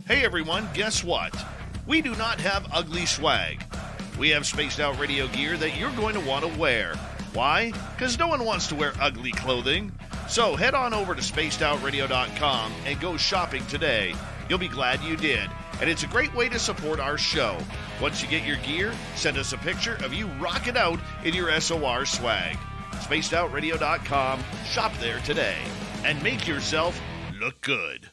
Hey everyone, guess what? We do not have ugly swag. We have spaced out radio gear that you're going to want to wear. Why? Because no one wants to wear ugly clothing. So head on over to spacedoutradio.com and go shopping today. You'll be glad you did. And it's a great way to support our show. Once you get your gear, send us a picture of you rocking out in your SOR swag. spacedoutradio.com, shop there today, and make yourself look good.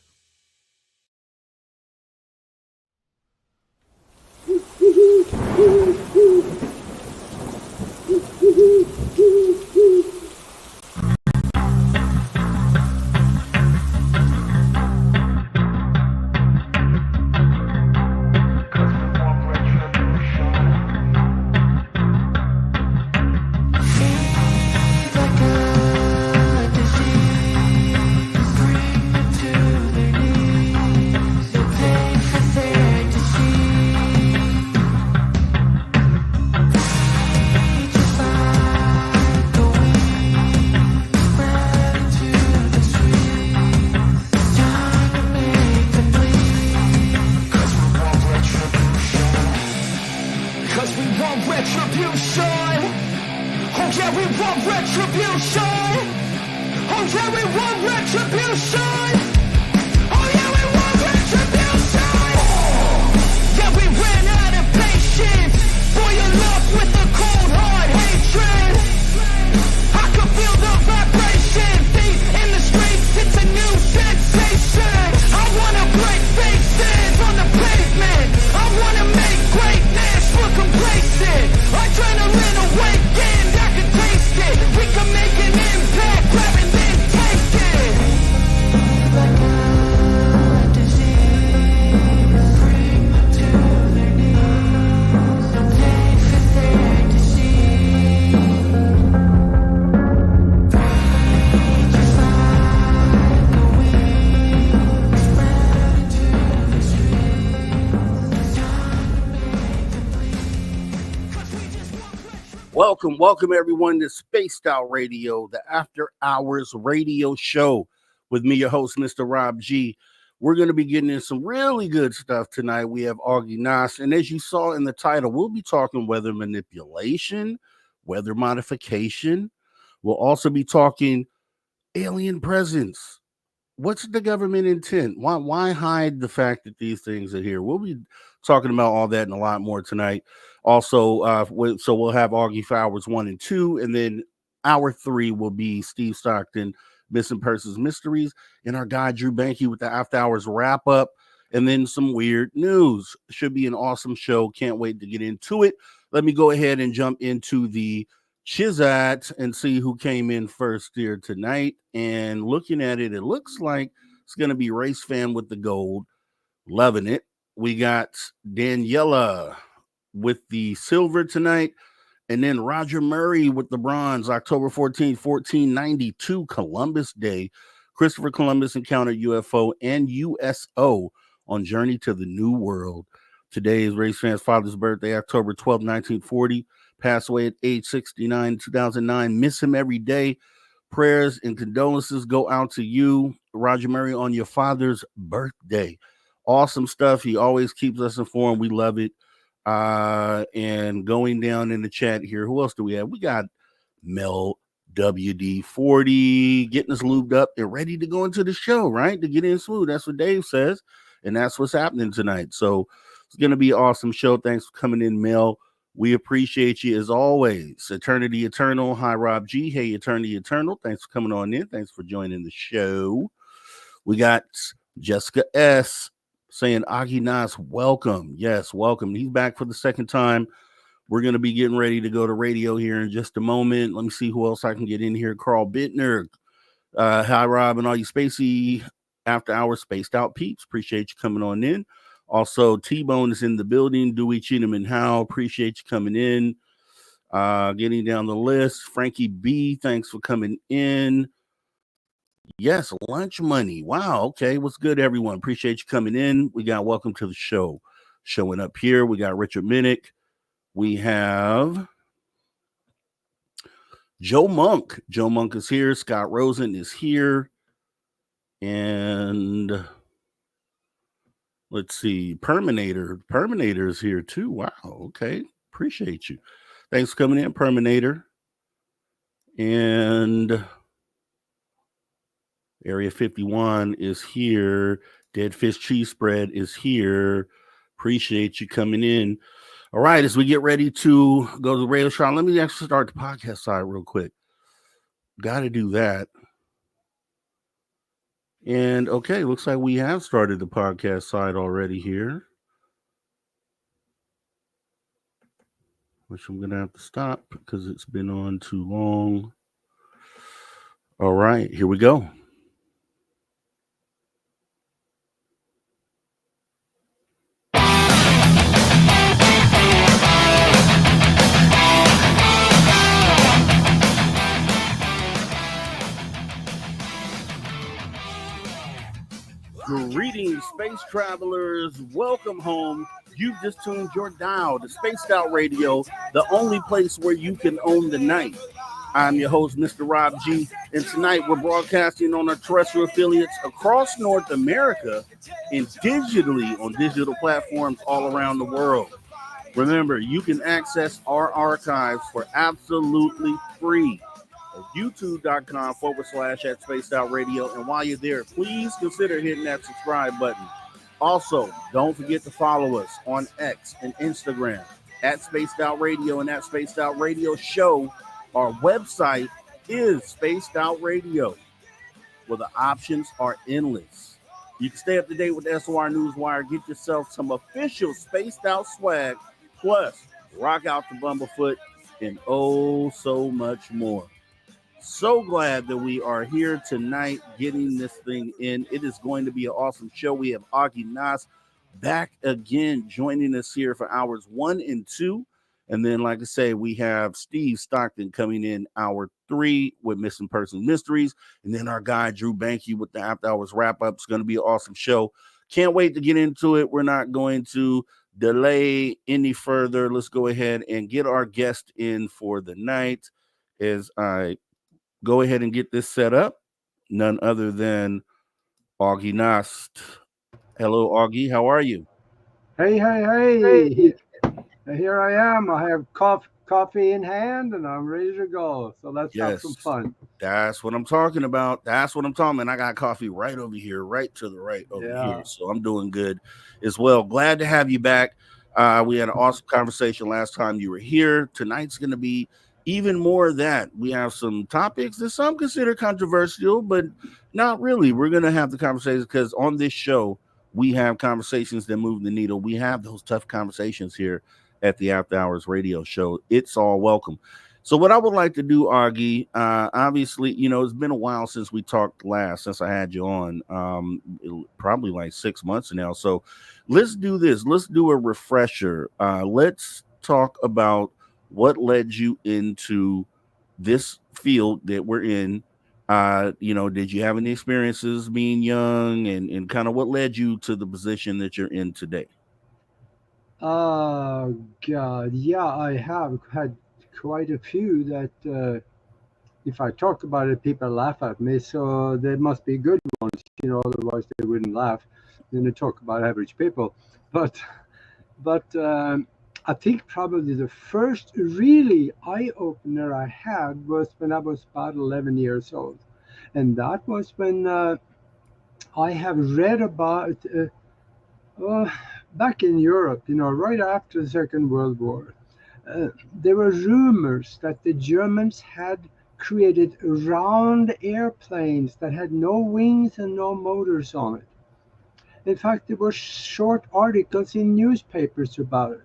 Welcome everyone to Spaced Out Radio, the after hours radio show with me, your host, Mr. Rob G. We're going to be getting in some really good stuff tonight. We have Aage Nost, and as you saw in the title, we'll be talking weather manipulation, weather modification. We'll also be talking alien presence. What's the government intent? Why hide the fact that these things are here? We'll be talking about all that and a lot more tonight. Also, so we'll have Augie for hours 1 and 2, and then hour 3 will be Steve Stockton, Missing Persons Mysteries, and our guy Drew Banky with the After Hours wrap up, and then some weird news. Should be an awesome show. Can't wait to get into it. Let me go ahead and jump into the Chizat and see who came in first here tonight. And looking at it, it looks like it's going to be Race Fan with the gold. Loving it. We got Daniela with the silver tonight, and then Roger Murray with the bronze, October 14th, 1492, Columbus Day. Christopher Columbus encountered UFO and USO on Journey to the New World. Today is Race Fan's father's birthday, October 12th, 1940. Passed away at age 69, 2009. Miss him every day. Prayers and condolences go out to you, Roger Murray, on your father's birthday. Awesome stuff. He always keeps us informed. We love it. And going down in the chat here, who else do we have? We got Mel WD40 getting us lubed up and ready to go into the show, right? To get in smooth. That's what Dave says. And that's what's happening tonight. So it's going to be an awesome show. Thanks for coming in, Mel. We appreciate you as always. Eternity Eternal. Hi, Rob G. Hey, Eternity Eternal. Thanks for coming on in. Thanks for joining the show. We got Jessica S. saying, Aage Nost, welcome. Yes, welcome. He's back for the second time. We're going to be getting ready to go to radio here in just a moment. Let me see who else I can get in here. Carl Bittner. Hi, Rob, and all you spacey after hours spaced out peeps. Appreciate you coming on in. Also, T-Bone is in the building. Dewey, Cheatham, and Howe. Appreciate you coming in. Getting down the list. Frankie B, thanks for coming in. Yes, lunch money. Wow. Okay. What's good, everyone? Appreciate you coming in. We got welcome to the show. Showing up here. We got Richard Minnick. We have Joe Monk. Joe Monk is here. Scott Rosen is here. And Let's see. Perminator is here too. Wow. Okay. Appreciate you. Thanks for coming in, Perminator. And Area 51 is here. Dead Fish Cheese Spread is here. Appreciate you coming in. All right, as we get ready to go to the radio show, let me actually start the podcast side real quick. Got to do that. And okay, looks like we have started the podcast side already here, which I'm going to have to stop because it's been on too long. All right, here we go. Greetings, space travelers. Welcome home. You've just tuned your dial to Spaced Out Radio, the only place where you can own the night. I'm your host, Mr. Rob G, and tonight we're broadcasting on our terrestrial affiliates across North America and digitally on digital platforms all around the world. Remember, you can access our archives for absolutely free at youtube.com/@spacedoutradio. And while you're there, please consider hitting that subscribe button. Also, don't forget to follow us on X and Instagram at Spaced Out Radio and at Spaced Out Radio Show. Our website is Spaced Out Radio, where the options are endless. You can stay up to date with SOR Newswire, get yourself some official Spaced Out swag, plus rock out the Bumblefoot, and oh so much more. So glad that we are here tonight getting this thing in. It is going to be an awesome show. We have Aage Nost back again, joining us here for hours 1 and 2. And then, like I say, we have Steve Stockton coming in hour 3 with Missing Person Mysteries. And then our guy, Drew Banky, with the After Hours wrap-up. It's going to be an awesome show. Can't wait to get into it. We're not going to delay any further. Let's go ahead and get our guest in for the night as I go ahead and get this set up. None other than Aage Nost. Hello, Aage. How are you? Hey. Here I am. I have coffee in hand, and I'm ready to go. So let's have some fun. That's what I'm talking about. I got coffee right over here, right to the right over here. So I'm doing good as well. Glad to have you back. We had an awesome conversation last time you were here. Tonight's going to be even more of that. We have some topics that some consider controversial, but not really. We're going to have the conversations because on this show, we have conversations that move the needle. We have those tough conversations here at the After Hours radio show. It's all welcome. So what I would like to do, Aage, obviously, it's been a while since we talked last, since I had you on, probably like 6 months now. So let's do this. Let's do a refresher. Let's talk about what led you into this field that we're in. Did you have any experiences being young and kind of what led you to the position that you're in today? Oh, God. Yeah, I have had quite a few that if I talk about it, people laugh at me. So they must be good ones, otherwise they wouldn't laugh. Then they talk about average people. But I think probably the first really eye-opener I had was when I was about 11 years old. And that was when I have read about, back in Europe, right after the Second World War, there were rumors that the Germans had created round airplanes that had no wings and no motors on it. In fact, there were short articles in newspapers about it.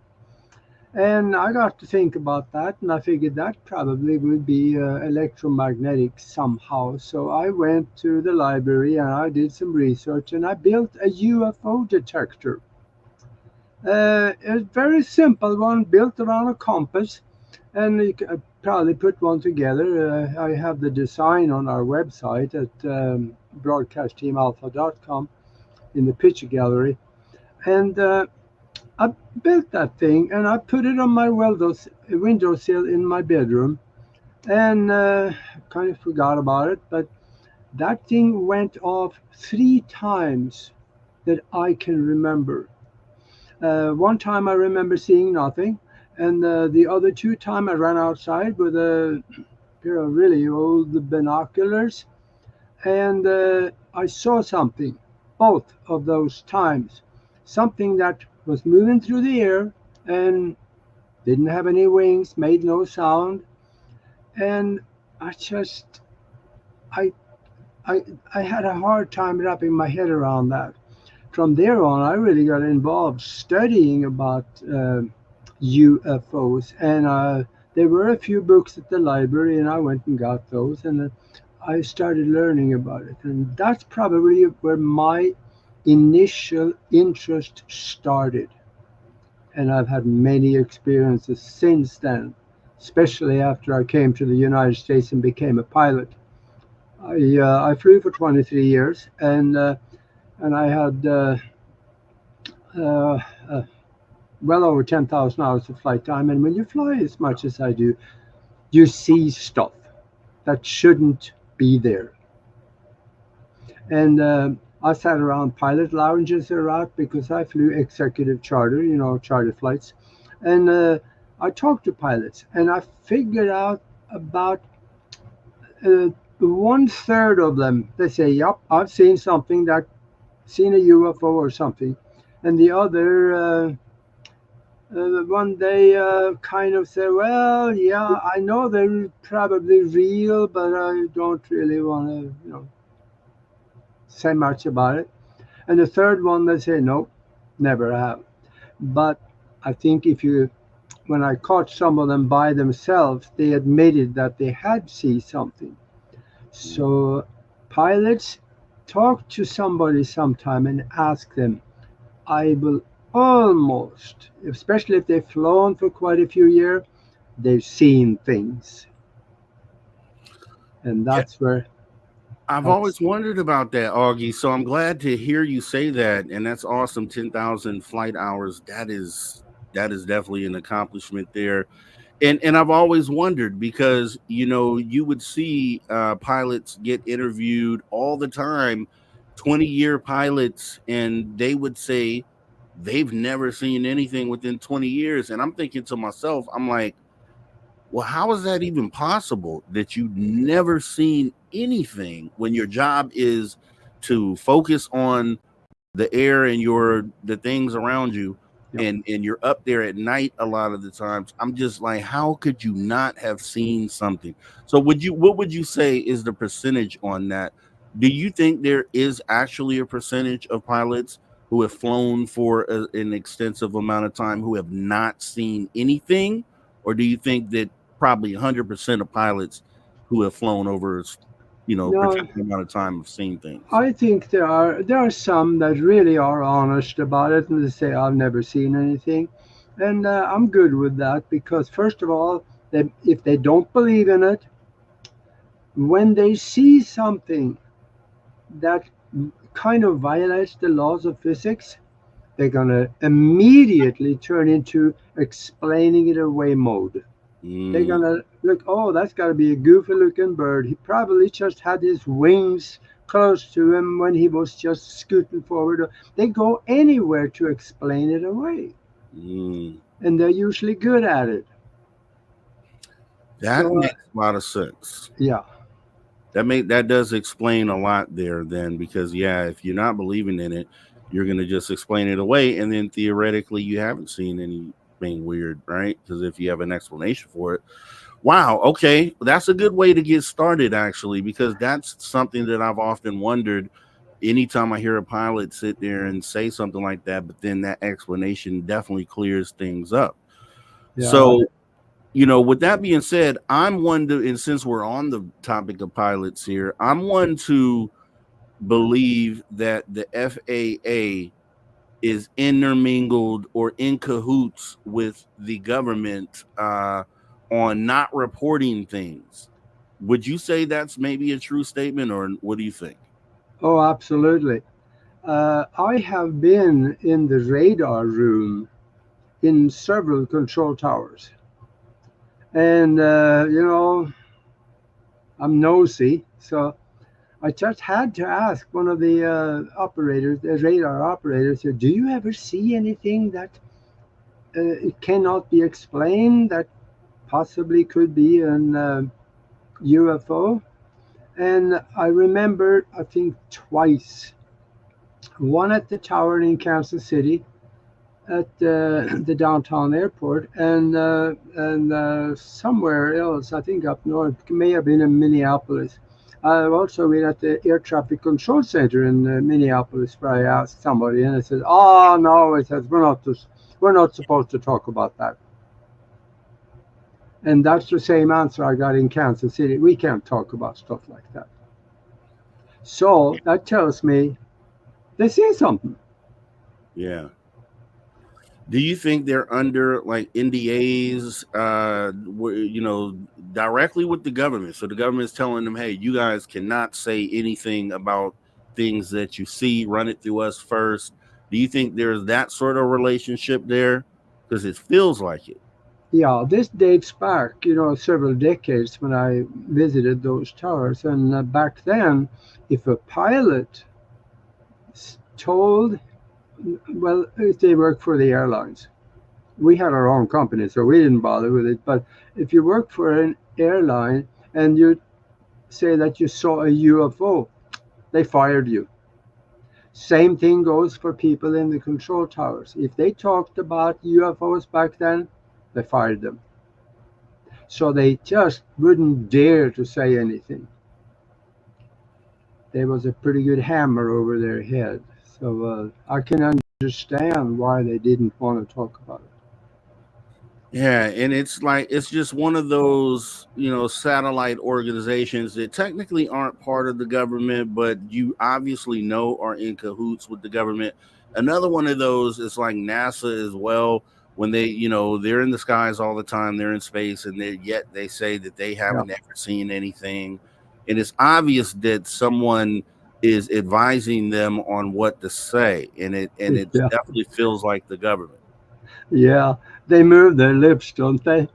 And I got to think about that, and I figured that probably would be electromagnetic somehow. So I went to the library and I did some research, and I built a UFO detector. A very simple one built around a compass, and you can probably put one together. I have the design on our website at broadcastteamalpha.com in the picture gallery. And I built that thing and I put it on my windowsill in my bedroom, and kind of forgot about it. But that thing went off 3 times that I can remember. One time I remember seeing nothing, and the other two time I ran outside with a pair of really old binoculars, and I saw something. Both of those times, something that was moving through the air and didn't have any wings, made no sound, and I just I I I had a hard time wrapping my head around that. From there on, I really got involved studying about UFOs, and there were a few books at the library, and I went and got those, and I started learning about it, and that's probably where my initial interest started. And I've had many experiences since then, especially after I came to the United States and became a pilot. I flew for 23 years, and I had uh, uh, well over 10,000 hours of flight time. And when you fly as much as I do, you see stuff that shouldn't be there. And I sat around pilot lounges around because I flew executive charter, charter flights. And I talked to pilots, and I figured out about one third of them, they say, yep, I've seen something that, seen a UFO or something. And the other one, they kind of say, well, yeah, I know they're probably real, but I don't really want to, say much about it. And the third one, they say, no, never have. But I think when I caught some of them by themselves, they admitted that they had seen something. So pilots, talk to somebody sometime and ask them. I will almost, especially if they've flown for quite a few years, they've seen things. And Yeah, that's where I've that's always wondered about that, Augie. So I'm glad to hear you say that, and that's awesome. 10,000 flight hours. That is definitely an accomplishment there. And I've always wondered because you would see pilots get interviewed all the time, 20-year pilots, and they would say they've never seen anything within 20 years. And I'm thinking to myself, I'm like, well, how is that even possible that you've never seen anything when your job is to focus on the air and the things around you, yeah. and you're up there at night a lot of the times? I'm just like, how could you not have seen something? So what would you say is the percentage on that? Do you think there is actually a percentage of pilots who have flown for an extensive amount of time who have not seen anything, or do you think that probably 100% of pilots who have flown over No, protracted amount of time have seen things? I think there are some that really are honest about it and they say I've never seen anything, and I'm good with that because first of all, if they don't believe in it, when they see something that kind of violates the laws of physics, they're gonna immediately turn into explaining it away mode. They're Mm, gonna look, oh, that's gotta be a goofy looking bird. He probably just had his wings close to him when he was just scooting forward. They go anywhere to explain it away, mm. and they're usually good at it. That So, makes a lot of sense. yeah, That does explain a lot there then, because yeah, if you're not believing in it, you're gonna just explain it away, and then theoretically you haven't seen anything weird, right? Because if you have an explanation for it, wow, okay, that's a good way to get started actually, because that's something that I've often wondered. Anytime I hear a pilot sit there and say something like that, but then that explanation definitely clears things up. yeah. So with that being said, I'm one to, and since we're on the topic of pilots here, I'm one to believe that the FAA is intermingled or in cahoots with the government on not reporting things. Would you say that's maybe a true statement, or what do you think? Oh, absolutely. I have been in the radar room in several control towers, and I'm nosy, so I just had to ask one of the operators, the radar operators, do you ever see anything that it cannot be explained that possibly could be an UFO? And I remember, I think twice, one at the tower in Kansas City at the downtown airport, and somewhere else, I think up north, it may have been in Minneapolis. I've also been at the air traffic control center in Minneapolis, where I asked somebody, and they said, "Oh no," it says, we're not supposed to talk about that." And that's the same answer I got in Kansas City. We can't talk about stuff like that. So that tells me they see something. Yeah. Do you think they're under like NDAs, directly with the government? So the government's telling them, hey, you guys cannot say anything about things that you see, run it through us first. Do you think there's that sort of relationship there? Because it feels like it. Yeah, this dates back, several decades when I visited those towers. And back then, if a pilot told, well, if they worked for the airlines, we had our own company, so we didn't bother with it. But if you work for an airline and you say that you saw a UFO, they fired you. Same thing goes for people in the control towers. If they talked about UFOs back then, they fired them. So they just wouldn't dare to say anything. There was a pretty good hammer over their head. So I can understand why they didn't want to talk about it. Yeah, and it's like it's just one of those, satellite organizations that technically aren't part of the government, but you obviously know are in cahoots with the government. Another one of those is like NASA as well. When they're in the skies all the time, they're in space, and yet they say that they Yeah. haven't ever seen anything, and it's obvious that someone is advising them on what to say, and it Yeah. definitely feels like the government. Yeah. They move their lips, don't they?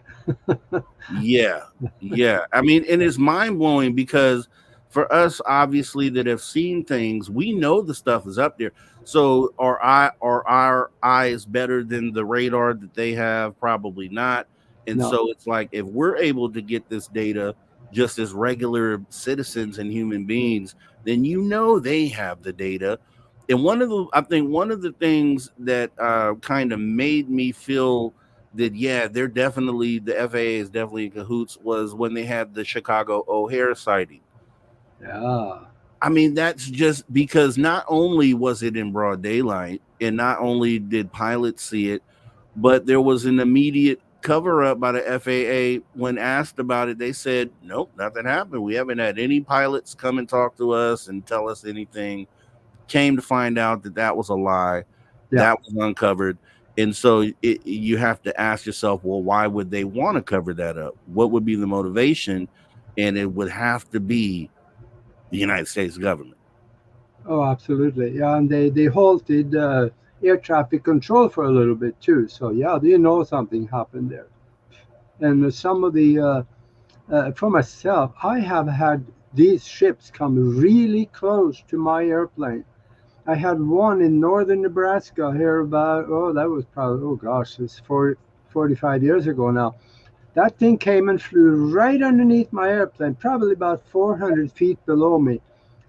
Yeah, yeah. I mean, and it's mind blowing because for us, obviously, that have seen things, we know the stuff is up there. So are our eyes better than the radar that they have? Probably not. And No. so it's like if we're able to get this data just as regular citizens and human beings, then they have the data. And I think one of the things that kind of made me feel that yeah, the FAA is definitely in cahoots was when they had the Chicago O'Hare sighting. Yeah. I mean, that's just because not only was it in broad daylight and not only did pilots see it, but there was an immediate cover up by the FAA. When asked about it, they said, nope, nothing happened. We haven't had any pilots come and talk to us and tell us anything. Came to find out that was a lie. Yeah. That was uncovered. And so you have to ask yourself, well, why would they want to cover that up? What would be the motivation? And it would have to be the United States government. Oh, absolutely. Yeah, and they halted air traffic control for a little bit too. So yeah, something happened there. And some of the for myself, I have had these ships come really close to my airplane. I had one in northern Nebraska here about, that was probably, oh gosh, it's 45 years ago now. That thing came and flew right underneath my airplane, probably about 400 feet below me.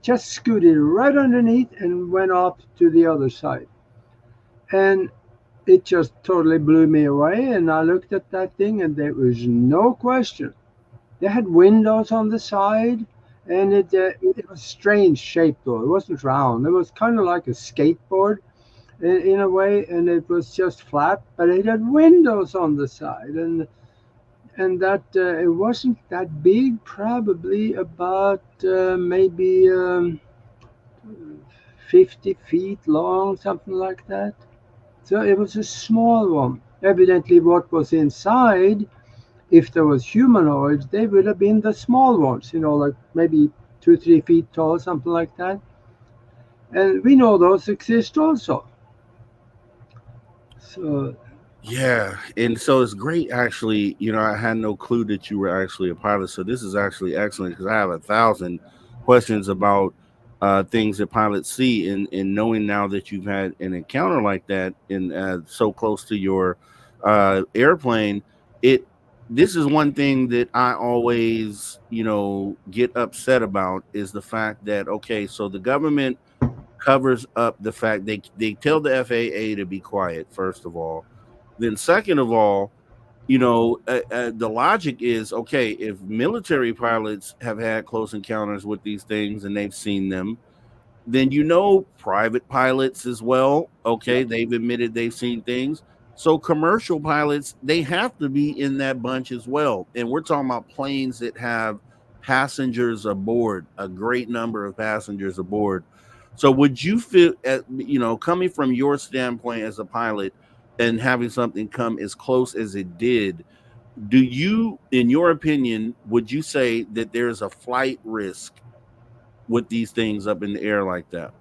Just scooted right underneath and went off to the other side. And it just totally blew me away. And I looked at that thing, and there was no question. They had windows on the side, and it was strange shape though. It wasn't round. It was kind of like a skateboard in a way, and it was just flat, but it had windows on the side, and that it wasn't that big, probably about maybe 50 feet long, something like that. So it was a small one. Evidently, what was inside, if there was humanoids, they would have been the small ones, like maybe 2, 3 feet tall, something like that. And we know those exist also. So Yeah. And so it's great, actually. I had no clue that you were actually a pilot. So this is actually excellent because I have 1,000 questions about things that pilots see, and knowing now that you've had an encounter like that in so close to your airplane, it this is one thing that I always, get upset about, is the fact that, okay, so the government covers up the fact they tell the FAA to be quiet, first of all. Then second of all, the logic is, okay, if military pilots have had close encounters with these things and they've seen them, then private pilots as well, okay, they've admitted they've seen things. So commercial pilots, they have to be in that bunch as well. And we're talking about planes that have passengers aboard, a great number of passengers aboard. So would you feel, coming from your standpoint as a pilot and having something come as close as it did, do you, in your opinion, would you say that there's a flight risk with these things up in the air like that?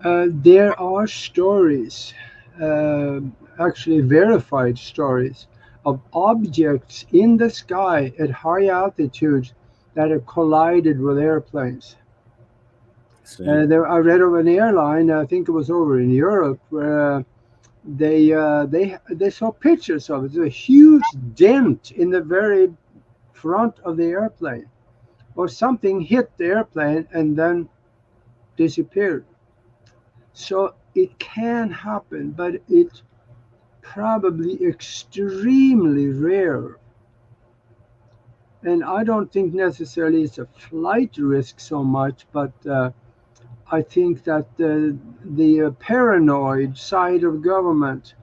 There are stories, uh, actually verified stories, of objects in the sky at high altitudes that have collided with airplanes. See. I read of an airline, I think it was over in Europe, where they saw pictures of it. There's a huge dent in the very front of the airplane, or something hit the airplane and then disappeared. So it can happen, but it's probably extremely rare. And I don't think necessarily it's a flight risk so much, but I think that the paranoid side of government,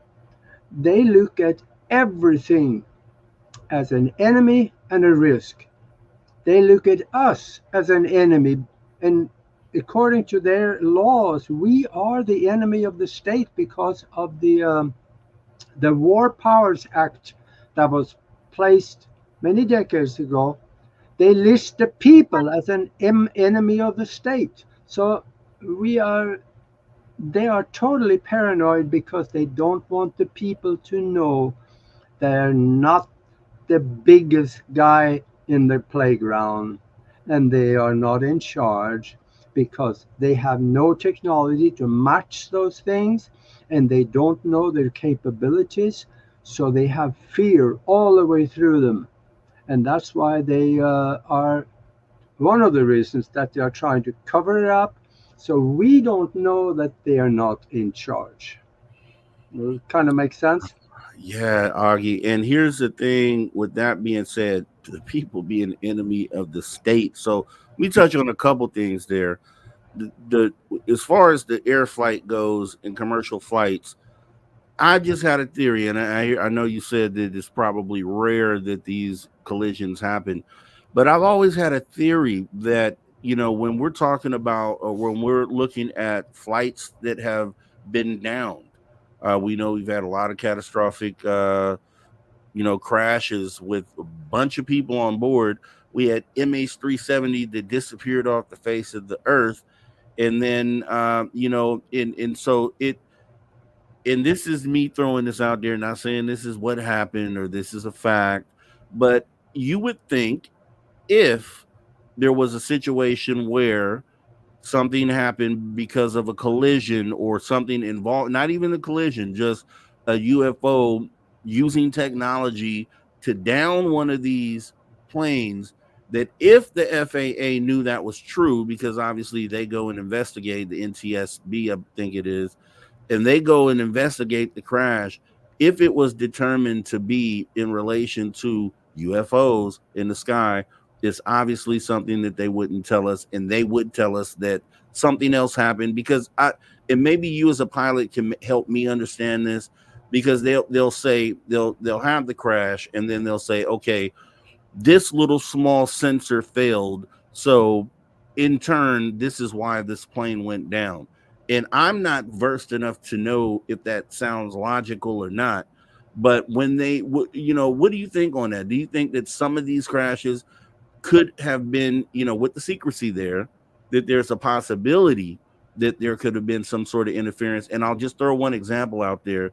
they look at everything as an enemy and a risk. They look at us as an enemy, and according to their laws, we are the enemy of the state because of the War Powers Act that was placed many decades ago. They list the people as an enemy of the state. So we are they are totally paranoid because they don't want the people to know they're not the biggest guy in the playground, and they are not in charge because they have no technology to match those things, and they don't know their capabilities, so they have fear all the way through them. And that's why they are one of the reasons that they are trying to cover it up, so we don't know that they are not in charge. Well, it kind of makes sense. Yeah, Augie. And here's the thing, with that being said, the people being enemy of the state. So we touch on a couple things there. The As far as the air flight goes and commercial flights, I just had a theory, and I know you said that it's probably rare that these collisions happen, but I've always had a theory that, when we're talking about, or when we're looking at flights that have been downed, we know we've had a lot of catastrophic crashes with a bunch of people on board. We had MH370 that disappeared off the face of the earth, and then and so it and this is me throwing this out there, not saying this is what happened or this is a fact, but you would think, if there was a situation where something happened because of a collision or something involved, not even a collision, just a UFO using technology to down one of these planes, that if the FAA knew that was true, because obviously they go and investigate, the NTSB, I think it is, and they go and investigate the crash, if it was determined to be in relation to UFOs in the sky, it's obviously something that they wouldn't tell us, and they would tell us that something else happened. Because and maybe you as a pilot can help me understand this, because they'll say they'll have the crash, and then they'll say, okay, this little small sensor failed, so in turn, this is why this plane went down. And I'm not versed enough to know if that sounds logical or not. But when what do you think on that? Do you think that some of these crashes could have been, with the secrecy there, that there's a possibility that there could have been some sort of interference? And I'll just throw one example out there.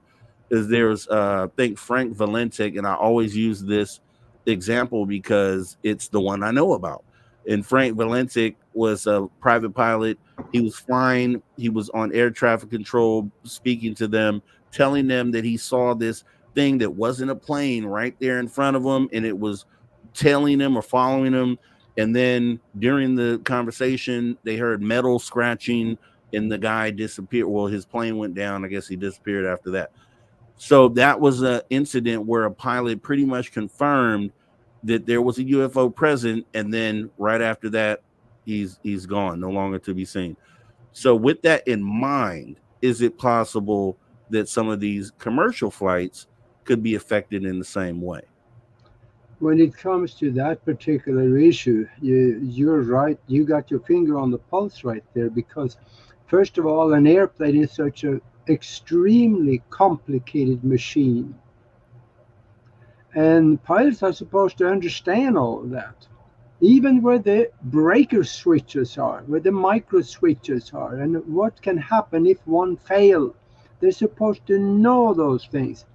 Is there's I think Frank Valentic, and I always use this example because it's the one I know about. And Frank Valentic was a private pilot. He was flying. He was on air traffic control, speaking to them, telling them that he saw this thing that wasn't a plane right there in front of him, and it was tailing him or following him. And then during the conversation, they heard metal scratching, and the guy disappeared. Well, his plane went down. I guess he disappeared after that. So that was an incident where a pilot pretty much confirmed that there was a UFO present, and then right after that, he's gone, no longer to be seen. So with that in mind, is it possible that some of these commercial flights could be affected in the same way? When it comes to that particular issue, you're right. You got your finger on the pulse right there, because first of all, an airplane is such an extremely complicated machine. And pilots are supposed to understand all of that. Even where the breaker switches are, where the micro switches are, and what can happen if one fails. They're supposed to know those things.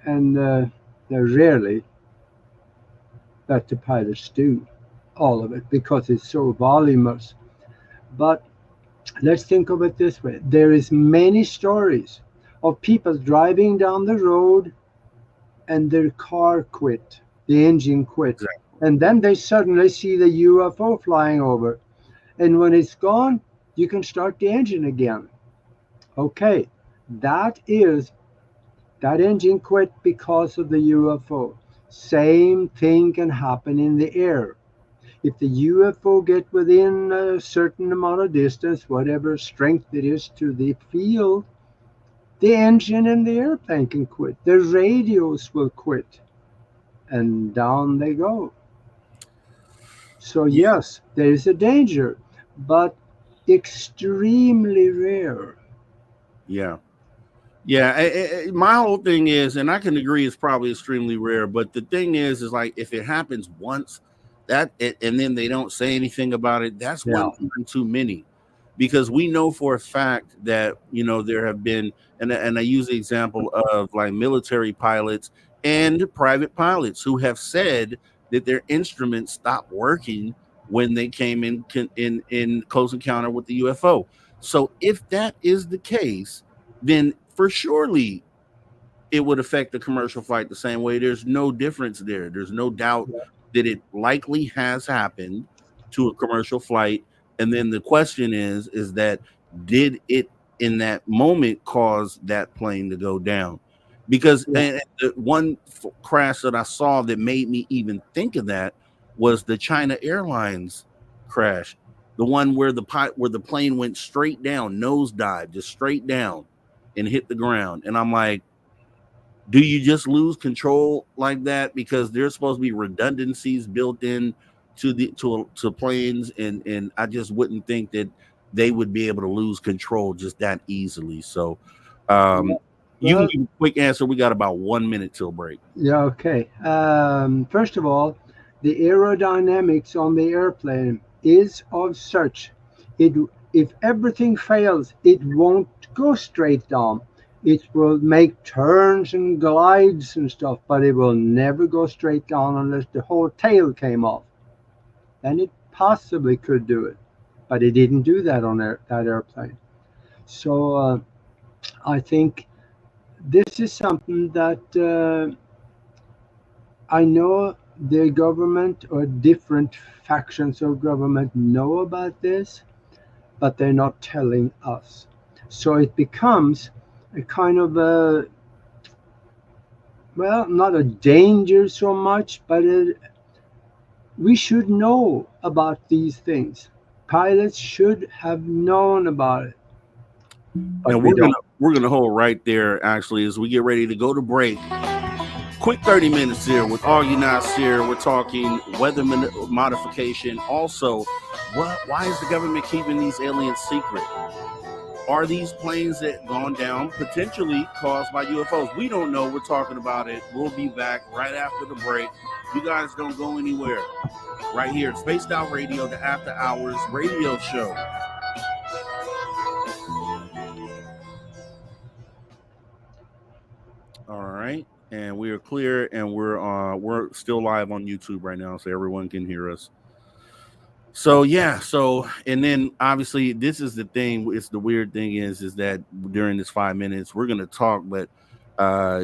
And they're rarely that the pilots do all of it, because it's so voluminous. But let's think of it this way. There is many stories of people driving down the road and their car quit, the engine quit. Exactly. And then they suddenly see the UFO flying over. And when it's gone, you can start the engine again. Okay, that engine quit because of the UFO. Same thing can happen in the air. If the UFO get within a certain amount of distance, whatever strength it is to the field, the engine in the airplane can quit. The radios will quit. And down they go. So yes, there is a danger, but extremely rare. Yeah. My whole thing is, and I can agree, it's probably extremely rare. But the thing is like, if it happens once, and then they don't say anything about it, that's one time too many. Because we know for a fact that there have been, and I use the example of like military pilots and private pilots who have said that their instruments stopped working when they came in close encounter with the UFO. So if that is the case, then for surely it would affect the commercial flight the same way. There's no difference there. There's no doubt that it likely has happened to a commercial flight. And then the question is that did it in that moment cause that plane to go down? Because and the one crash that I saw that made me even think of that was the China Airlines crash, the one where the plane went straight down, nosedive, just straight down and hit the ground. And I'm like, do you just lose control like that? Because there's supposed to be redundancies built in to planes, and I just wouldn't think that they would be able to lose control just that easily. So you can give a quick answer. We got about 1 minute till break. Yeah, okay. First of all, the aerodynamics on the airplane is of such, if everything fails, it won't go straight down. It will make turns and glides and stuff, but it will never go straight down unless the whole tail came off. Then it possibly could do it, but it didn't do that on that airplane. So I think this is something that I know the government or different factions of government know about this, but they're not telling us. So it becomes a kind of not a danger so much, but we should know about these things. Pilots should have known about it. And we're gonna hold right there actually as we get ready to go to break. Quick 30 minutes here with Aage Nost here. We're talking weather modification. Also, why is the government keeping these aliens secret? Are these planes that gone down potentially caused by UFOs? We don't know. We're talking about it. We'll be back right after the break. You guys don't go anywhere. Right here, Spaced Out Radio, the After Hours radio show. All right, and we are clear, and we're still live on YouTube right now, so everyone can hear us. So yeah, so and then obviously this is the thing. It's the weird thing is that during this 5 minutes we're gonna talk, but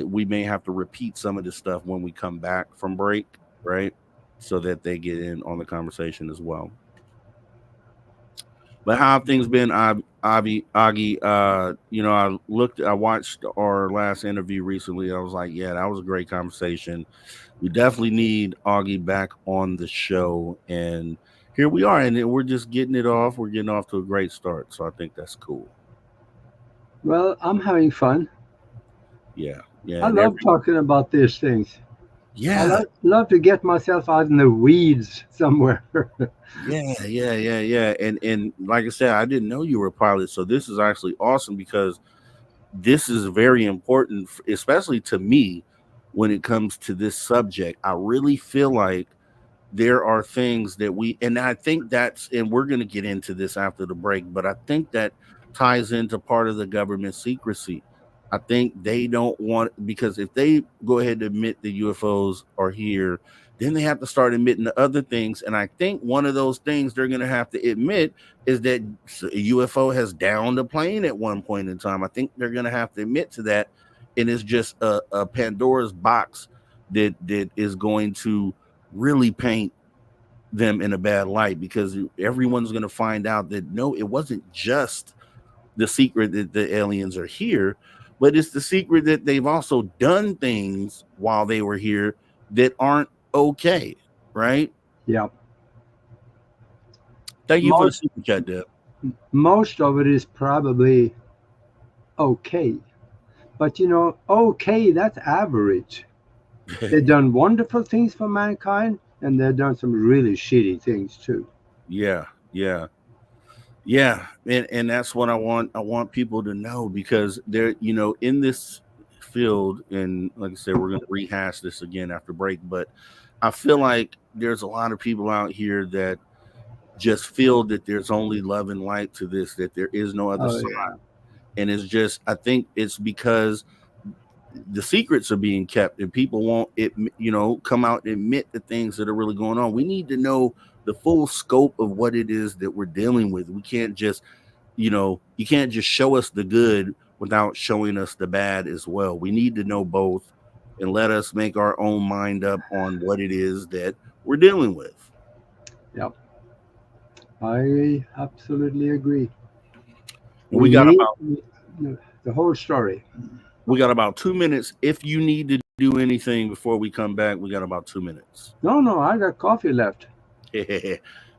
we may have to repeat some of this stuff when we come back from break, right? So that they get in on the conversation as well. But how have things been, Augie? I watched our last interview recently. I was like, yeah, that was a great conversation. We definitely need Augie back on the show, and here we are, and we're just getting it off. We're getting off to a great start, so I think that's cool. Well, I'm having fun. Yeah, yeah, I and love talking about these things. I yeah, love to get myself out in the weeds somewhere. yeah, and like I said, I didn't know you were a pilot, so this is actually awesome because this is very important, especially to me when it comes to this subject. I really feel like there are things that and I think and we're going to get into this after the break, but I think that ties into part of the government secrecy. I think they don't want, because if they go ahead and admit the UFOs are here, then they have to start admitting the other things. And I think one of those things they're going to have to admit is that a UFO has downed a plane at one point in time. I think they're going to have to admit to that. And it's just a Pandora's box that is going to really paint them in a bad light, because everyone's going to find out that no, it wasn't just the secret that the aliens are here, but it's the secret that they've also done things while they were here that aren't okay, right? Yeah. Thank you for the Most super chat, Deb. most of it is probably okay. But okay, that's average. They've done wonderful things for mankind, and they've done some really shitty things too. Yeah, yeah, yeah, and that's what I want people to know, because they're, in this field, and like I said, we're going to rehash this again after break, but I feel like there's a lot of people out here that just feel that there's only love and light to this, that there is no other Oh side. yeah. And it's just, I think it's because the secrets are being kept and people won't come out and admit the things that are really going on. We need to know the full scope of what it is that we're dealing with. We can't just, you can't just show us the good without showing us the bad as well. We need to know both and let us make our own mind up on what it is that we're dealing with. Yep. I absolutely agree. And We need the whole story. we got about 2 minutes. If you need to do anything before we come back, we got about 2 minutes. No, I got coffee left.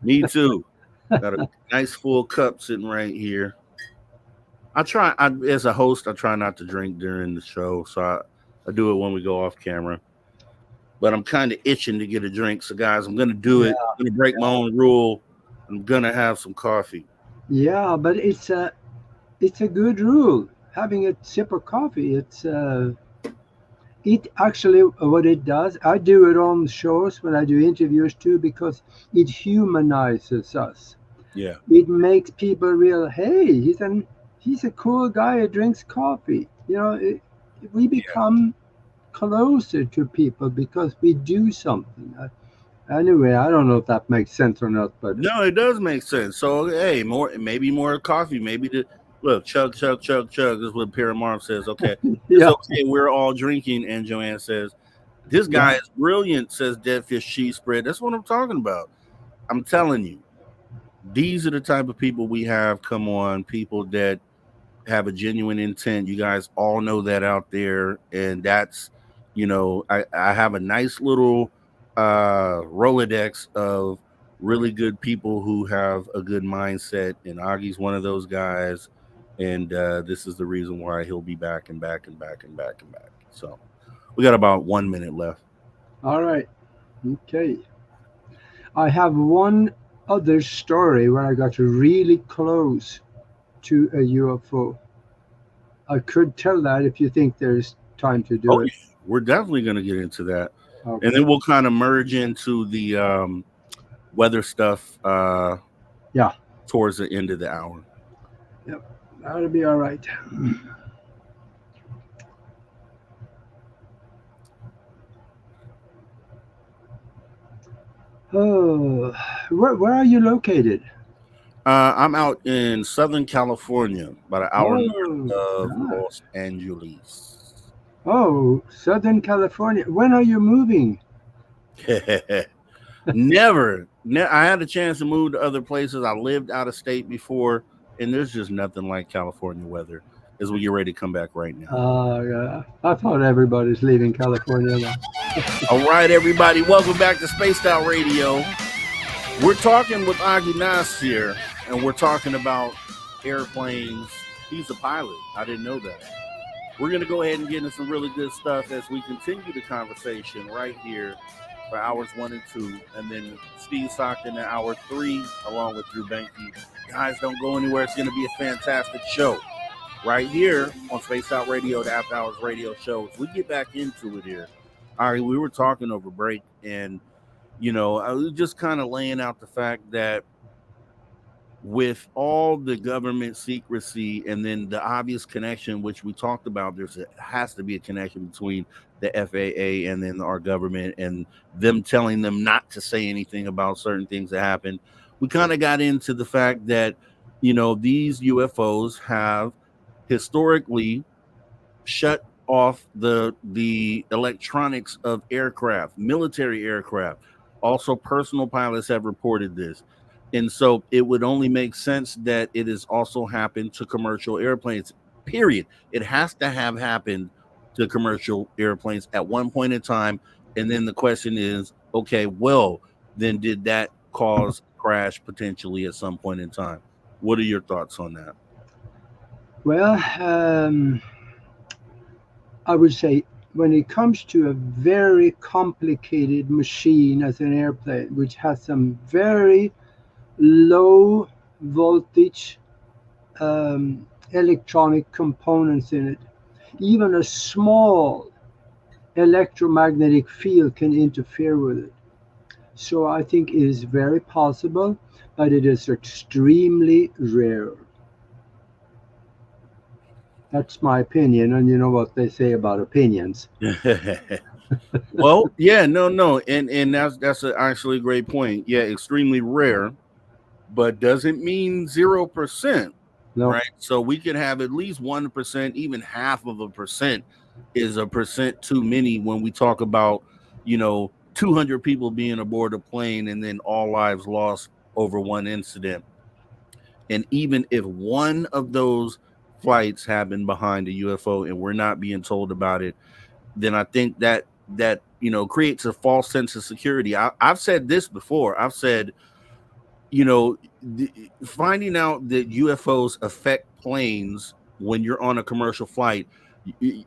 Me too. Got a nice full cup sitting right here. As a host, I try not to drink during the show, so I do it when we go off camera. But I'm kind of itching to get a drink, so guys, I'm gonna do it. I'm gonna break my own rule. I'm gonna have some coffee. Yeah, but it's a good rule. Having a sip of coffee, it actually, what it does, I do it on shows when I do interviews too, because it humanizes us. Yeah, It makes people real. Hey, he's a cool guy who drinks coffee. We become closer to people because we do something. Anyway, I don't know if that makes sense or not, but no, it does make sense. So hey, maybe more coffee. Maybe look, chug, chug, chug, chug. This is what Paranormal says. Okay, it's yeah, okay. We're all drinking, and Joanne says this guy yeah, is brilliant. Says Dead Fish Cheese Spread. That's what I'm talking about. I'm telling you, these are the type of people we have come on. People that have a genuine intent. You guys all know that out there, and that's, I have a nice little Rolodex of really good people who have a good mindset, and Augie's one of those guys, and this is the reason why he'll be back and back and back and back and back. So we got about 1 minute left. all right, okay. I have one other story where I got really close to a UFO. I could tell that if you think there's time to do Oh, it. we're definitely going to get into that, and Okay. then we'll kind of merge into the weather stuff Yeah. towards the end of the hour. Yep. That'll be all right. Oh, where are you located? I'm out in Southern California, about an hour Oh, north of ah. Los Angeles. Oh, Southern California. When are you moving? Never. I had a chance to move to other places. I lived out of state before, and there's just nothing like California weather as we get ready to come back right now. Yeah. I thought everybody's leaving California now. All right, everybody, welcome back to Spaced Out Radio. We're talking with Aage Nost here, and we're talking about airplanes. He's a pilot. I didn't know that. We're going to go ahead and get into some really good stuff as we continue the conversation right here for hours 1 and 2, and then Steve Stockton in hour 3, along with Drew Benke. Guys, don't go anywhere. It's going to be a fantastic show right here on Spaced Out Radio, the After Hours Radio Show. As we get back into it here, all right, we were talking over break, and I was just kind of laying out the fact that with all the government secrecy and then the obvious connection, which we talked about, has to be a connection between the FAA and then our government and them telling them not to say anything about certain things that happen. We kind of got into the fact that, these UFOs have historically shut off the electronics of aircraft, military aircraft. Also, personal pilots have reported this. And so it would only make sense that it has also happened to commercial airplanes, period. It has to have happened to commercial airplanes at one point in time. And then the question is, okay, well, then did that cause a crash potentially at some point in time? What are your thoughts on that? Well, I would say when it comes to a very complicated machine as an airplane, which has some very low voltage electronic components in it, even a small electromagnetic field can interfere with it. So I think it is very possible, but it is extremely rare. That's my opinion, and you know what they say about opinions. Well, yeah, no, and that's actually a great point. Yeah, extremely rare, but doesn't mean 0%, No, right? So we could have at least 1%, even half of a percent is a percent too many when we talk about 200 people being aboard a plane and then all lives lost over one incident. And even if one of those flights happened behind a UFO and we're not being told about it, then I think that creates a false sense of security. I've said this before. I've said, finding out that UFOs affect planes when you're on a commercial flight,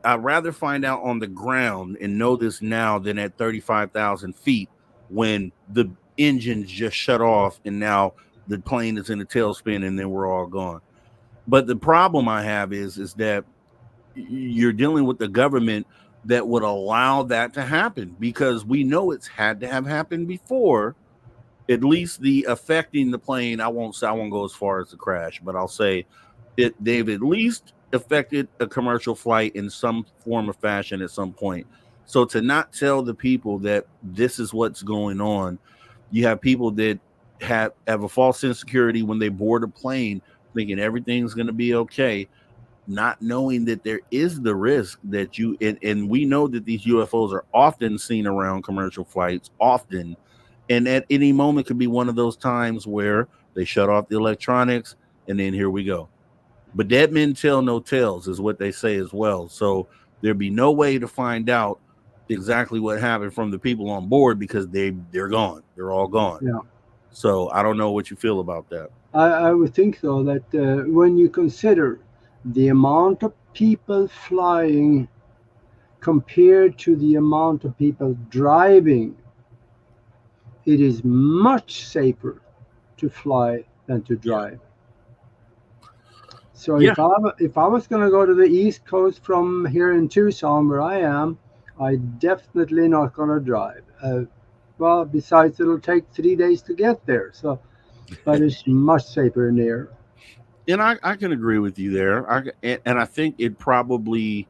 I'd rather find out on the ground and know this now than at 35,000 feet when the engines just shut off and now the plane is in a tailspin and then we're all gone. But the problem I have is that you're dealing with the government that would allow that to happen, because we know it's had to have happened before. At least the affecting the plane, I won't go as far as the crash, but I'll say they've at least affected a commercial flight in some form or fashion at some point. So to not tell the people that this is what's going on, you have people that have a false insecurity when they board a plane, thinking everything's going to be okay, not knowing that there is the risk that and we know that these UFOs are often seen around commercial flights, often, and at any moment could be one of those times where they shut off the electronics and then here we go. But dead men tell no tales is what they say as well. So there'd be no way to find out exactly what happened from the people on board, because they're gone. They're all gone. yeah. So I don't know what you feel about that. I would think though that when you consider the amount of people flying compared to the amount of people driving, it is much safer to fly than to drive. So Yeah. if I was going to go to the East Coast from here in Tucson, where I am, I definitely not going to drive. Well, besides, it'll take 3 days to get there. So, but it's much safer in the air. And I can agree with you there. And I think it probably,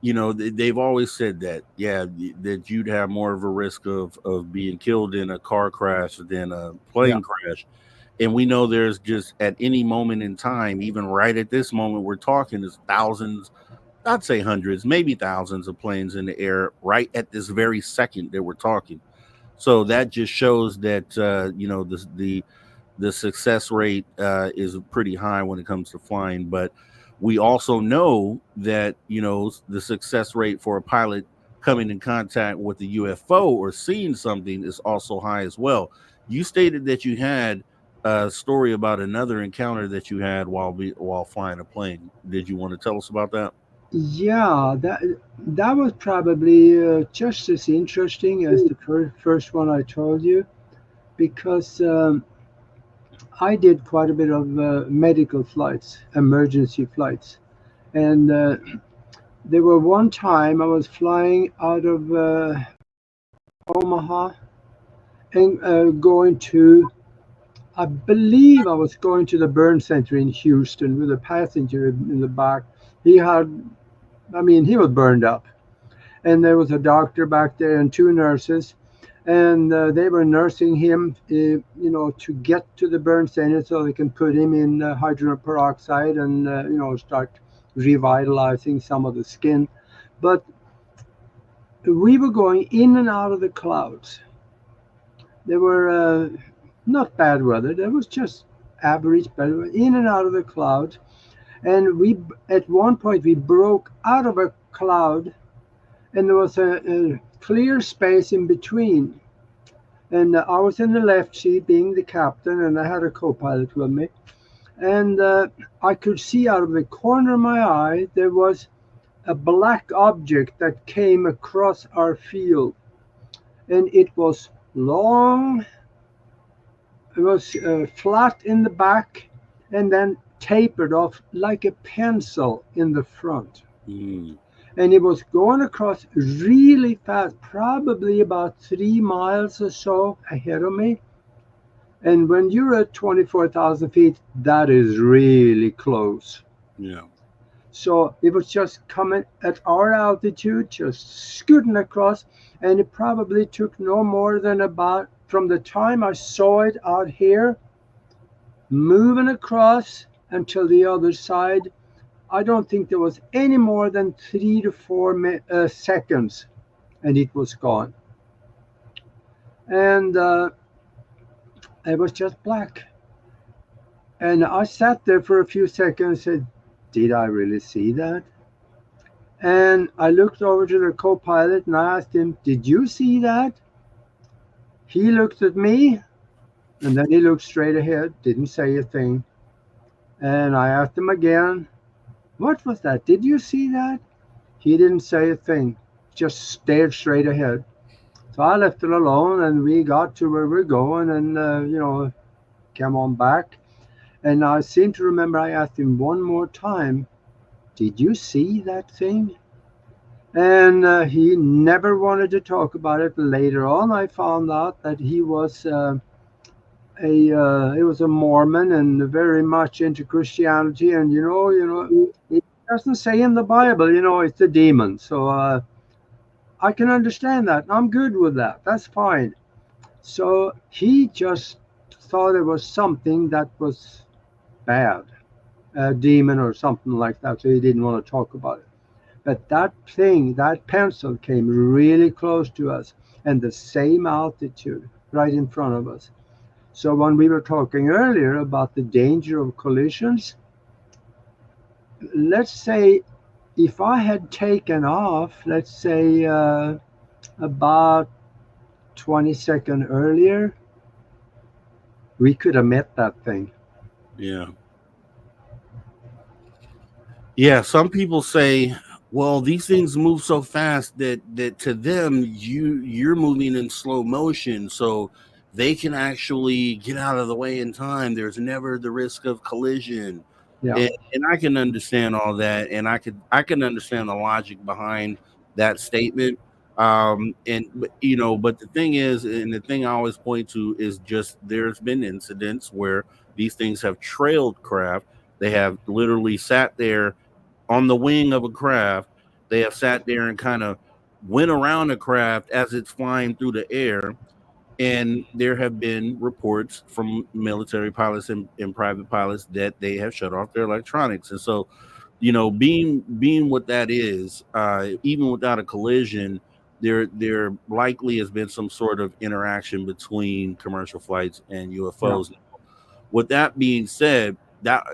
they've always said that, that you'd have more of a risk of being killed in a car crash than a plane crash. And we know there's just at any moment in time, even right at this moment we're talking, there's thousands, I'd say hundreds, maybe thousands of planes in the air right at this very second that we're talking. So that just shows that the success rate is pretty high when it comes to flying. But we also know that the success rate for a pilot coming in contact with the UFO or seeing something is also high as well. You stated that you had a story about another encounter that you had while flying a plane. Did you want to tell us about that? Yeah, that was probably just as interesting as the first one I told you, because I did quite a bit of medical flights, emergency flights, and there were one time I was flying out of Omaha and going to, I believe I was going to the burn center in Houston with a passenger in the back. He was burned up. And there was a doctor back there and two nurses. And they were nursing him, to get to the burn center so they can put him in hydrogen peroxide and, start revitalizing some of the skin. But we were going in and out of the clouds. There were not bad weather. There was just average, but in and out of the clouds. And at one point, we broke out of a cloud, and there was a clear space in between. And I was in the left seat, being the captain, and I had a co-pilot with me. And I could see out of the corner of my eye, there was a black object that came across our field. And it was long, it was flat in the back, and then tapered off like a pencil in the front. Mm. And it was going across really fast, probably about 3 miles or so ahead of me. And when you're at 24,000 feet, that is really close. Yeah. So it was just coming at our altitude, just scooting across. And it probably took no more than about, from the time I saw it out here, moving across until the other side, I don't think there was any more than 3 to 4 seconds, and it was gone. And it was just black. And I sat there for a few seconds and said, did I really see that? And I looked over to the co-pilot and I asked him, did you see that? He looked at me, and then he looked straight ahead, didn't say a thing. And I asked him again, what was that? Did you see that? He didn't say a thing, just stared straight ahead. So I left it alone, and we got to where we're going, and, came on back. And I seem to remember I asked him one more time, did you see that thing? And he never wanted to talk about it. Later on, I found out that he was he was a Mormon and very much into Christianity, and it doesn't say in the Bible, it's a demon. So I can understand that. I'm good with that. That's fine. So he just thought it was something that was bad, a demon or something like that. So he didn't want to talk about it. But that thing, that pencil came really close to us, and the same altitude right in front of us. So when we were talking earlier about the danger of collisions, let's say if I had taken off, let's say about 20 seconds earlier, we could have met that thing. Yeah. Yeah, some people say, well, these things move so fast that to them you're moving in slow motion, so they can actually get out of the way in time. There's never the risk of collision. Yeah. And I can understand all that, and I can understand the logic behind that statement. But the thing is, and the thing I always point to is just there's been incidents where these things have trailed craft. They have literally sat there on the wing of a craft. They have sat there and kind of went around the craft as it's flying through the air. And there have been reports from military pilots and private pilots that they have shut off their electronics. And so, being what that is, even without a collision, there likely has been some sort of interaction between commercial flights and UFOs. Yeah. With that being said, that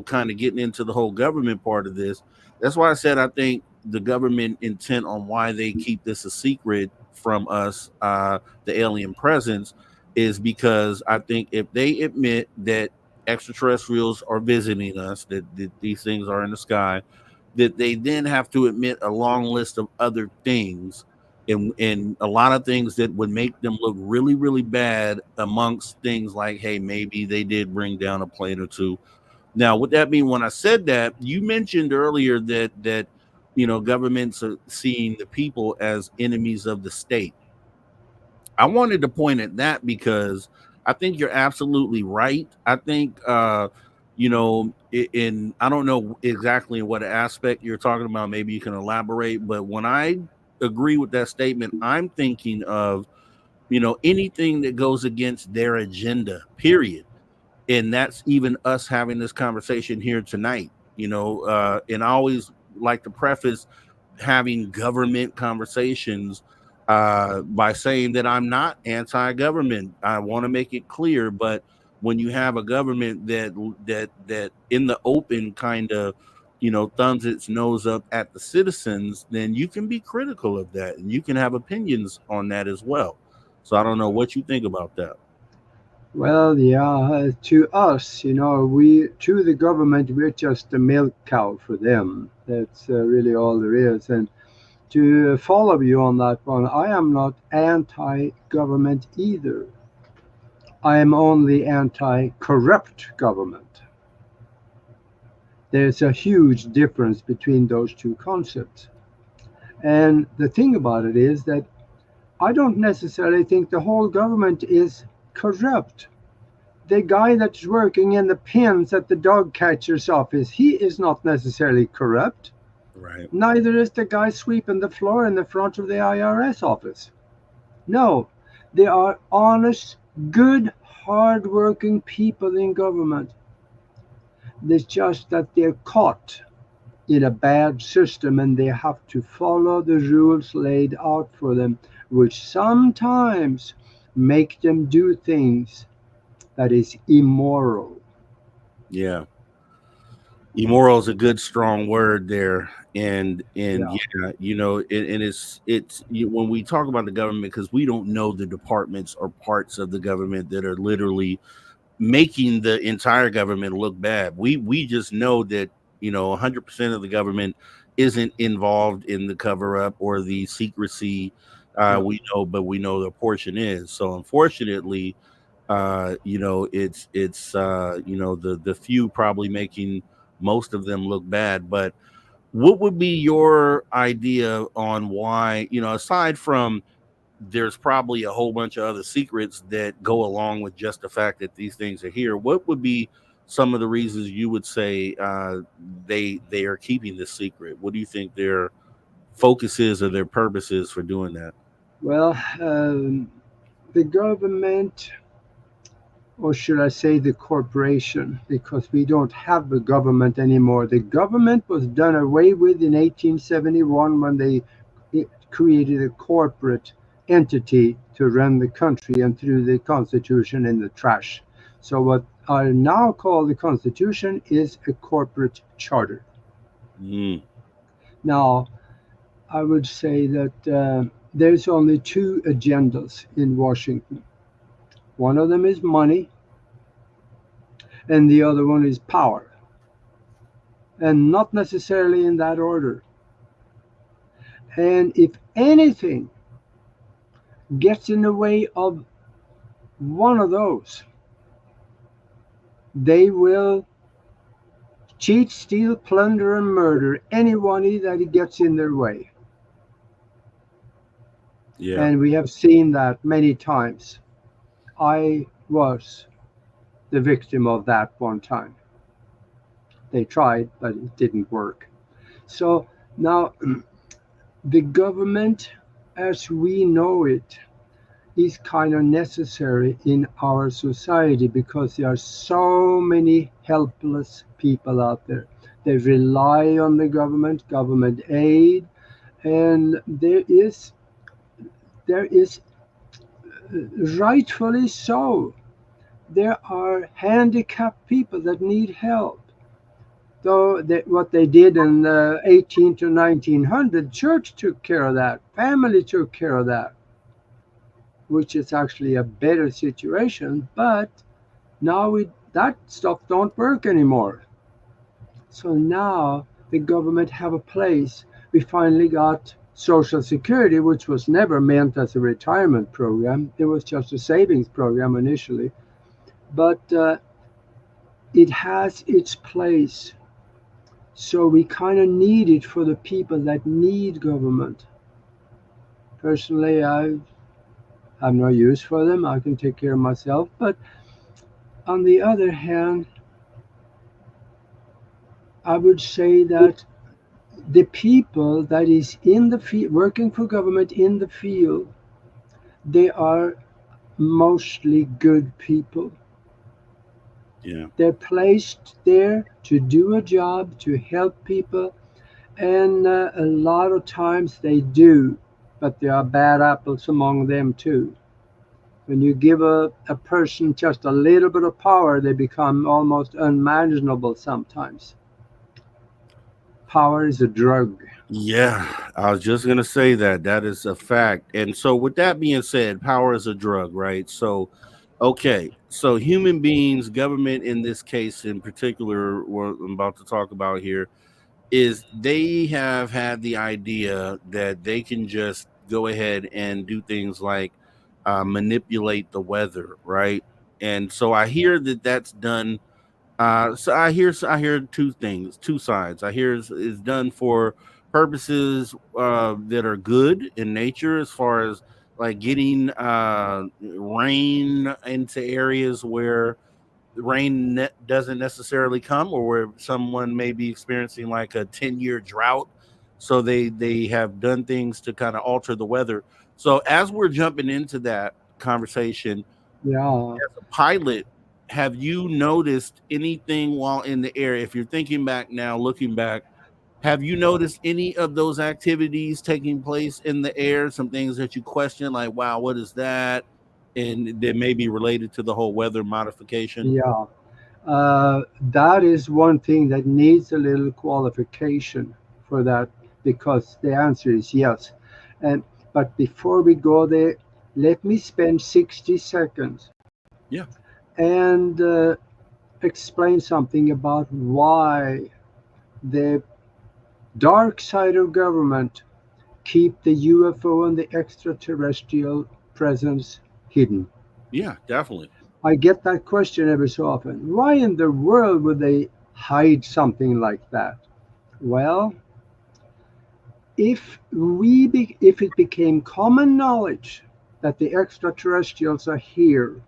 kind of getting into the whole government part of this, that's why I said I think the government intent on why they keep this a secret from us, the alien presence, is because I think if they admit that extraterrestrials are visiting us, that these things are in the sky, that they then have to admit a long list of other things, and a lot of things that would make them look really, really bad, amongst things like, hey, maybe they did bring down a plane or two. Now, with that being, when I said that, you mentioned earlier that governments are seeing the people as enemies of the state. I wanted to point at that because I think you're absolutely right. I think, I don't know exactly what aspect you're talking about. Maybe you can elaborate. But when I agree with that statement, I'm thinking of, anything that goes against their agenda, period. And that's even us having this conversation here tonight, and I always like to preface having government conversations by saying that I'm not anti-government. I want to make it clear, but when you have a government that in the open kind of thumbs its nose up at the citizens, then you can be critical of that and you can have opinions on that as well. So I don't know what you think about that. Well, yeah, to us, to the government, we're just a milk cow for them. That's really all there is. And to follow you on that one, I am not anti government either. I am only anti corrupt government. There's a huge difference between those two concepts. And the thing about it is that I don't necessarily think the whole government is corrupt. The guy that's working in the pens at the dog catcher's office, he is not necessarily corrupt. Right. Neither is the guy sweeping the floor in the front of the IRS office. No, they are honest, good, hard-working people in government. It's just that they're caught in a bad system and they have to follow the rules laid out for them, which sometimes make them do things that is immoral. Yeah. Immoral is a good strong word there. And Yeah. yeah, and when we talk about the government, because we don't know the departments or parts of the government that are literally making the entire government look bad. We just know that 100% of the government isn't involved in the cover up or the secrecy. Yeah. We know the portion is. So unfortunately, it's the few probably making most of them look bad. But what would be your idea on why, aside from there's probably a whole bunch of other secrets that go along with just the fact that these things are here, what would be some of the reasons you would say they are keeping this secret? What do you think their focus is or their purpose is for doing that? Well, the government, or should I say the corporation, because we don't have a government anymore. The government was done away with in 1871 when they created a corporate entity to run the country and threw the Constitution in the trash. So what I now call the Constitution is a corporate charter. Mm. Now, I would say that there's only two agendas in Washington. One of them is money, and the other one is power. And not necessarily in that order. And if anything gets in the way of one of those, they will cheat, steal, plunder, and murder anybody that gets in their way. Yeah. And we have seen that many times. I was the victim of that one time. They tried, but it didn't work. So now The government, as we know it, is kind of necessary in our society because there are so many helpless people out there. They rely on the government aid, and there is rightfully so. There are handicapped people that need help. Though what they did in the 18 to 1900, church took care of that, family took care of that, which is actually a better situation. But now that stuff don't work anymore. So now the government have a place. We finally got Social Security, which was never meant as a retirement program. It was just a savings program initially. But it has its place. So we kind of need it for the people that need government. Personally, I have no use for them. I can take care of myself. But on the other hand, I would say that the people that is in the field, working for government in the field, they are mostly good people. Yeah. They're placed there to do a job, to help people, and a lot of times they do, but there are bad apples among them too. When you give a person just a little bit of power, they become almost unmanageable sometimes. Power is a drug. Yeah, I was just gonna say that. That is a fact. And so, with that being said, power is a drug, right? So, okay, so human beings, government in this case in particular, what I'm about to talk about here, is they have had the idea that they can just go ahead and do things like manipulate the weather, right? And so I hear that that's done. So I hear two things, two sides. I hear is done for purposes that are good in nature, as far as like getting rain into areas where doesn't necessarily come, or where someone may be experiencing like a 10-year drought. So they have done things to kind of alter the weather. So as we're jumping into that conversation, Yeah. as a pilot, have you noticed anything while in the air? If you're thinking back now, looking back, have you noticed any of those activities taking place in the air? Some things that you question, like, wow, what is that? And that may be related to the whole weather modification. Yeah. That is one thing that needs a little qualification for that, because the answer is yes. And but before we go there, let me spend 60 seconds Yeah. and explain something about why the dark side of government keep the UFO and the extraterrestrial presence hidden. Yeah, definitely. I get that question every so often. Why in the world would they hide something like that? Well, if it became common knowledge that the extraterrestrials are here,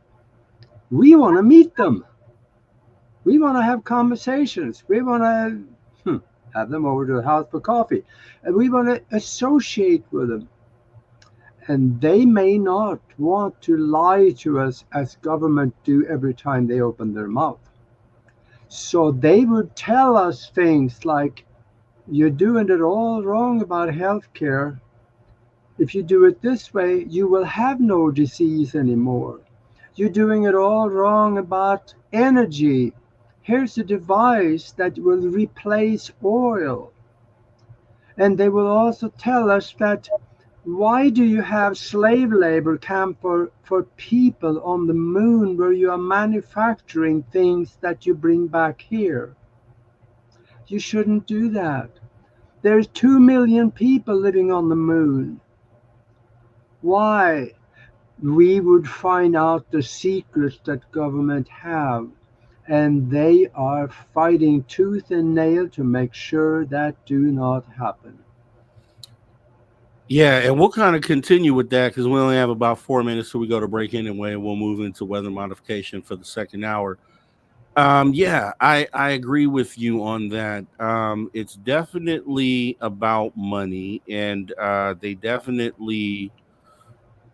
we want to meet them. We want to have conversations. We want to have them over to the house for coffee. And we want to associate with them. And they may not want to lie to us as government do every time they open their mouth. So they would tell us things like, you're doing it all wrong about healthcare. If you do it this way, you will have no disease anymore. You're doing it all wrong about energy. Here's a device that will replace oil. And they will also tell us that, why do you have slave labor camp for people on the moon where you are manufacturing things that you bring back here? You shouldn't do that. There's 2 million people living on the moon. Why? We would find out the secrets that government have, and they are fighting tooth and nail to make sure that do not happen. Yeah, and we'll kind of continue with that because we only have about 4 minutes till we go to break anyway, and we'll move into weather modification for the second hour. Yeah, I agree with you on that. It's definitely about money, and they definitely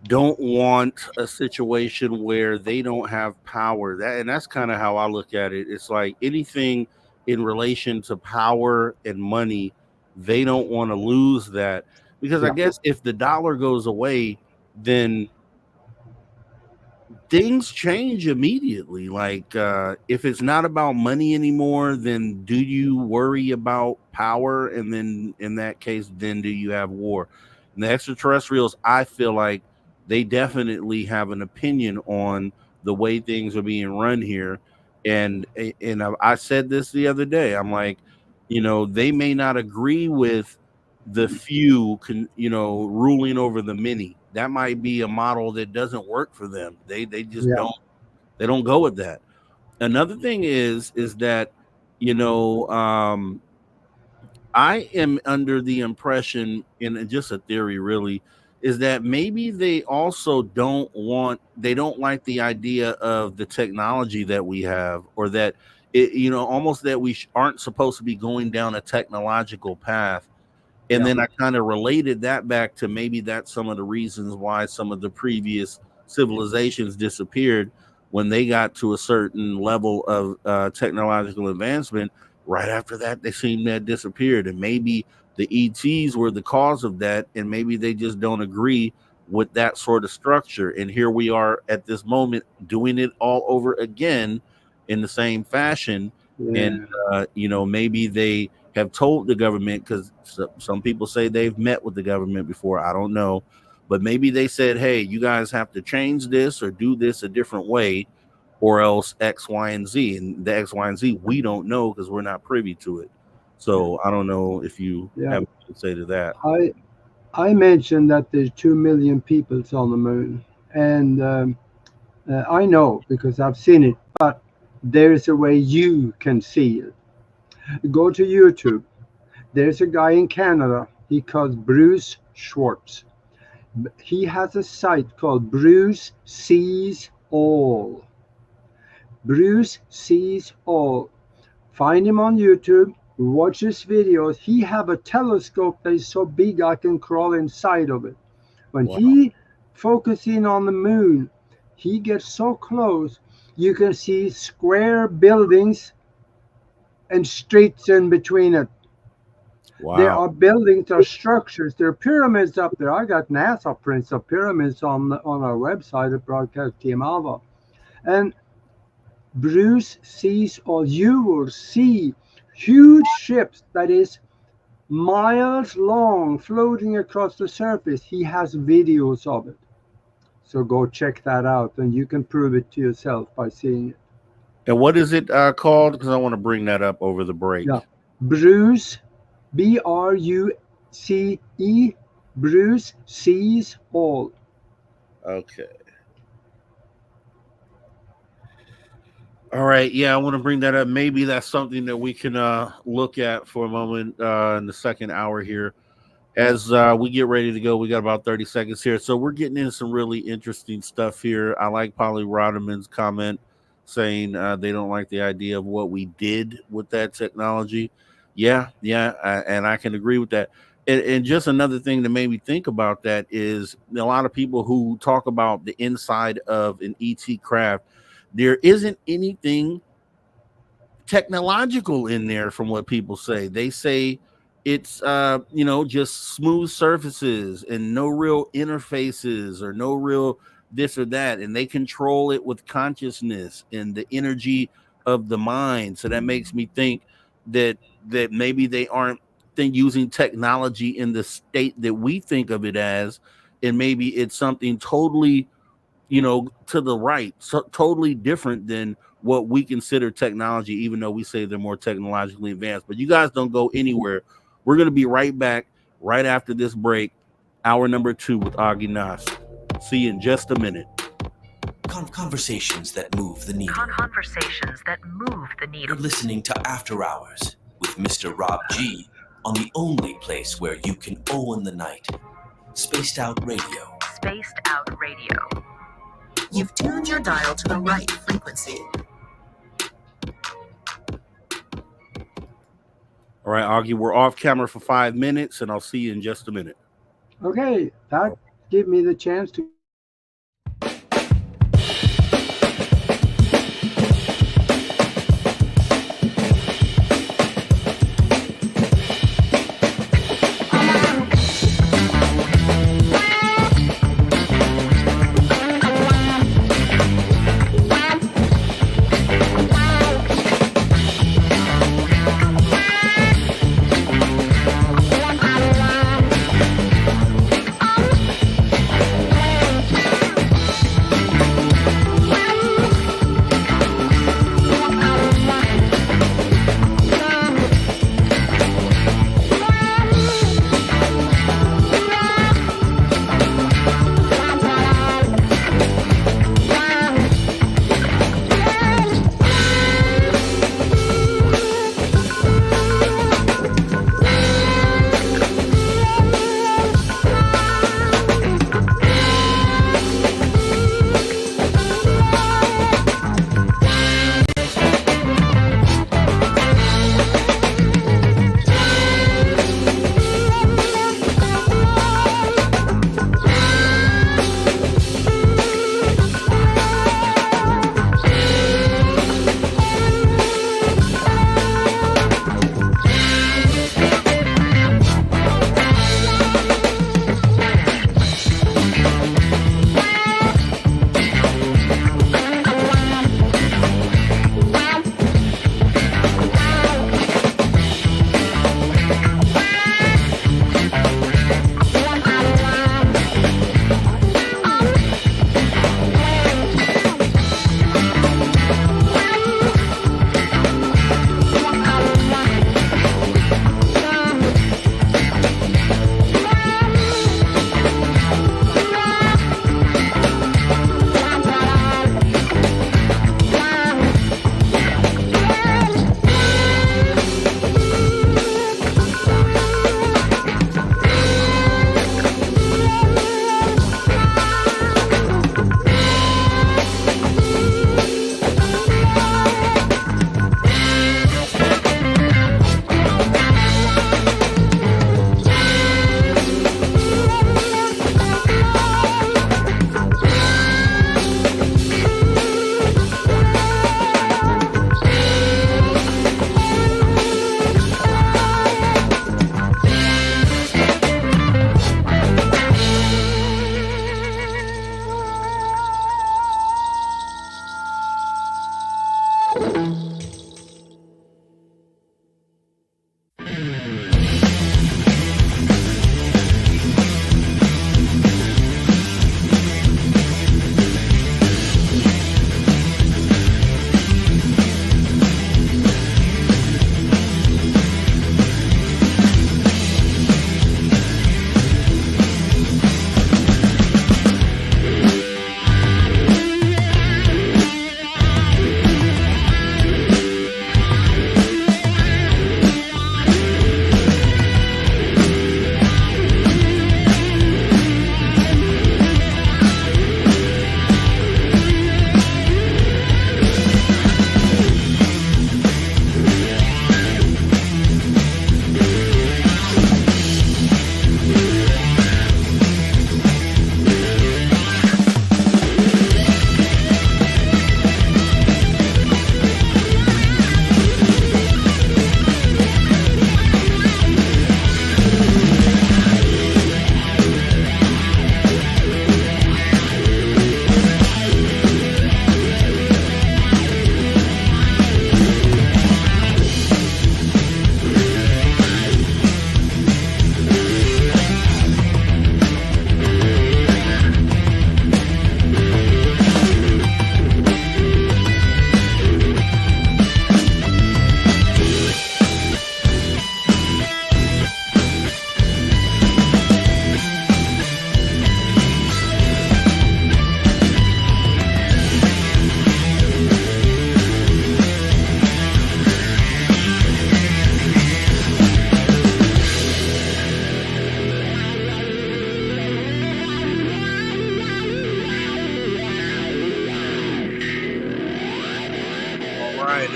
don't want a situation where they don't have power. That's kind of how I look at it. It's like anything in relation to power and money, they don't want to lose that, because I Yeah, guess if the dollar goes away, then things change immediately. Like if it's not about money anymore, then do you worry about power? And then in that case, then do you have war? And the extraterrestrials, I feel like they definitely have an opinion on the way things are being run here. And I said this the other day. I'm like, they may not agree with the few ruling over the many. That might be a model that doesn't work for them. They just yeah, don't go with that. Another thing is that you know I am under the impression, and just a theory really, is that maybe they don't like the idea of the technology that we have, or that almost that we aren't supposed to be going down a technological path. And yeah, then I kind of related that back to maybe that's some of the reasons why some of the previous civilizations disappeared when they got to a certain level of technological advancement. Right after that, they seemed to have disappeared. And maybe the ETs were the cause of that. And maybe they just don't agree with that sort of structure. And here we are at this moment doing it all over again in the same fashion. And, yeah, maybe they have told the government, because some people say they've met with the government before. I don't know. But maybe they said, hey, you guys have to change this or do this a different way, or else X, Y, and Z. And the X, Y, and Z, we don't know because we're not privy to it. So I don't know if you yeah. have anything to say to that. I mentioned that there's 2 million people on the moon, and I know because I've seen it. But there's a way you can see it. Go to YouTube. There's a guy in Canada. He calls Bruce Schwartz. He has a site called Bruce Sees All. Bruce Sees All. Find him on YouTube. Watch his videos. He have a telescope that is so big I can crawl inside of it. When Wow. he focusing on the moon, he gets so close you can see square buildings and streets in between it. There Wow. are buildings, there are structures, there are pyramids up there. I got NASA prints of pyramids on our website at broadcastteamalpha. And Bruce sees, or you will see, huge ships that is miles long floating across the surface. He has videos of it. So go check that out, and you can prove it to yourself by seeing it. And what is it called? Because I want to bring that up over the Yeah. break. Bruce, Bruce, Bruce Sees All. Okay. All right. Yeah, I want to bring that up. Maybe that's something that we can look at for a moment in the second hour here. As we get ready to go, we got about 30 seconds here. So we're getting into some really interesting stuff here. I like Polly Rodderman's comment saying they don't like the idea of what we did with that technology. Yeah, and I can agree with that. And just another thing that made me think about that is a lot of people who talk about the inside of an ET craft, there isn't anything technological in there. From what people say, they say it's just smooth surfaces and no real interfaces or no real this or that, and they control it with consciousness and the energy of the mind. So that makes me think that maybe they aren't using technology in the state that we think of it as, and maybe it's something totally to the right, so totally different than what we consider technology, even though we say they're more technologically advanced. But you guys don't go anywhere. We're going to be right back right after this break. Hour number 2 with Aage Nost. See you in just a minute. Conversations that move the needle. Conversations that move the needle. You're listening to After Hours with Mr. Rob G on the only place where you can own the night. Spaced Out Radio. Spaced Out Radio. You've tuned your dial to the right frequency. All right, Augie, we're off camera for 5 minutes, and I'll see you in just a minute. Okay, that gave me the chance to.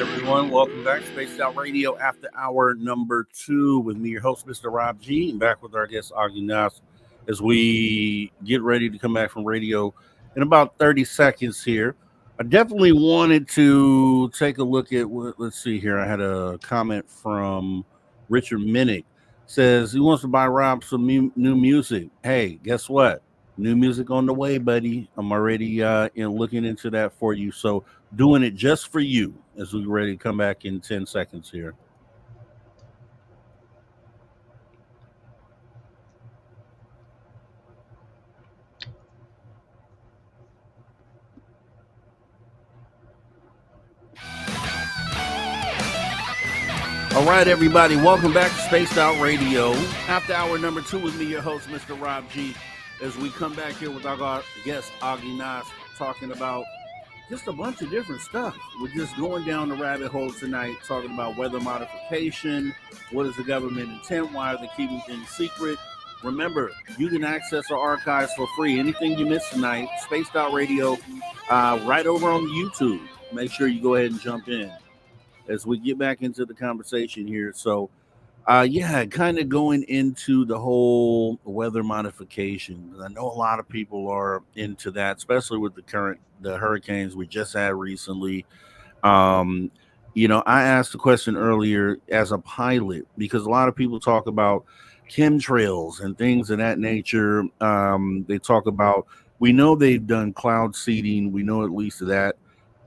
everyone. Welcome back to Spaced Out Radio after hour number 2 with me, your host, Mr. Rob G, and back with our guest, Aage Nost, as we get ready to come back from radio in about 30 seconds here. I definitely wanted to take a look at what, let's see here. I had a comment from Richard Minnick. Says he wants to buy Rob some new music. Hey, guess what? New music on the way, buddy. I'm already looking into that for you. So doing it just for you as we ready to come back in 10 seconds here. All right, everybody, welcome back to Spaced Out Radio. After hour number 2 with me, your host, Mr. Rob G, as we come back here with our guest, Aage Nost, talking about just a bunch of different stuff. We're just going down the rabbit hole tonight, talking about weather modification, what is the government intent, why are they keeping things secret. Remember, you can access our archives for free. Anything you missed tonight, Spaced Out Radio, right over on YouTube. Make sure you go ahead and jump in as we get back into the conversation here. So, kind of going into the whole weather modification. I know a lot of people are into that, especially with the hurricanes we just had recently. I asked the question earlier as a pilot, because a lot of people talk about chemtrails and things of that nature. They talk about, we know they've done cloud seeding. We know at least that.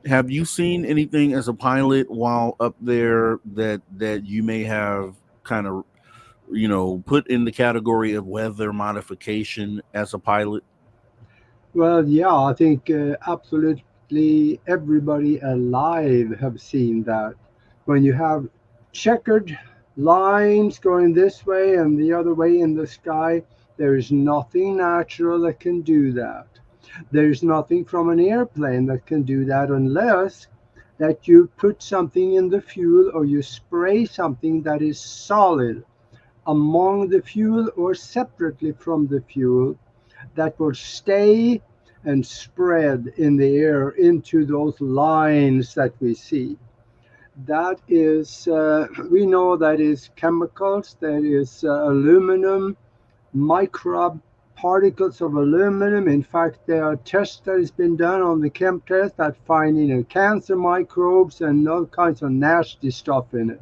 Have you seen anything as a pilot while up there that you may have kind of, put in the category of weather modification as a pilot? Well, yeah, I think absolutely everybody alive have seen that. When you have checkered lines going this way and the other way in the sky, there is nothing natural that can do that. There's nothing from an airplane that can do that unless that you put something in the fuel or you spray something that is solid among the fuel or separately from the fuel that will stay and spread in the air into those lines that we see. That is, we know that is chemicals, that is aluminum, microbe particles of aluminum. In fact, there are tests that has been done on the chemtrails that find cancer microbes and all kinds of nasty stuff in it.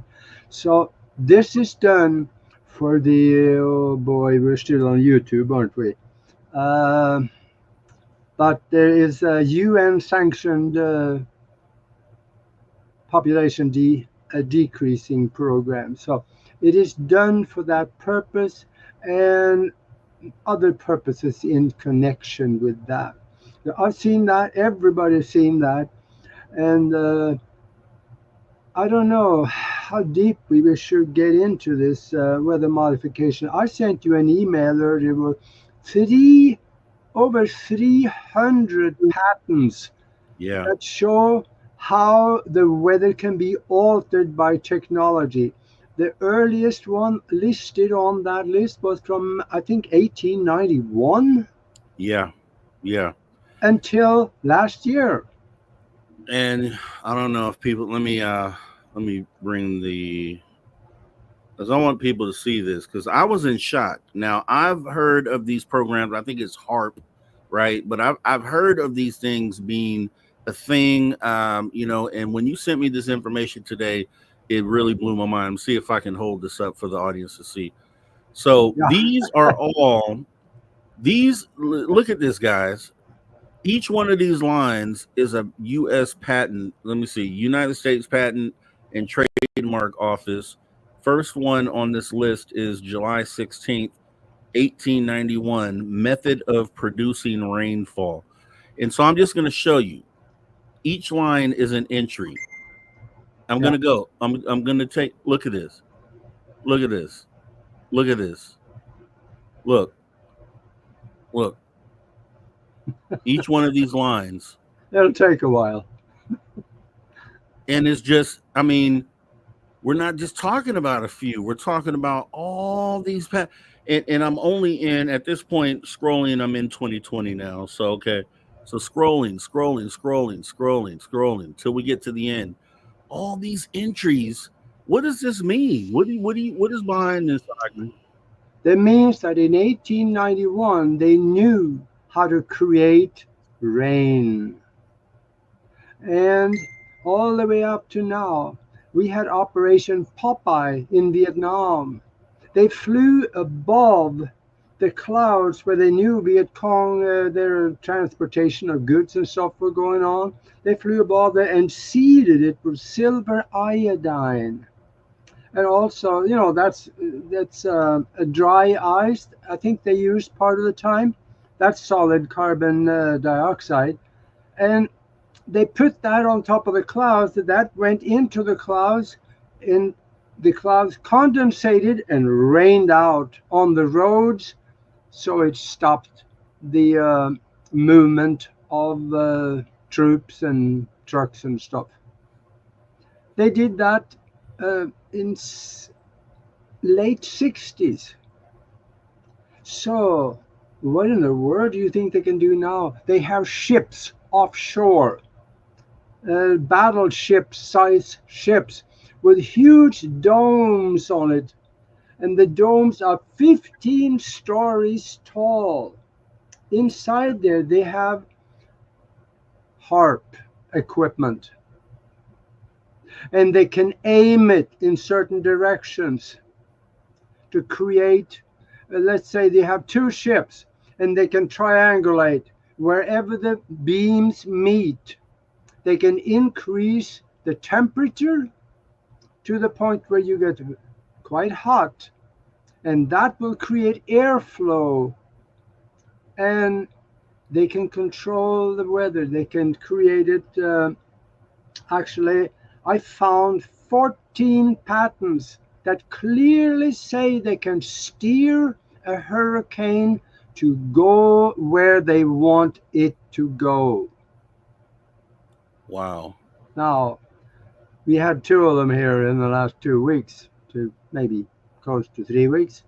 So this is done for the, oh boy, we're still on YouTube, aren't we? But there is a UN sanctioned population decreasing program. So it is done for that purpose and other purposes in connection with that. I've seen that, everybody's seen that, and I don't know how deep we should get into this weather modification. I sent you an email earlier with over 300 patents that show how the weather can be altered by technology. The earliest one listed on that list was from, I think, 1891. Yeah. Until last year. And I don't know if people, let me bring because I want people to see this, because I was in shock. Now, I've heard of these programs. I think it's HARP, right? But I've heard of these things being a thing, and when you sent me this information today, it really blew my mind. See if I can hold this up for the audience to see. So these are all, look at this, guys. Each one of these lines is a U.S. patent. Let me see, United States Patent and Trademark Office. First one on this list is July 16th, 1891, method of producing rainfall. And so I'm just going to show you. Each line is an entry. I'm going to go. I'm going to take, look at this. Look at this. Look at this. Look. Each one of these lines. It'll take a while. And it's just, we're not just talking about a few. We're talking about all these. And I'm only in, at this point, scrolling. I'm in 2020 now. So, okay. So scrolling till we get to the end. all these entries. What does this mean? What is behind this argument? That means that in 1891 they knew how to create rain. And all the way up to now, we had Operation Popeye in Vietnam. They flew above the clouds where they knew Viet Cong, their transportation of goods and stuff were going on. They flew above there and seeded it with silver iodine. And also, that's a dry ice. I think they used part of the time. That's solid carbon dioxide. And they put that on top of the clouds. That went into the clouds, and the clouds condensated and rained out on the roads. So it stopped the movement of troops and trucks and stuff. They did that in late 60s. So what in the world do you think they can do now? They have ships offshore, battleship size ships with huge domes on it. And the domes are 15 stories tall. Inside there, they have HARP equipment. And they can aim it in certain directions to create, let's say they have two ships, and they can triangulate. Wherever the beams meet, they can increase the temperature to the point where you get quite hot, and that will create airflow, and they can control the weather. They can create it. Actually, I found 14 patents that clearly say they can steer a hurricane to go where they want it to go. Wow. Now, we had two of them here in the last 2 weeks, to maybe close to 3 weeks.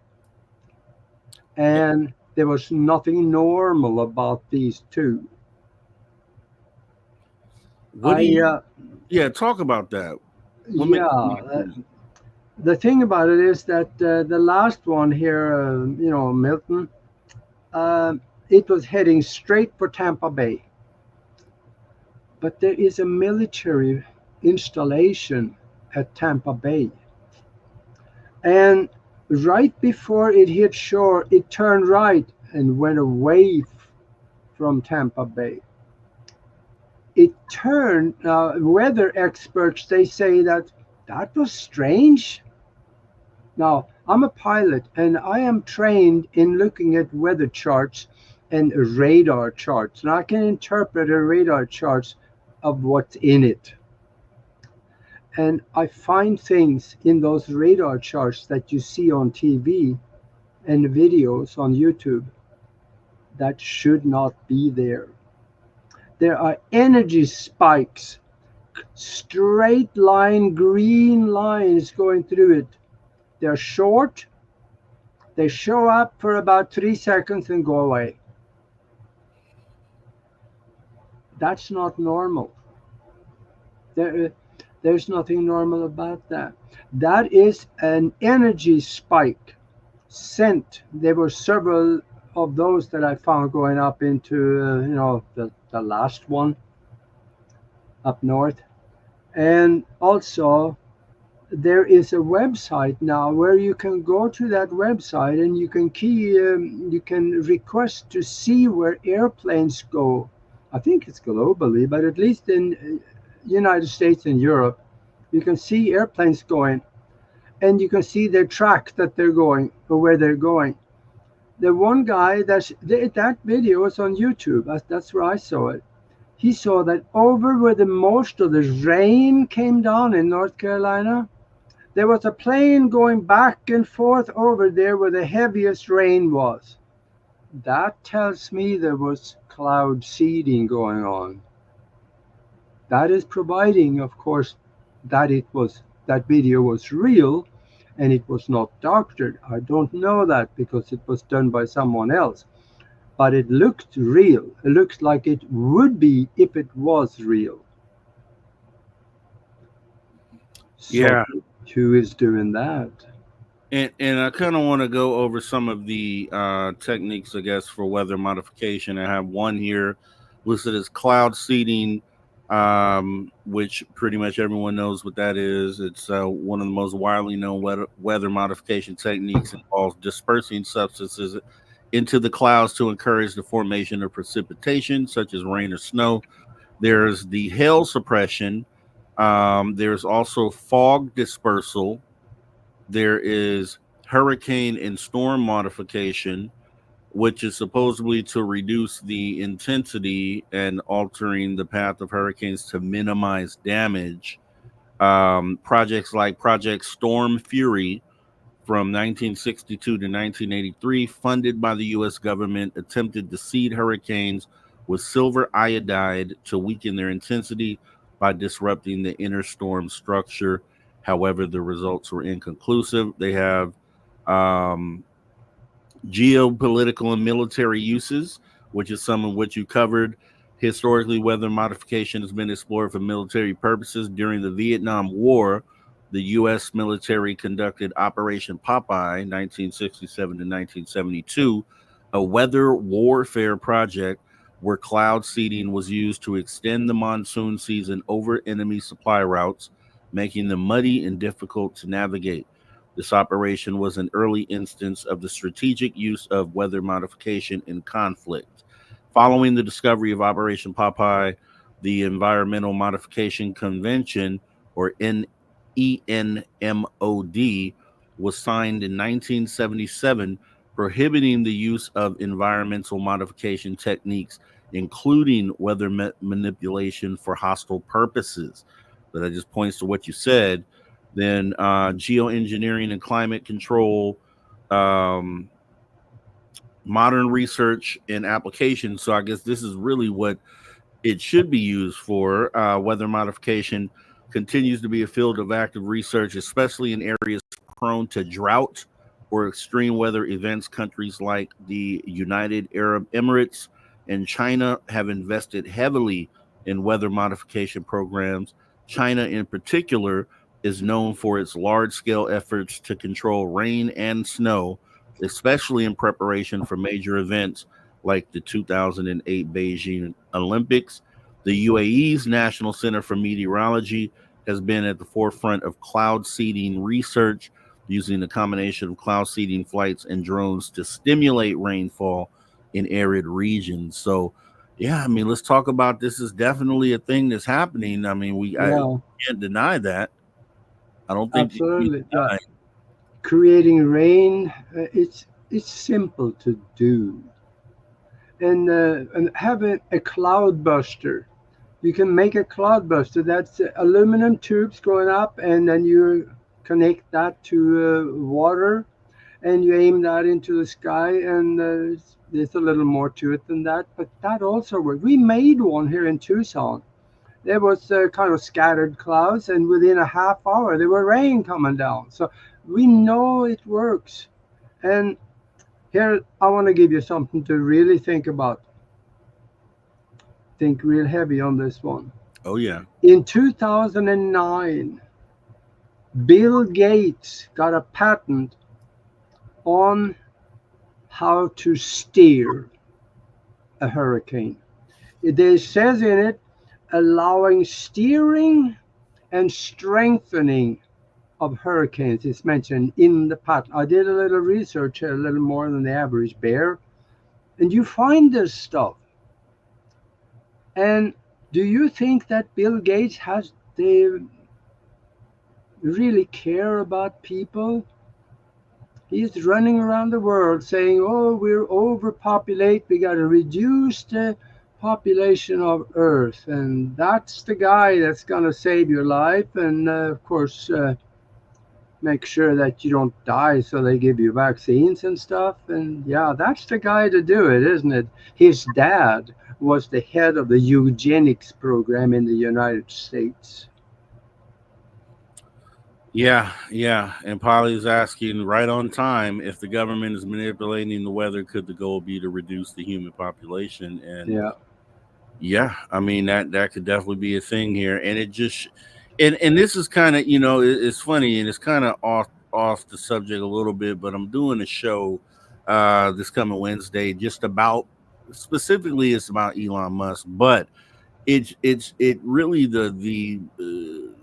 And there was nothing normal about these two. Yeah, talk about that. The thing about it is that the last one here, Milton, it was heading straight for Tampa Bay. But there is a military installation at Tampa Bay. And right before it hit shore, it turned right and went away from Tampa Bay. It turned, weather experts, they say that was strange. Now, I'm a pilot and I am trained in looking at weather charts and radar charts. And I can interpret a radar charts of what's in it. And I find things in those radar charts that you see on TV and videos on YouTube that should not be there. There are energy spikes, straight line, green lines going through it. They're short. They show up for about 3 seconds and go away. That's not normal. There's nothing normal about that. That is an energy spike sent. There were several of those that I found going up into, the last one up north. And also, there is a website now where you can go to that website and you can request to see where airplanes go. I think it's globally, but at least in United States and Europe, you can see airplanes going, and you can see their track that they're going or where they're going. The one guy that video was on YouTube. That's where I saw it. He saw that over where the most of the rain came down in North Carolina, there was a plane going back and forth over there where the heaviest rain was. That tells me there was cloud seeding going on. That is providing, of course, that that video was real and it was not doctored. I don't know that because it was done by someone else. But it looked real. It looks like it would be if it was real. So who is doing that? And I kind of want to go over some of the techniques, I guess, for weather modification. I have one here listed as cloud seeding, which pretty much everyone knows what that is. It's one of the most widely known weather modification techniques. Involves dispersing substances into the clouds to encourage the formation of precipitation, such as rain or snow. There's the hail suppression. There's also fog dispersal. There is hurricane and storm modification, which is supposedly to reduce the intensity and altering the path of hurricanes to minimize damage. Projects like Project Storm Fury from 1962 to 1983, funded by the U.S. government, attempted to seed hurricanes with silver iodide to weaken their intensity by disrupting the inner storm structure. However, the results were inconclusive. They have geopolitical and military uses, which is some of what you covered. Historically, weather modification has been explored for military purposes. During the Vietnam War, the U.S. military conducted Operation Popeye, 1967 to 1972, a weather warfare project where cloud seeding was used to extend the monsoon season over enemy supply routes, making them muddy and difficult to navigate. This operation was an early instance of the strategic use of weather modification in conflict. Following the discovery of Operation Popeye, the Environmental Modification Convention, or ENMOD, was signed in 1977, prohibiting the use of environmental modification techniques, including weather manipulation for hostile purposes. But that just points to what you said. Then geoengineering and climate control, modern research and application. So I guess this is really what it should be used for. Weather modification continues to be a field of active research, especially in areas prone to drought or extreme weather events. Countries like the United Arab Emirates and China have invested heavily in weather modification programs. China, in particular, is known for its large-scale efforts to control rain and snow, especially in preparation for major events like the 2008 Beijing Olympics. The UAE's National Center for Meteorology has been at the forefront of cloud seeding research, using a combination of cloud seeding flights and drones to stimulate rainfall in arid regions. So, yeah, I mean, let's talk about this. Is definitely a thing that's happening. I mean, I can't deny that. I don't think absolutely. Creating rain, it's simple to do, and having a cloud buster. You can make a cloud buster. That's aluminum tubes going up, and then you connect that to water, and you aim that into the sky, and there's a little more to it than that, but that also works. We made one here in Tucson. There was kind of scattered clouds, and within a half hour there were rain coming down. So we know it works. And here I want to give you something to really think about. Think real heavy on this one. Oh yeah. In 2009, Bill Gates got a patent on how to steer a hurricane. It says in it, allowing steering and strengthening of hurricanes is mentioned in the patent. I did a little research here, a little more than the average bear, and you find this stuff. And do you think that Bill Gates they really care about people? He's running around the world saying, oh, we're overpopulated, we got to reduce the population of Earth, and that's the guy that's going to save your life, and of course make sure that you don't die, so they give you vaccines and stuff. And yeah, that's the guy to do it, isn't it? His dad was the head of the eugenics program in the United States. Yeah. And Polly's asking right on time, if the government is manipulating the weather, could the goal be to reduce the human population? And yeah, I mean, that could definitely be a thing here. And And this is kind of, it's funny, and it's kind of off the subject a little bit, but I'm doing a show this coming Wednesday just about, specifically it's about Elon Musk, but it really, the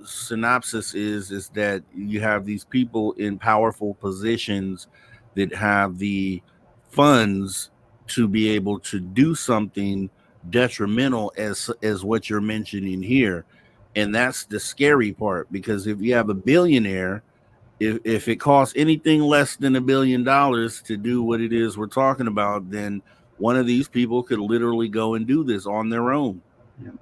synopsis is that you have these people in powerful positions that have the funds to be able to do something detrimental as what you're mentioning here. And that's the scary part, because if you have a billionaire, if it costs anything less than $1 billion to do what it is we're talking about, then one of these people could literally go and do this on their own. Yep.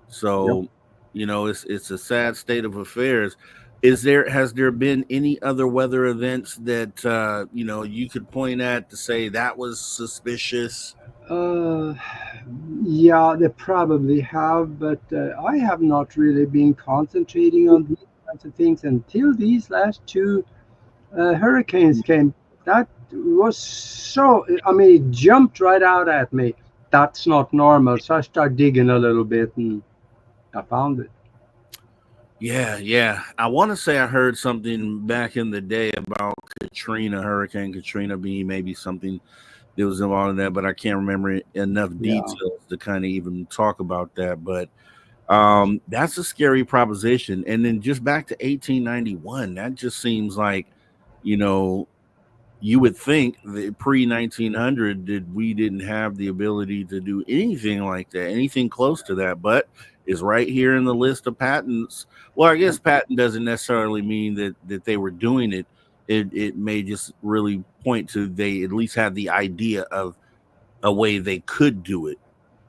So, it's a sad state of affairs. Has there been any other weather events that you could point at to say that was suspicious? Yeah, they probably have, but I have not really been concentrating on these kinds of things until these last two hurricanes came. That was so, I mean, it jumped right out at me. That's not normal. So I started digging a little bit and I found it. Yeah. I want to say I heard something back in the day about Hurricane Katrina being maybe something that was involved in that, but I can't remember enough details to kind of even talk about that. But that's a scary proposition. And then just back to 1891, that just seems like, you would think that pre-1900 that we didn't have the ability to do anything like that, anything close to that, but is right here in the list of patents. Well, I guess patent doesn't necessarily mean that they were doing it. It may just really point to they at least had the idea of a way they could do it,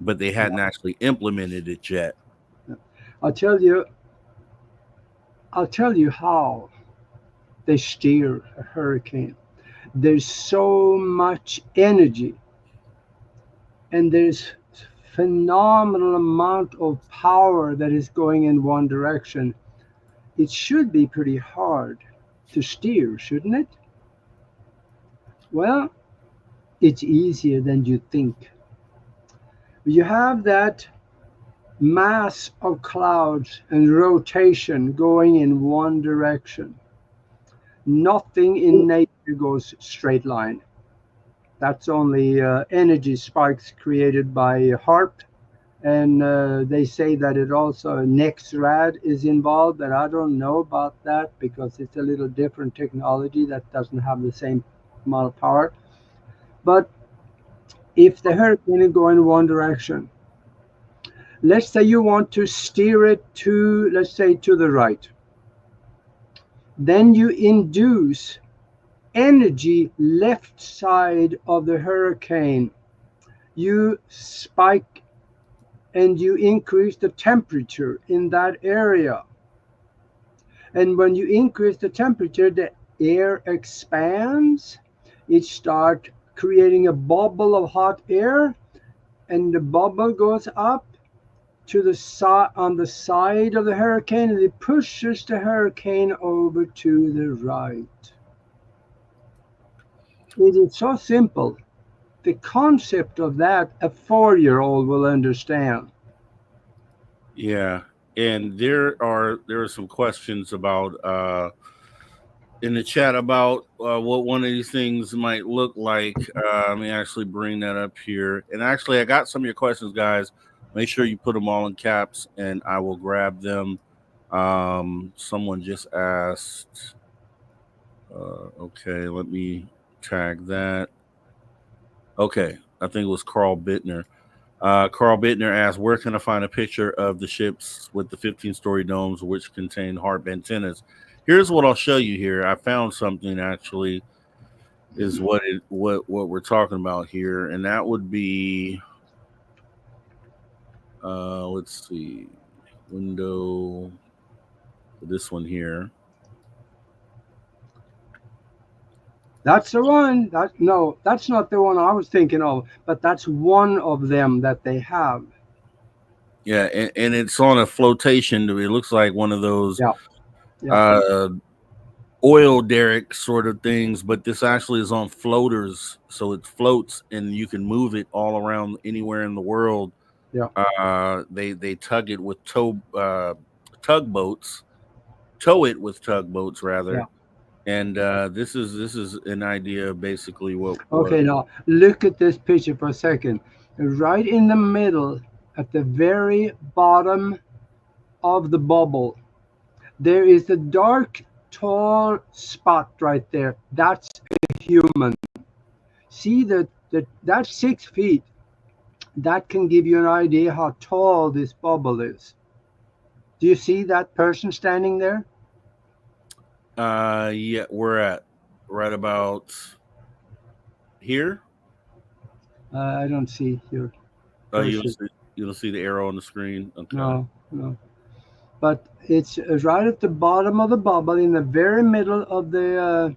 but they hadn't actually implemented it yet. I'll tell you how they steer a hurricane. There's so much energy and there's phenomenal amount of power that is going in one direction. It should be pretty hard to steer, shouldn't it? Well, it's easier than you think. You have that mass of clouds and rotation going in one direction. Nothing in nature goes straight line. That's only energy spikes created by HARP. And they say that it also NexRad is involved, but I don't know about that because it's a little different technology that doesn't have the same amount of power. But if the hurricane is going in one direction, let's say you want to steer it to, let's say, to the right. Then you induce energy left side of the hurricane. You spike and you increase the temperature in that area. And when you increase the temperature, the air expands. It starts creating a bubble of hot air, and the bubble goes up to the side on the side of the hurricane, and it pushes the hurricane over to the right. It is so simple. The concept of that a 4-year-old will understand. Yeah, and there are some questions about in the chat about what one of these things might look like. Let me actually bring that up here. And actually, I got some of your questions, guys. Make sure you put them all in caps, and I will grab them. Someone just asked. Okay, let me tag that. Okay, I think it was Carl Bittner. Carl Bittner asked, where can I find a picture of the ships with the 15-story domes which contain HARP antennas? Here's what I'll show you here. I found something actually is what we're talking about here, and that would be let's see, window, this one here. That's the one. No, that's not the one I was thinking of, but that's one of them that they have. Yeah, and it's on a flotation. It looks like one of those oil derrick sort of things, but this actually is on floaters, so it floats and you can move it all around anywhere in the world. Yeah. They tug it with tow tugboats, tow it with tugboats rather. Yeah. And this is an idea of basically what. Okay, now look at this picture for a second. Right in the middle, at the very bottom of the bubble, there is a dark, tall spot right there. That's a human. See that's 6 feet. That can give you an idea how tall this bubble is. Do you see that person standing there? Yeah, we're at right about here. I don't see your Oh, you person. don't see the arrow on the screen. Okay. No. But it's right at the bottom of the bubble, in the very middle of the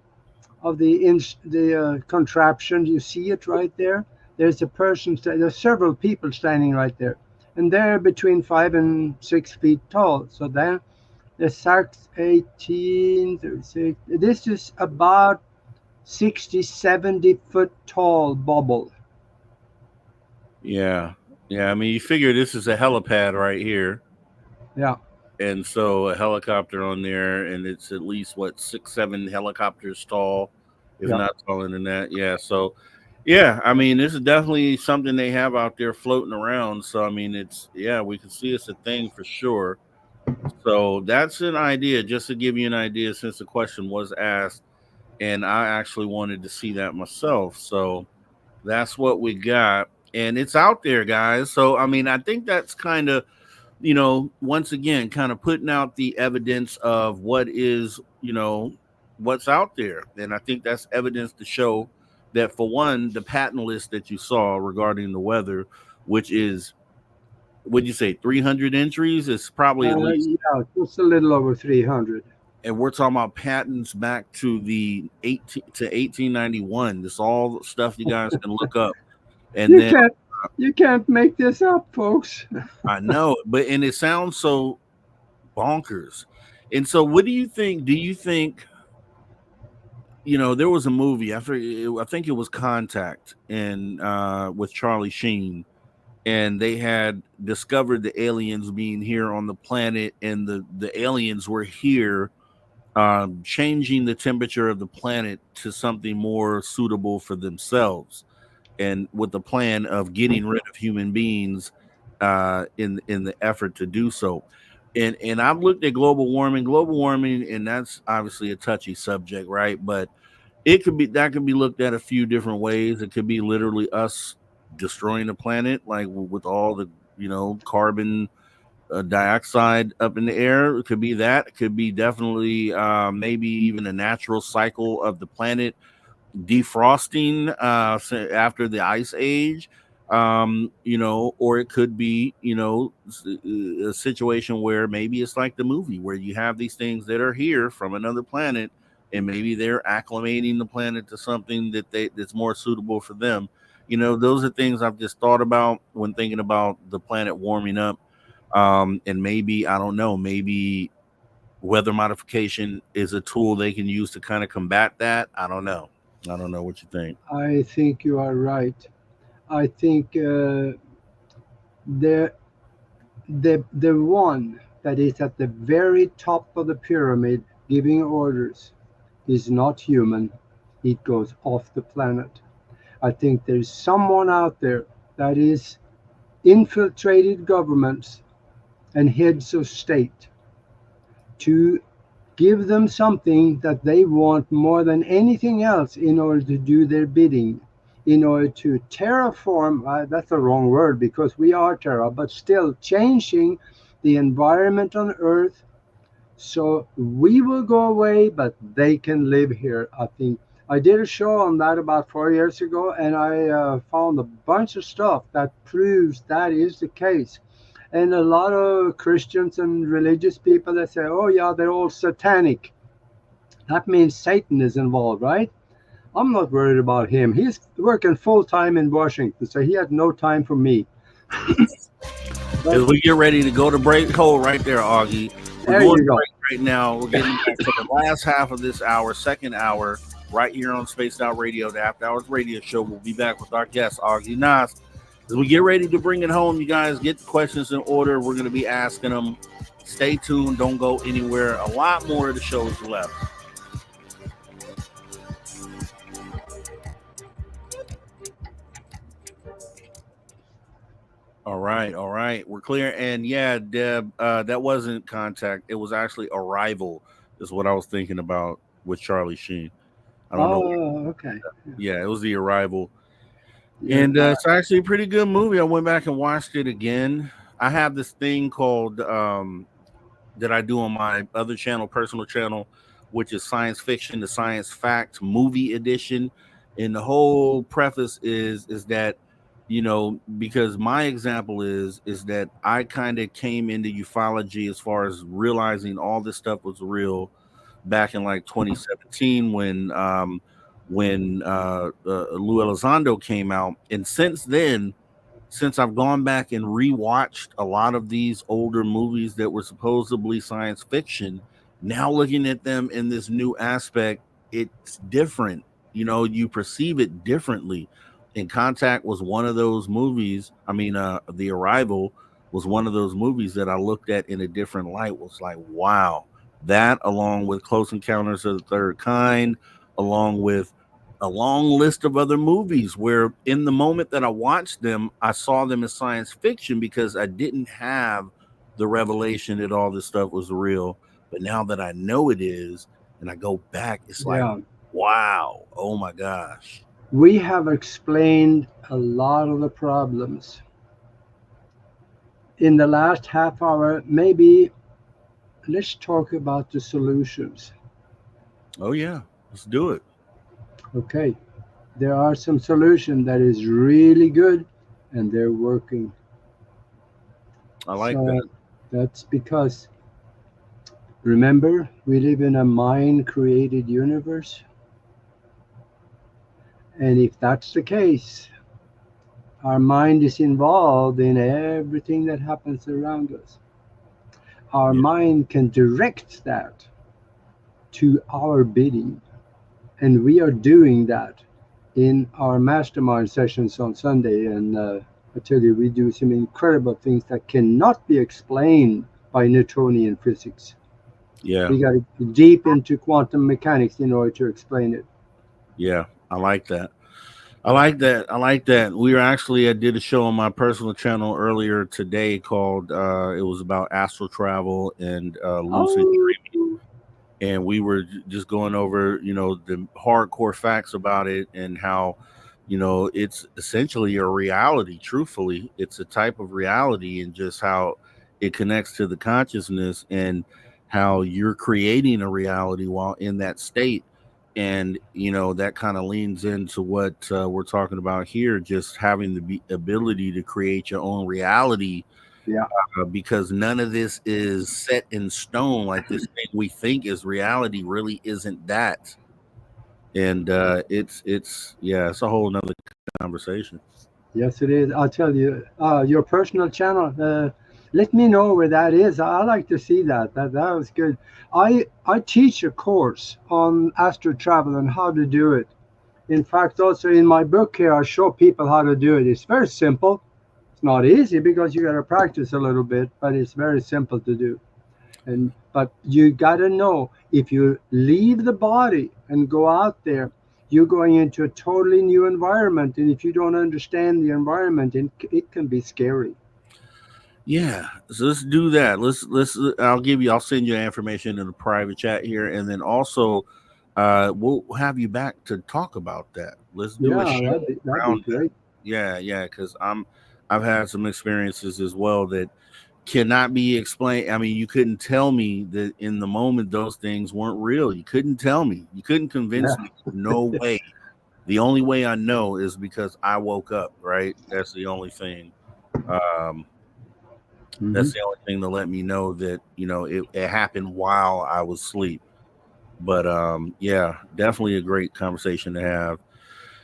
contraption. You see it right there. There's a person. There's several people standing right there, and they're between 5 and 6 feet tall. So then the SARC's 18, 36. This is about 60, 70 foot tall bubble. Yeah. I mean, you figure this is a helipad right here. Yeah. And so a helicopter on there, and it's at least 6, 7 helicopters tall, if not taller than that. Yeah. So, yeah, I mean, this is definitely something they have out there floating around. So, I mean, we can see it's a thing for sure. So that's an idea, just to give you an idea, since the question was asked, and I actually wanted to see that myself. So that's what we got, and it's out there, guys. So, I mean, I think that's kind of, once again, kind of putting out the evidence of what is, what's out there. And I think that's evidence to show that, for one, the patent list that you saw regarding the weather, which is, would you say 300 entries? It's probably at least. Yeah, just a little over 300. And we're talking about patents back to the 1891. This all stuff you guys can look up. And you can't make this up, folks. I know, and it sounds so bonkers. And so, what do you think? Do you think, there was a movie, I think it was Contact, and with Charlie Sheen, and they had discovered the aliens being here on the planet, and the aliens were here, changing the temperature of the planet to something more suitable for themselves, and with the plan of getting rid of human beings in the effort to do so. And I've looked at global warming, and that's obviously a touchy subject, right? But that could be looked at a few different ways. It could be literally us destroying the planet, like with all the carbon dioxide up in the air. It could be that. It could be definitely maybe even a natural cycle of the planet defrosting after the ice age, or it could be a situation where maybe it's like the movie, where you have these things that are here from another planet, and maybe they're acclimating the planet to something that's more suitable for them. Those are things I've just thought about when thinking about the planet warming up. And maybe, I don't know, maybe weather modification is a tool they can use to kind of combat that. I don't know what you think. I think you are right. I think the one that is at the very top of the pyramid giving orders is not human. It goes off the planet. I think there's someone out there that is infiltrated governments and heads of state to give them something that they want more than anything else in order to do their bidding, in order to terraform, that's the wrong word because we are terra, but still changing the environment on Earth so we will go away, but they can live here. I think I did a show on that about 4 years ago, and I found a bunch of stuff that proves that is the case. And a lot of Christians and religious people that say, oh yeah, they're all satanic. That means Satan is involved, right? I'm not worried about him. He's working full time in Washington, so he had no time for me. As we get ready to go to break, hold right there, Augie. We're going to break right now. We're getting back to the last half of this hour, second hour, right here on Spaced Out Radio, the After Hours Radio Show. We'll be back with our guest, Aage Nost. As we get ready to bring it home, you guys get the questions in order. We're going to be asking them. Stay tuned. Don't go anywhere. A lot more of the show is left. All right. We're clear. And yeah, Deb, that wasn't contact. It was actually arrival, is what I was thinking about with Charlie Sheen. I don't know. Oh, okay. Yeah, it was the arrival. Yeah. And it's actually a pretty good movie. I went back and watched it again. I have this thing called that I do on my other channel, personal channel, which is science fiction, the science fact movie edition. And the whole preface is that, you know, because my example is that I kind of came into ufology as far as realizing all this stuff was real back in like 2017 when Lou Elizondo came out. And since then, since I've gone back and rewatched a lot of these older movies that were supposedly science fiction, now looking at them in this new aspect, it's different. You know, you perceive it differently. And Contact was one of those movies. I mean, The Arrival was one of those movies that I looked at in a different light. Was like, wow, that along with Close Encounters of the Third Kind, along with a long list of other movies where in the moment that I watched them, I saw them as science fiction because I didn't have the revelation that all this stuff was real. But now that I know it is, and I go back, it's like, wow, oh my gosh. We have explained a lot of the problems. In the last half hour, maybe let's talk about the solutions. Oh yeah, let's do it. Okay, there are some solutions that is really good and they're working. I like that. That's because, remember, we live in a mind-created universe. And if that's the case, our mind is involved in everything that happens around us. Our mind can direct that to our bidding. And we are doing that in our mastermind sessions on Sunday. And I tell you, we do some incredible things that cannot be explained by Newtonian physics. Yeah. We got to go deep into quantum mechanics in order to explain it. Yeah, I like that. I like that. We were actually, I did a show on my personal channel earlier today called, it was about astral travel and lucid dreaming. And we were just going over, you know, the hardcore facts about it and how, you know, it's essentially a reality. Truthfully, it's a type of reality and just how it connects to the consciousness and how you're creating a reality while in that state. And, you know, that kind of leans into what we're talking about here, just having the ability to create your own reality. Yeah. Because none of this is set in stone. Like this thing we think is reality really isn't that. And it's a whole nother conversation. Yes, it is. I'll tell you, your personal channel, let me know where that is. I like to see that. That was good. I teach a course on astral travel and how to do it. In fact, also in my book here, I show people how to do it. It's very simple. It's not easy because you got to practice a little bit, but it's very simple to do. But you got to know, if you leave the body and go out there, you're going into a totally new environment. And if you don't understand the environment, it can be scary. Yeah, so let's do that. I'll send you information in the private chat here, and then also we'll have you back to talk about that. Let's do a show. That'd be great. Yeah, because I've had some experiences as well that cannot be explained. I mean, you couldn't tell me that in the moment those things weren't real. You couldn't tell me. You couldn't convince me. No way. The only way I know is because I woke up, right? That's the only thing. That's the only thing to let me know that, you know, it happened while I was asleep. But yeah, definitely a great conversation to have.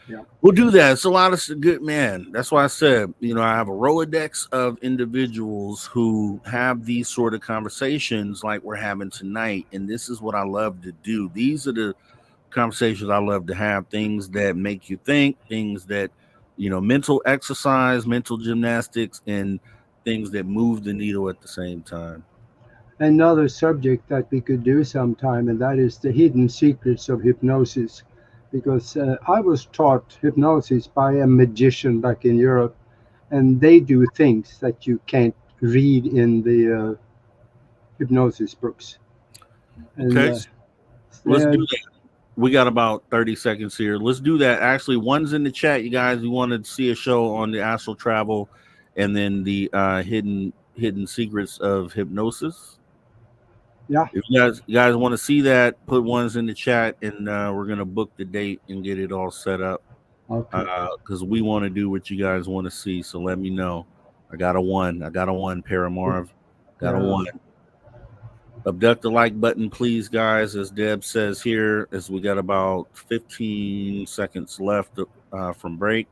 Yeah, we'll do that. It's a lot of good, man. That's why I said, you know, I have a Rolodex of individuals who have these sort of conversations like we're having tonight. And this is what I love to do. These are the conversations I love to have, things that make you think, things that mental exercise, mental gymnastics, and things that move the needle at the same time. Another subject that we could do sometime, and that is the hidden secrets of hypnosis. Because I was taught hypnosis by a magician back in Europe, and they do things that you can't read in the hypnosis books. And, Okay, let's do that. We got about 30 seconds here. Let's do that. Actually, one's in the chat, you guys. You wanted to see a show on the astral travel, and then the hidden secrets of hypnosis. Yeah. If you guys want to see that, put ones in the chat, and we're gonna book the date and get it all set up. Okay. Because we want to do what you guys want to see. So let me know. I got a one, Paramarv. Got a one. Abduct the like button, please, guys. As Deb says here, as we got about 15 seconds left from break.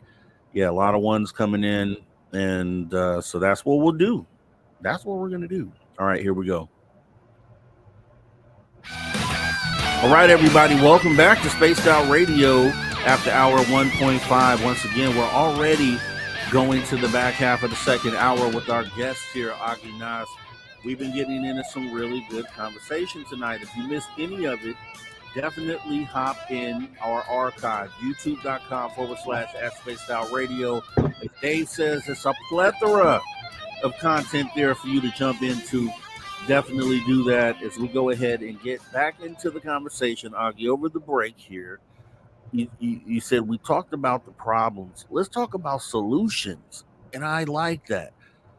Yeah, a lot of ones coming in, and so that's what we'll do. That's what we're gonna do. All right, here we go. All right, everybody, welcome back to Spaced Out Radio after hour 1.5. Once again, we're already going to the back half of the second hour with our guests here, Aage Nost. We've been getting into some really good conversation tonight. If you missed any of it, definitely hop in our archive, youtube.com/@spacedoutradio. As Dave says, it's a plethora of content there for you to jump into. Definitely do that as we go ahead and get back into the conversation. Aage, over the break here, you said we talked about the problems. Let's talk about solutions, and I like that.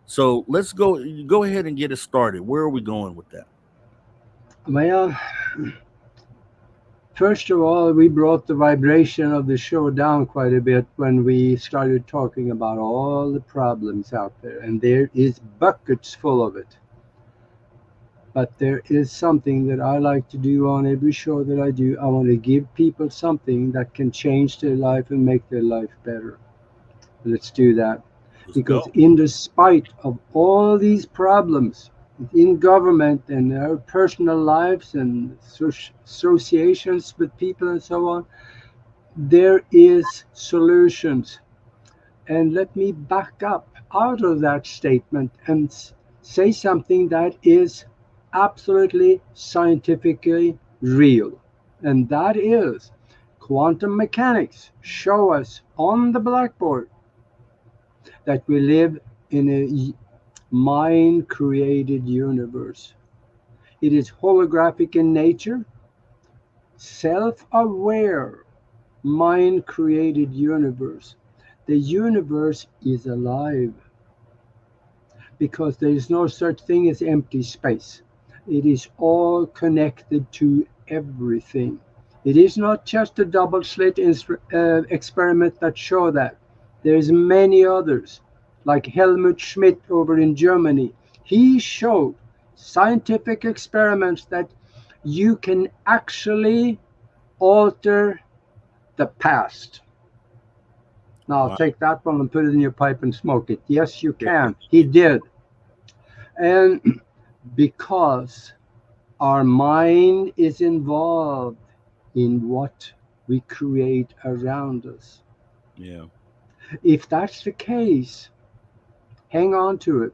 So let's go ahead and get it started. Where are we going with that? Well, first of all, we brought the vibration of the show down quite a bit when we started talking about all the problems out there, and there is buckets full of it. But there is something that I like to do on every show that I do. I want to give people something that can change their life and make their life better. Let's do that. Because in the spite of all these problems in government and our personal lives and associations with people and so on, there is solutions. And let me back up out of that statement and say something that is absolutely scientifically real. And that is quantum mechanics show us on the blackboard that we live in a mind-created universe. It is holographic in nature, self-aware, mind-created universe. The universe is alive because there is no such thing as empty space. It is all connected to everything. It is not just a double slit experiment that show that. There's many others, like Helmut Schmidt over in Germany. He showed scientific experiments that you can actually alter the past. Now, wow. Take that one and put it in your pipe and smoke it. Yes, you can. He did. And because our mind is involved in what we create around us. Yeah. If that's the case, hang on to it,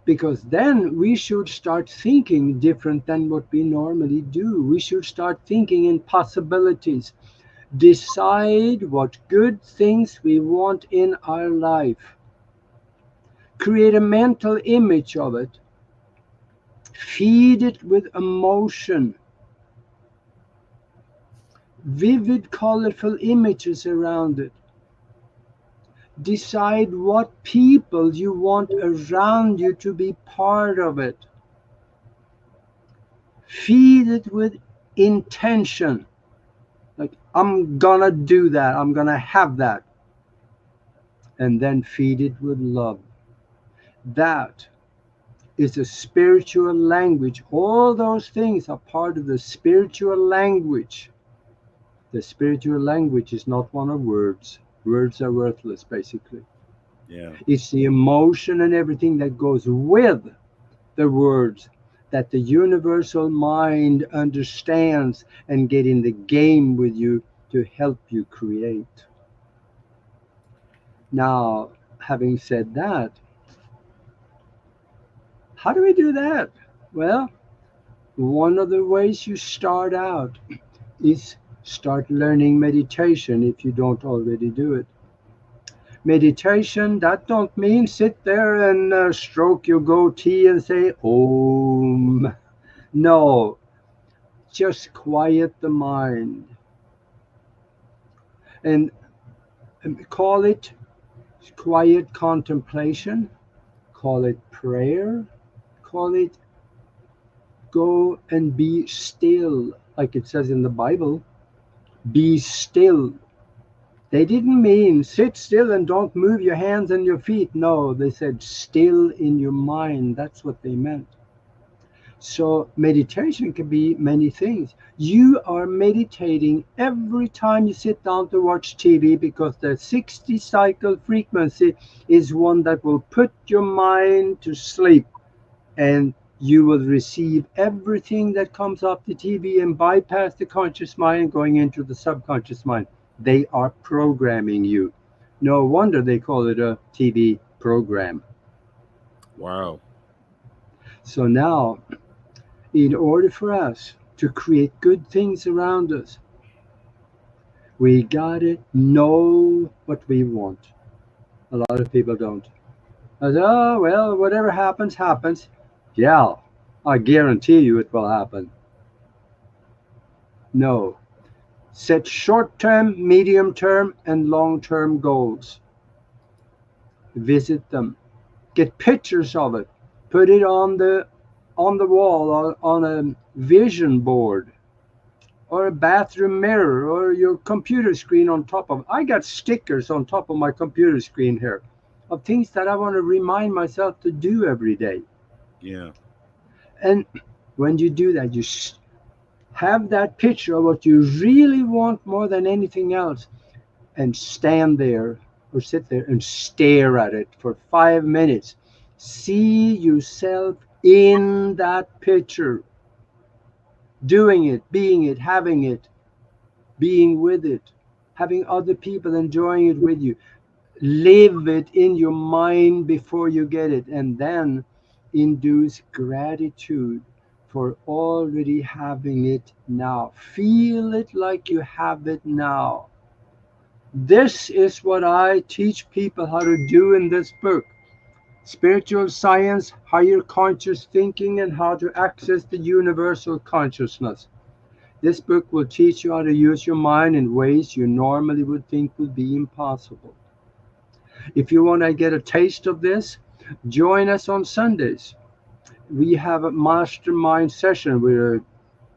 because then we should start thinking different than what we normally do. We should start thinking in possibilities. Decide what good things we want in our life. Create a mental image of it. Feed it with emotion. Vivid, colorful images around it. Decide what people you want around you to be part of it. Feed it with intention. Like, I'm gonna do that. I'm gonna have that. And then feed it with love. That is a spiritual language. All those things are part of the spiritual language. The spiritual language is not one of words. Words are worthless, basically. Yeah. It's the emotion and everything that goes with the words that the universal mind understands and get in the game with you to help you create. Now, having said that, how do we do that? Well, one of the ways you start out is start learning meditation if you don't already do it. Meditation, that don't mean sit there and stroke your goatee and say Om. No, just quiet the mind and call it quiet contemplation, call it prayer, call it go and be still, like it says in the Bible. Be still. They didn't mean sit still and don't move your hands and your feet. No, they said still in your mind. That's what they meant. So meditation can be many things. You are meditating every time you sit down to watch TV, because the 60 cycle frequency is one that will put your mind to sleep, and you will receive everything that comes off the TV and bypass the conscious mind going into the subconscious mind. They are programming you. No wonder they call it a TV program. Wow. So now, in order for us to create good things around us, we gotta know what we want. A lot of people don't. I say, oh, well, whatever happens, happens. Yeah, I guarantee you it will happen. No. Set short-term, medium-term, and long-term goals. Visit them. Get pictures of it. Put it on the wall, on a vision board, or a bathroom mirror, or your computer screen on top of. I got stickers on top of my computer screen here of things that I want to remind myself to do every day. Yeah. And when you do that, you have that picture of what you really want more than anything else, and stand there or sit there and stare at it for 5 minutes. See yourself in that picture, doing it, being it, having it, being with it, having other people enjoying it with you. Live it in your mind before you get it, and then induce gratitude for already having it now. Feel it like you have it now. This is what I teach people how to do in this book. Spiritual science, higher conscious thinking, and how to access the universal consciousness. This book will teach you how to use your mind in ways you normally would think would be impossible. If you want to get a taste of this, join us on Sundays. We have a mastermind session where a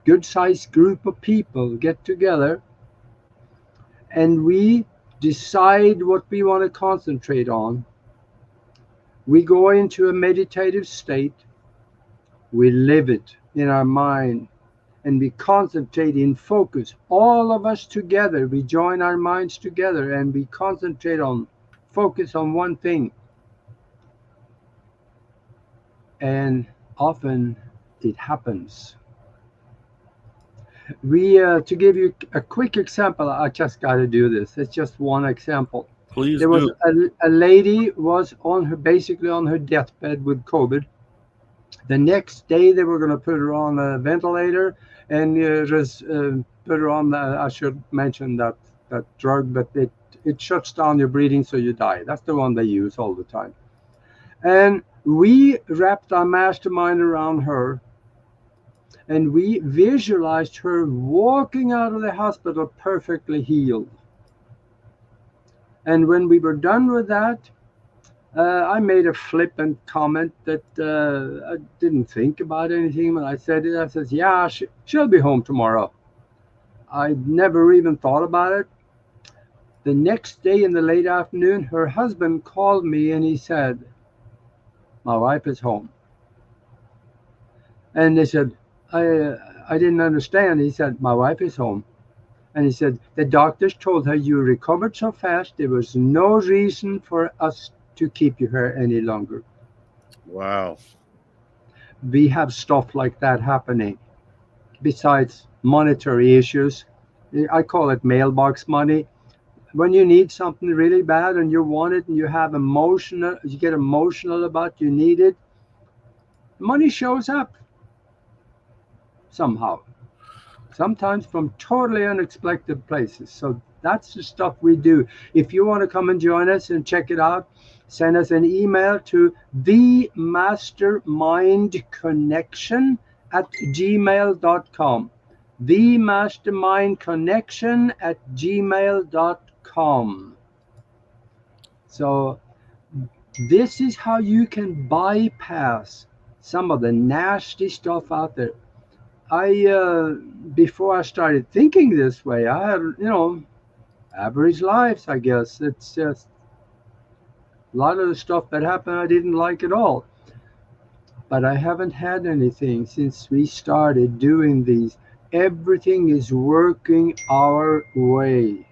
good-sized group of people get together and we decide what we want to concentrate on. We go into a meditative state, we live it in our mind, and we concentrate in focus. All of us together, we join our minds together and we concentrate on, focus on one thing. And often it happens. To give you a quick example, I just got to do this. It's just one example. Please There was do. a lady was basically on her deathbed with COVID. The next day they were going to put her on a ventilator and put her on. I should mention that drug, but it shuts down your breathing so you die. That's the one they use all the time. And we wrapped our mastermind around her, and we visualized her walking out of the hospital perfectly healed. And when we were done with that, I made a flippant comment that I didn't think about anything. When I said it, I said, yeah, she'll be home tomorrow. I never even thought about it. The next day in the late afternoon, her husband called me and he said, my wife is home. And they said, I didn't understand. He said, my wife is home. And he said, the doctors told her you recovered so fast, there was no reason for us to keep you here any longer. Wow. We have stuff like that happening. Besides monetary issues, I call it mailbox money. when you need something really bad and you want it and you get emotional about you need it, money shows up somehow, sometimes from totally unexpected places. So that's the stuff we do. If you want to come and join us and check it out, send us an email to themastermindconnection@gmail.com. themastermindconnection@gmail.com. So this is how you can bypass some of the nasty stuff out there. Before I started thinking this way, I had, average lives, I guess. It's just a lot of the stuff that happened I didn't like at all. But I haven't had anything since we started doing these. Everything is working our way.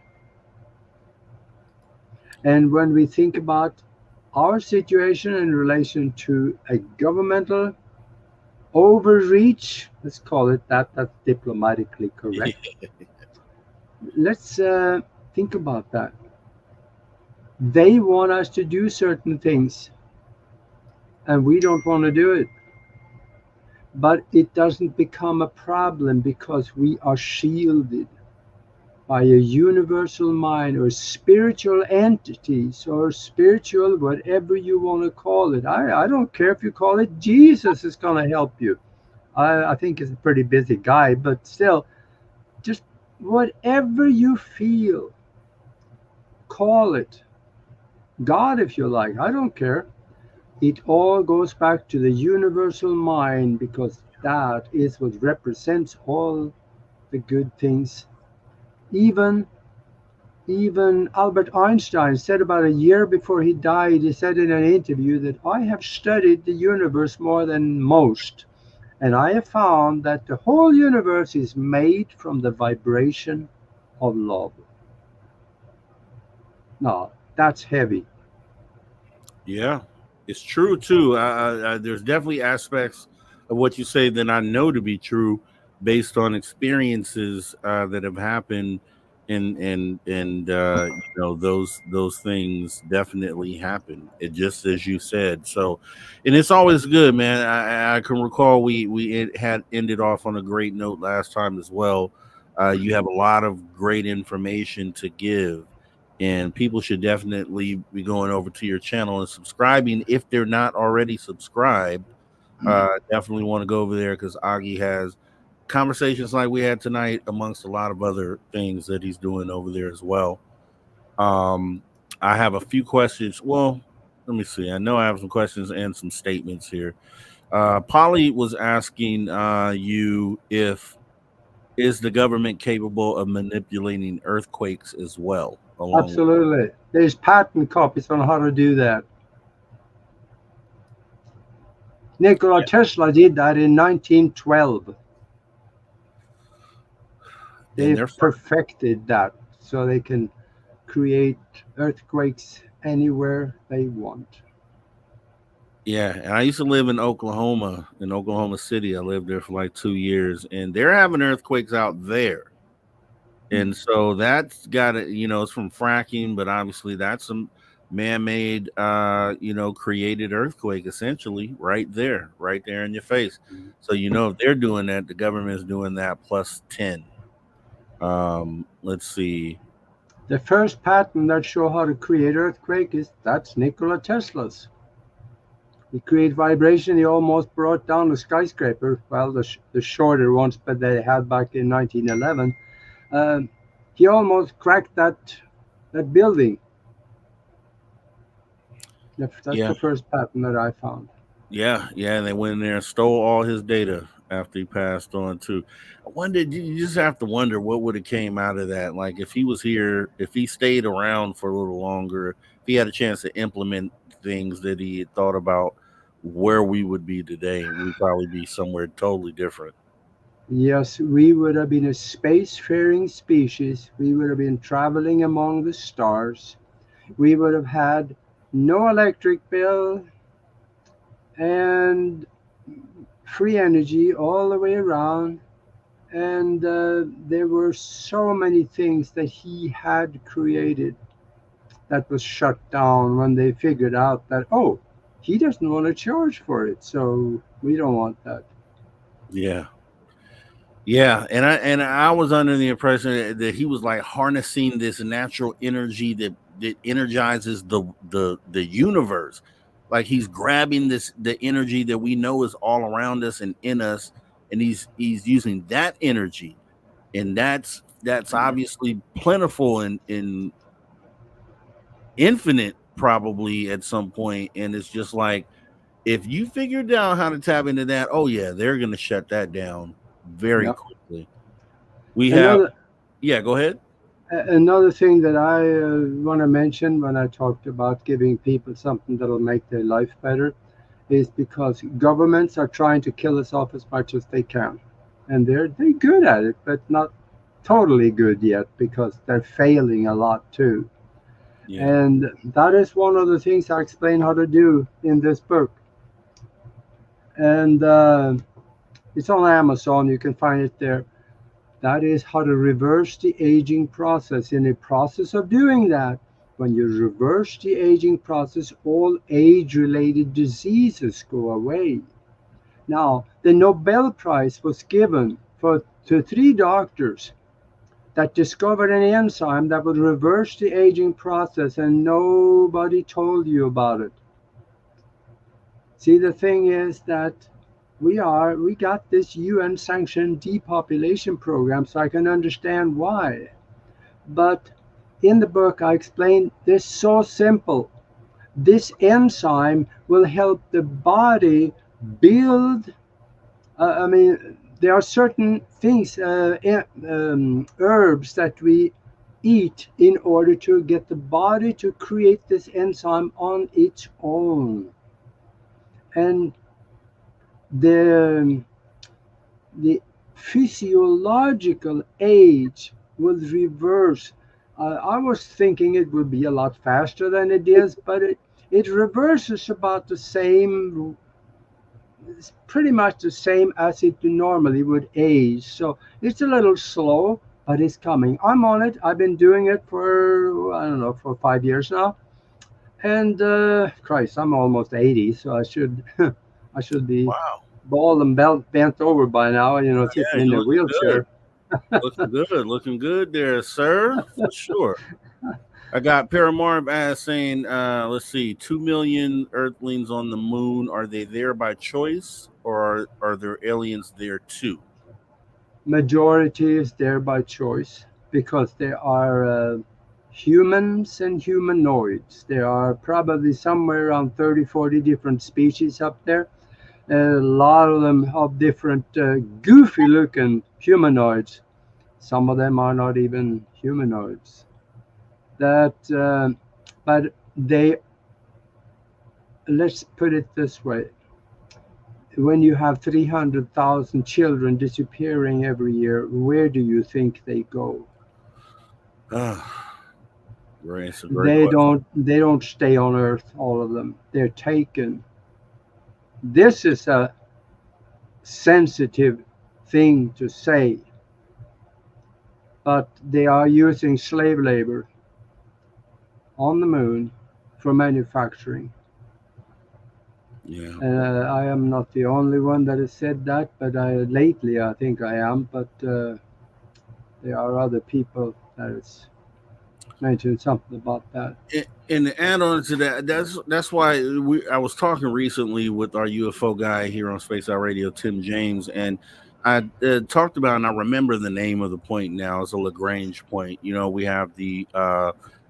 And when we think about our situation in relation to a governmental overreach, let's call it that, that's diplomatically correct. Let's think about that. They want us to do certain things, and we don't want to do it. But it doesn't become a problem because we are shielded by a universal mind or spiritual entities or spiritual, whatever you want to call it. I don't care if you call it Jesus is going to help you. I think he's a pretty busy guy, but still, just whatever you feel, call it. God, if you like, I don't care. It all goes back to the universal mind because that is what represents all the good things. Even Albert Einstein said about a year before he died, he said in an interview that I have studied the universe more than most, and I have found that the whole universe is made from the vibration of love. Now, that's heavy. Yeah, it's true too. There's definitely aspects of what you say that I know to be true based on experiences that have happened, and those things definitely happen. It just as you said. So, and it's always good, man. I can recall we had ended off on a great note last time as well. You have a lot of great information to give, and people should definitely be going over to your channel and subscribing if they're not already subscribed. Definitely want to go over there because Aage has conversations like we had tonight amongst a lot of other things that he's doing over there as well. I have a few questions. Well, let me see. I know I have some questions and some statements here. Polly was asking you if is the government capable of manipulating earthquakes as well? Absolutely. There's patent copies on how to do that. Nikola Tesla did that in 1912. They've perfected that so they can create earthquakes anywhere they want. Yeah, and I used to live in Oklahoma City. I lived there for like 2 years, and they're having earthquakes out there. And so that's got it, it's from fracking, but obviously that's some man-made, created earthquake essentially right there in your face. So, if they're doing that, the government is doing that plus 10. Let's see. The first patent that show how to create earthquake that's Nikola Tesla's. He created vibration. He almost brought down the skyscraper. Well, the shorter ones, but they had back in 1911. He almost cracked that building. That's the first patent that I found. Yeah, they went in there and stole all his data after he passed on too. I wondered, you just have to wonder what would have came out of that. Like if he was here, if he stayed around for a little longer, if he had a chance to implement things that he had thought about, where we would be today, we'd probably be somewhere totally different. Yes, we would have been a spacefaring species. We would have been traveling among the stars. We would have had no electric bill and free energy all the way around. and there were so many things that he had created that was shut down when they figured out that, oh, he doesn't want to charge for it, so we don't want that. Yeah. Yeah, and I was under the impression that he was like harnessing this natural energy that energizes the universe. Like he's grabbing the energy that we know is all around us and in us, and he's using that energy, and that's obviously plentiful and infinite probably at some point. And it's just like, if you figured out how to tap into that, oh yeah, they're gonna shut that down very Yeah. quickly. We have, Another yeah, go ahead. another thing that I want to mention when I talked about giving people something that'll make their life better is because governments are trying to kill us off as much as they can, and they're good at it, but not totally good yet because they're failing a lot too. Yeah. And that is one of the things I explain how to do in this book. And it's on Amazon. You can find it there. That is how to reverse the aging process. In the process of doing that, when you reverse the aging process, all age-related diseases go away. Now, the Nobel Prize was given to 3 doctors that discovered an enzyme that would reverse the aging process, and nobody told you about it. See, the thing is that we got this UN sanctioned depopulation program, so I can understand why. But in the book I explain this so simple. This enzyme will help the body build there are certain things, herbs that we eat in order to get the body to create this enzyme on its own. And the physiological age will reverse. I was thinking it would be a lot faster than it is, but it reverses about the same. It's pretty much the same as it normally would age. So it's a little slow, but it's coming. I'm on it. I've been doing it for, I don't know, for 5 years now. And Christ, I'm almost 80, so I should I should be Wow. bald and bent over by now, sitting Yeah, in you're a wheelchair. looking good there, sir, for sure. I got Paranormal saying, let's see, 2 million Earthlings on the moon. Are they there by choice, or are there aliens there too? Majority is there by choice because there are humans and humanoids. There are probably somewhere around 30, 40 different species up there. A lot of them of different goofy looking humanoids. Some of them are not even humanoids. But let's put it this way. When you have 300,000 children disappearing every year, where do you think they go? It's a great question. They don't stay on Earth, all of them. They're taken. This is a sensitive thing to say, but they are using slave labor on the moon for manufacturing. Yeah. I am not the only one that has said that, but lately I think I am. But there are other people that has mentioned something about that. And to add on to that, that's why I was talking recently with our UFO guy here on Space Out Radio, Tim James, and I talked about, and I remember the name of the point now. It's a Lagrange point. We have the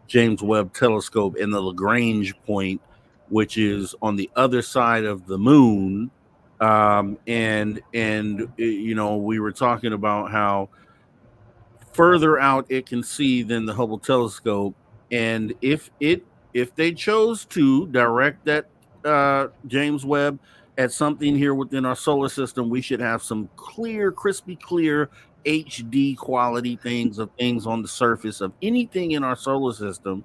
James Webb Telescope and the Lagrange point, which is on the other side of the moon. And we were talking about how further out it can see than the Hubble telescope, and if they chose to direct that James Webb at something here within our solar system, we should have some clear, crispy clear HD quality things on the surface of anything in our solar system.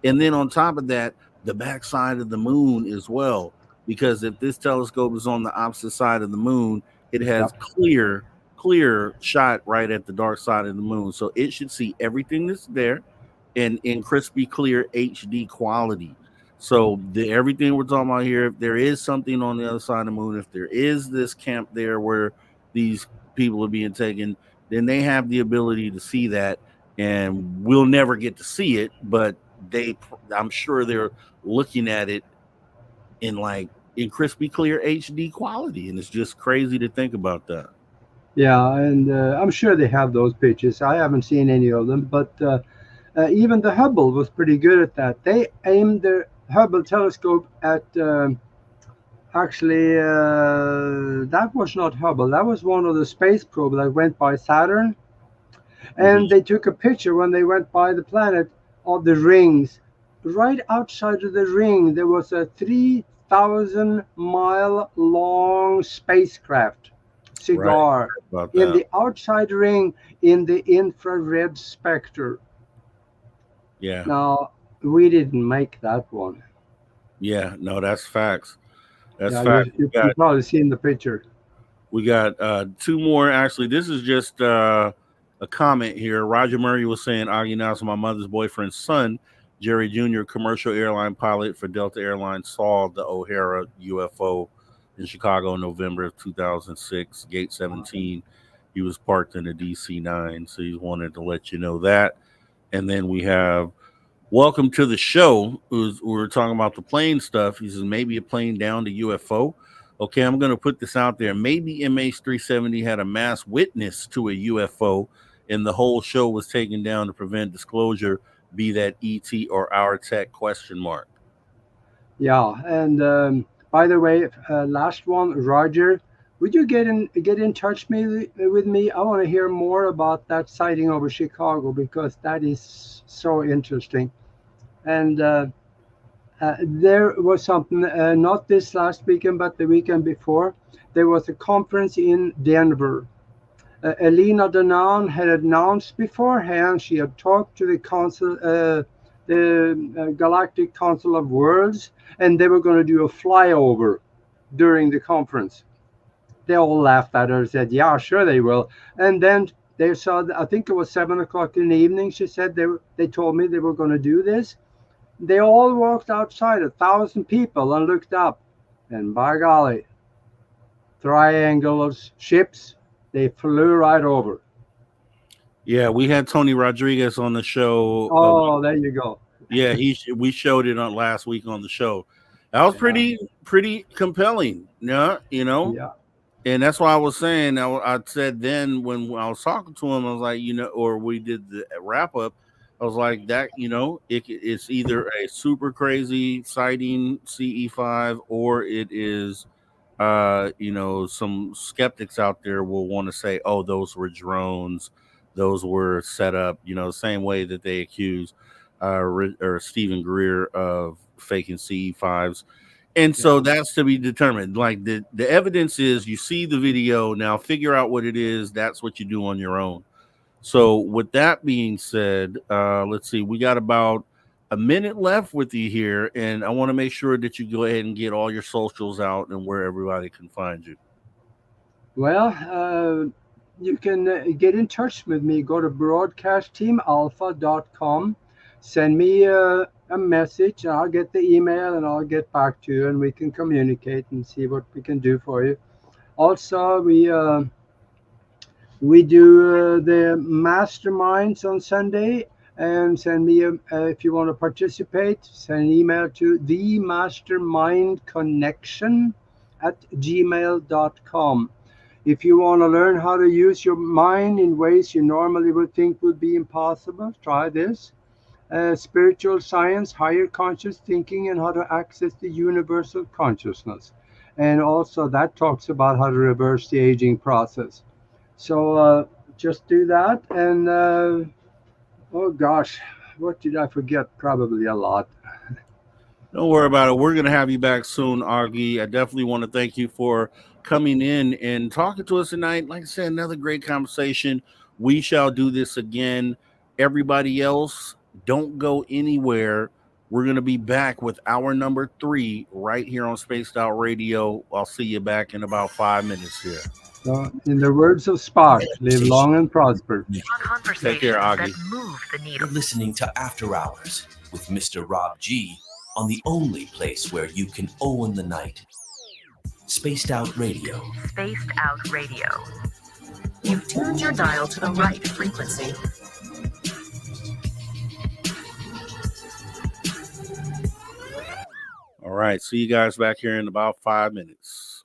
And then on top of that, the backside of the moon as well, because if this telescope is on the opposite side of the moon, it has clear clear shot right at the dark side of the moon. So it should see everything that's there and in crispy clear HD quality. So everything we're talking about here, if there is something on the other side of the moon, if there is this camp there where these people are being taken, then they have the ability to see that, and we'll never get to see it, but I'm sure they're looking at it in crispy clear HD quality, and it's just crazy to think about that. Yeah, and I'm sure they have those pictures. I haven't seen any of them, but even the Hubble was pretty good at that. They aimed the Hubble telescope at actually that was not Hubble. That was one of the space probes that went by Saturn, and they took a picture when they went by the planet of the rings. Right outside of the ring, there was a 3,000-mile long spacecraft cigar in the outside ring in the infrared spectrum. Yeah. Now, we didn't make that one. Yeah, no, that's facts. That's facts. You've probably seen the picture. We got two more. Actually, this is just a comment here. Roger Murray was saying, Aage Nost, my mother's boyfriend's son, Jerry Jr., commercial airline pilot for Delta Airlines, saw the O'Hara UFO in Chicago in November of 2006, Gate 17. He was parked in a DC-9, so he wanted to let you know that. And then we have Welcome to the Show. We're talking about the plane stuff. He says maybe a plane down to UFO. Okay, I'm going to put this out there. Maybe MH370 had a mass witness to a UFO, and the whole show was taken down to prevent disclosure, be that ET or our tech ? Yeah, and by the way, last one, Roger, would you get in touch with me? I want to hear more about that sighting over Chicago, because that is so interesting. And there was something, not this last weekend, but the weekend before, there was a conference in Denver. Elena Danaan had announced beforehand, she had talked to the council, the Galactic Council of Worlds, and they were going to do a flyover during the conference. They all laughed at her and said, yeah, sure they will. And then they saw, I think it was 7 o'clock in the evening, she said they told me they were going to do this. They all walked outside, 1,000 people, and looked up. And by golly, triangle of ships, they flew right over. Yeah, we had Tony Rodriguez on the show. Oh, there you go. Yeah, we showed it on last week on the show. That was pretty compelling. Yeah, you know. Yeah. And that's why I was saying, I said then when I was talking to him, I was like, or we did the wrap up, I was like, that, it's either a super crazy sighting CE5, or it is, some skeptics out there will want to say, oh, those were drones, those were set up, the same way that they accuse or Stephen Greer of faking CE5s. And so that's to be determined. Like the evidence is, you see the video, now figure out what it is. That's what you do on your own. So with that being said, let's see, we got about a minute left with you here, and I want to make sure that you go ahead and get all your socials out and where everybody can find you. Well, you can get in touch with me. Go to broadcastteamalpha.com. Send me a message, and I'll get the email, and I'll get back to you, and we can communicate and see what we can do for you. Also, we do the masterminds on Sunday, and send me if you want to participate, send an email to themastermindconnection@gmail.com. If you want to learn how to use your mind in ways you normally would think would be impossible, try this. Spiritual science, higher conscious thinking, and how to access the universal consciousness. And also that talks about how to reverse the aging process. So just do that. And oh gosh, what did I forget? Probably a lot. Don't worry about it. We're going to have you back soon, Aage. I definitely want to thank you for coming in and talking to us tonight. Like I said, another great conversation. We shall do this again. Everybody else, don't go anywhere. We're going to be back with hour number 3 right here on Spaced Out Radio. I'll see you back in about 5 minutes here. So, in the words of Spock, live long and prosper. Conversations Take care, Aage. that move the You're needle. listening to After Hours with Mr. Rob G on the only place where you can own the night. Spaced Out Radio. Spaced Out Radio. You've tuned your dial to the right frequency. All right. See you guys back here in about 5 minutes.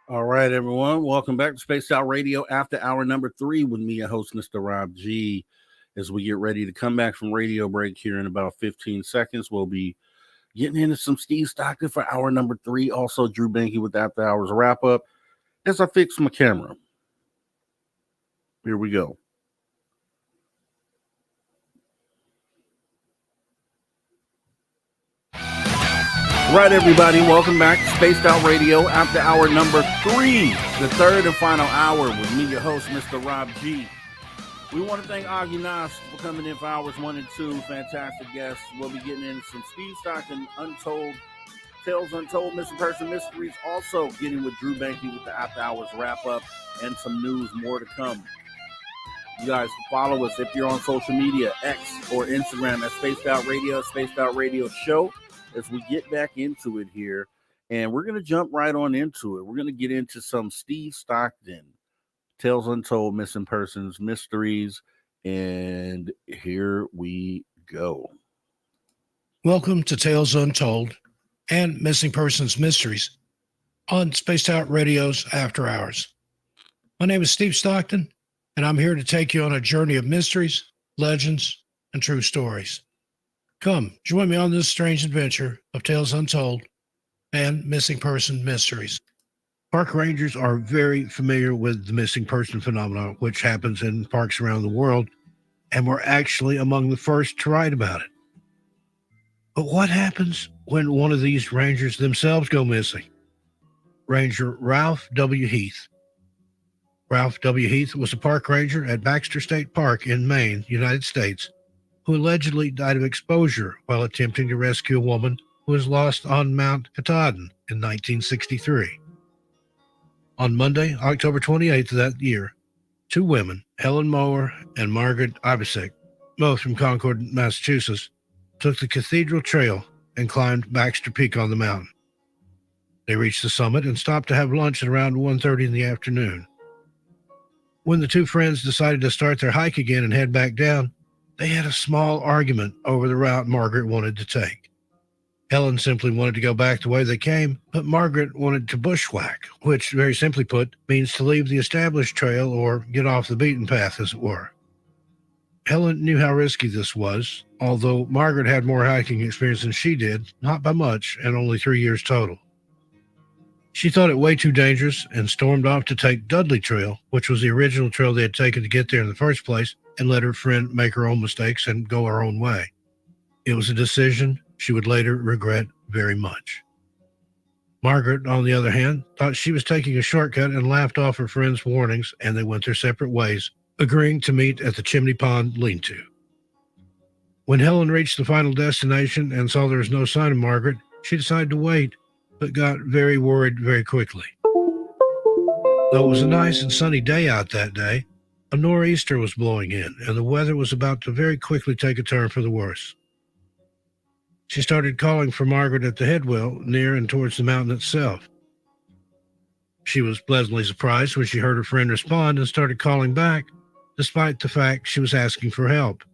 All right, everyone. Welcome back to Spaced Out Radio after hour number 3 with me, your host, Mr. Rob G. As we get ready to come back from radio break here in about 15 seconds, we'll be getting into some Steve Stockton for hour number 3. Also, Drew Banky with After Hours wrap up as I fix my camera. Here we go. Right, everybody, welcome back to Spaced Out Radio after hour number 3, the third and final hour with me, your host, Mr. Rob G. We want to thank Aage Nost for coming in for hours 1 and 2. Fantastic guests. We'll be getting in some Steve Stockton Untold Tales, Untold Missing Person Mysteries. Also getting with Drew Banky with the After Hours wrap up and some news more to come. You guys can follow us if you're on social media, X or Instagram at Spaced Out Radio, Spaced Out Radio Show. As we get back into it here, and we're going to jump right on into it. We're going to get into some Steve Stockton, Tales Untold, Missing Persons, Mysteries, and here we go. Welcome to Tales Untold and Missing Persons Mysteries on Spaced Out Radio's After Hours. My name is Steve Stockton, and I'm here to take you on a journey of mysteries, legends, and true stories. Come, join me on this strange adventure of Tales Untold and Missing Person Mysteries. Park rangers are very familiar with the missing person phenomenon, which happens in parks around the world, and were actually among the first to write about it. But what happens when one of these rangers themselves go missing? Ranger Ralph W. Heath. Ralph W. Heath was a park ranger at Baxter State Park in Maine, United States, who allegedly died of exposure while attempting to rescue a woman who was lost on Mount Katahdin in 1963. On Monday, October 28th of that year, 2 women, Helen Mower and Margaret Ibisek, both from Concord, Massachusetts, took the Cathedral Trail and climbed Baxter Peak on the mountain. They reached the summit and stopped to have lunch at around 1:30 in the afternoon. When the 2 friends decided to start their hike again and head back down, they had a small argument over the route Margaret wanted to take. Helen simply wanted to go back the way they came, but Margaret wanted to bushwhack, which, very simply put, means to leave the established trail or get off the beaten path, as it were. Helen knew how risky this was, although Margaret had more hiking experience than she did, not by much, and only 3 years total. She thought it way too dangerous and stormed off to take Dudley Trail, which was the original trail they had taken to get there in the first place, and let her friend make her own mistakes and go her own way. It was a decision she would later regret very much. Margaret, on the other hand, thought she was taking a shortcut and laughed off her friend's warnings, and they went their separate ways, agreeing to meet at the Chimney Pond lean-to. When Helen reached the final destination and saw there was no sign of Margaret, she decided to wait, but got very worried very quickly. Though it was a nice and sunny day out that day, a nor'easter was blowing in, and the weather was about to very quickly take a turn for the worse. She started calling for Margaret at the headwell, near and towards the mountain itself. She was pleasantly surprised when she heard her friend respond and started calling back, despite the fact she was asking for help.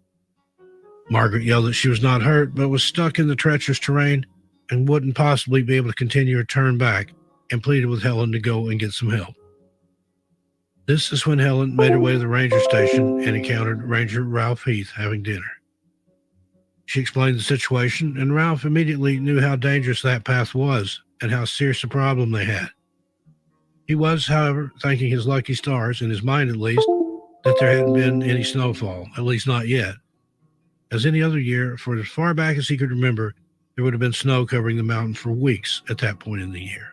Margaret yelled that she was not hurt, but was stuck in the treacherous terrain and wouldn't possibly be able to continue her turn back, and pleaded with Helen to go and get some help. This is when Helen made her way to the ranger station and encountered Ranger Ralph Heath having dinner. She explained the situation, and Ralph immediately knew how dangerous that path was and how serious a problem they had. He was, however, thanking his lucky stars, in his mind at least, that there hadn't been any snowfall, at least not yet. As any other year, for as far back as he could remember, there would have been snow covering the mountain for weeks at that point in the year.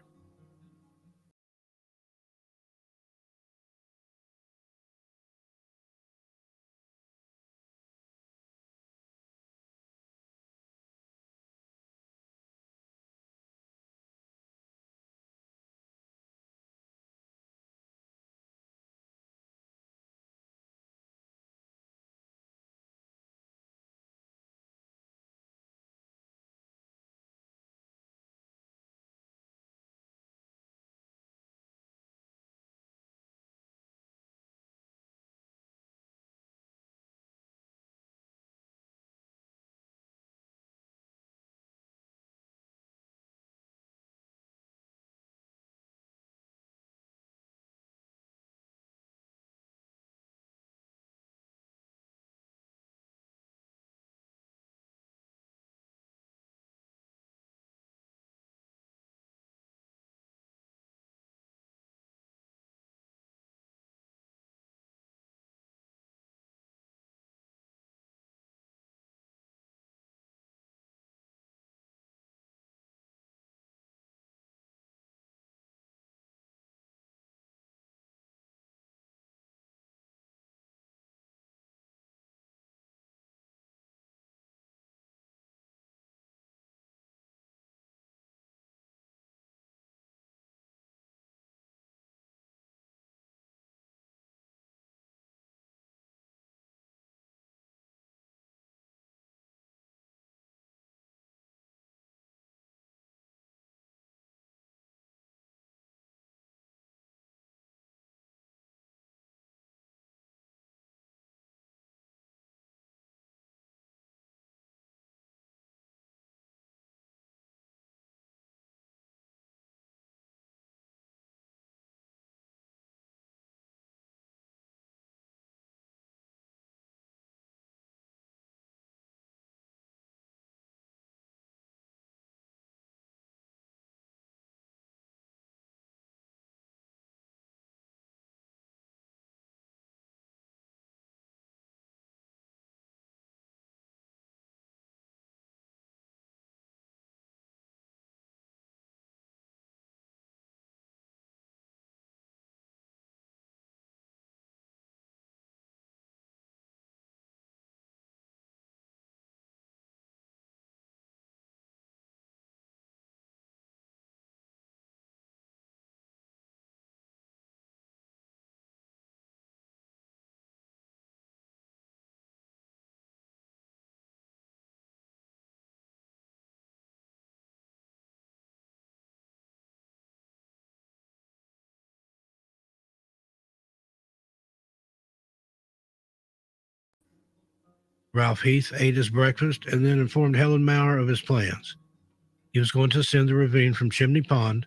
Ralph Heath ate his breakfast and then informed Helen Maurer of his plans. He was going to ascend the ravine from Chimney Pond,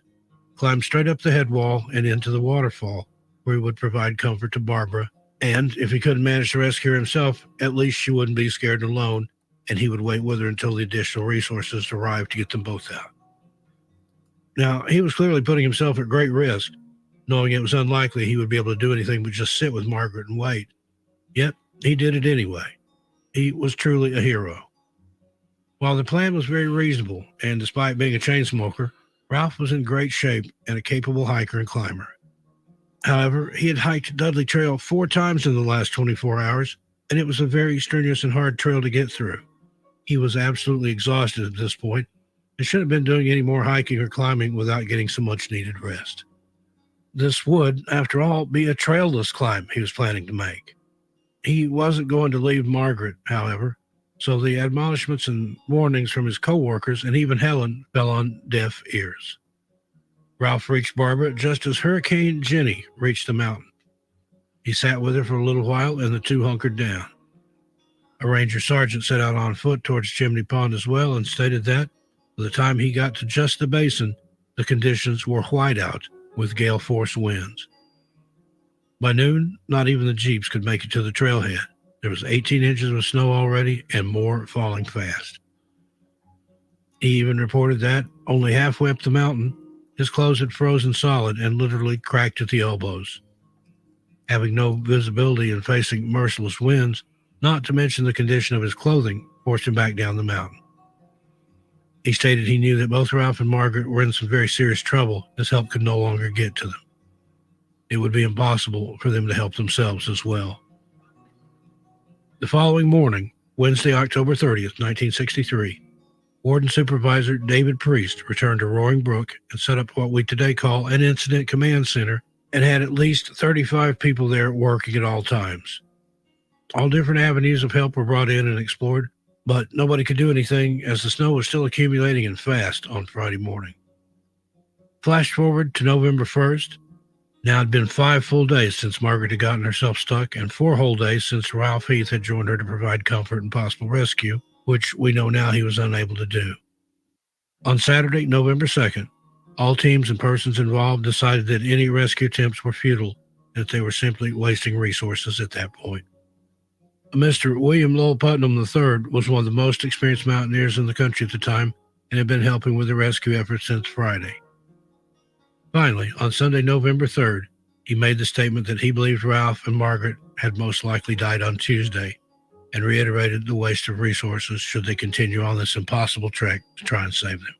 climb straight up the head wall and into the waterfall, where he would provide comfort to Barbara, and if he couldn't manage to rescue her himself, at least she wouldn't be scared alone, and he would wait with her until the additional resources arrived to get them both out. Now, he was clearly putting himself at great risk, knowing it was unlikely he would be able to do anything but just sit with Margaret and wait. Yet, he did it anyway. He was truly a hero. While the plan was very reasonable, and despite being a chain smoker, Ralph was in great shape and a capable hiker and climber. However, he had hiked Dudley Trail 4 times in the last 24 hours, and it was a very strenuous and hard trail to get through. He was absolutely exhausted at this point and shouldn't have been doing any more hiking or climbing without getting some much-needed rest. This would, after all, be a trailless climb he was planning to make. He wasn't going to leave Margaret, however, so the admonishments and warnings from his co-workers and even Helen fell on deaf ears. Ralph reached Barbara just as Hurricane Jenny reached the mountain. He sat with her for a little while, and the two hunkered down. A ranger sergeant set out on foot towards Chimney Pond as well and stated that, by the time he got to just the basin, the conditions were whiteout with gale-force winds. By noon, not even the jeeps could make it to the trailhead. There was 18 inches of snow already and more falling fast. He even reported that, only halfway up the mountain, his clothes had frozen solid and literally cracked at the elbows. Having no visibility and facing merciless winds, not to mention the condition of his clothing, forced him back down the mountain. He stated he knew that both Ralph and Margaret were in some very serious trouble. His help could no longer get to them. It would be impossible for them to help themselves as well. The following morning, Wednesday, October 30th, 1963, Warden Supervisor David Priest returned to Roaring Brook and set up what we today call an incident command center and had at least 35 people there working at all times. All different avenues of help were brought in and explored, but nobody could do anything as the snow was still accumulating and fast on Friday morning. Flash forward to November 1st. Now it had been 5 full days since Margaret had gotten herself stuck and 4 whole days since Ralph Heath had joined her to provide comfort and possible rescue, which we know now he was unable to do. On Saturday, November 2nd, all teams and persons involved decided that any rescue attempts were futile, that they were simply wasting resources at that point. Mr. William Lowell Putnam III was one of the most experienced mountaineers in the country at the time and had been helping with the rescue effort since Friday. Finally, on Sunday, November 3rd, he made the statement that he believed Ralph and Margaret had most likely died on Tuesday and reiterated the waste of resources should they continue on this impossible trek to try and save them.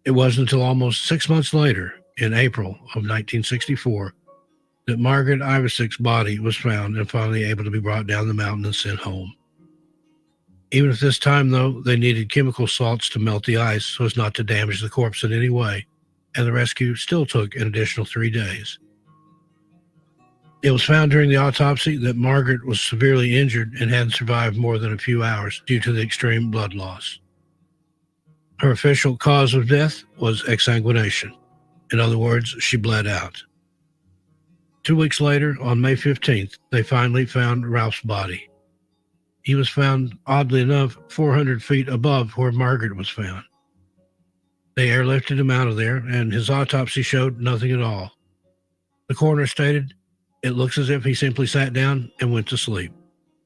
It wasn't until almost 6 months later, in April of 1964, that Margaret Ivesick's body was found and finally able to be brought down the mountain and sent home. Even at this time, though, they needed chemical salts to melt the ice so as not to damage the corpse in any way, and the rescue still took an additional 3 days. It was found during the autopsy that Margaret was severely injured and hadn't survived more than a few hours due to the extreme blood loss. Her official cause of death was exsanguination. In other words, she bled out. 2 weeks later, on May 15th, they finally found Ralph's body. He was found, oddly enough, 400 feet above where Margaret was found. They airlifted him out of there, and his autopsy showed nothing at all. The coroner stated, "It looks as if he simply sat down and went to sleep,"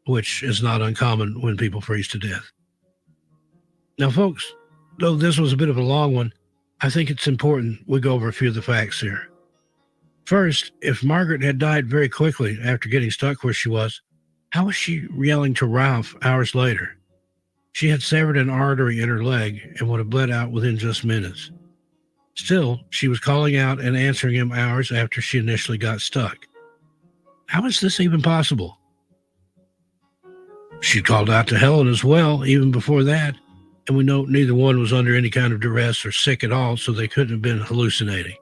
which is not uncommon when people freeze to death. Now, folks, though this was a bit of a long one, I think it's important we go over a few of the facts here. First, if Margaret had died very quickly after getting stuck where she was, how was she yelling to Ralph hours later? She had severed an artery in her leg and would have bled out within just minutes. Still, she was calling out and answering him hours after she initially got stuck. How is this even possible? She called out to Helen as well, even before that, and we know neither one was under any kind of duress or sick at all, so they couldn't have been hallucinating.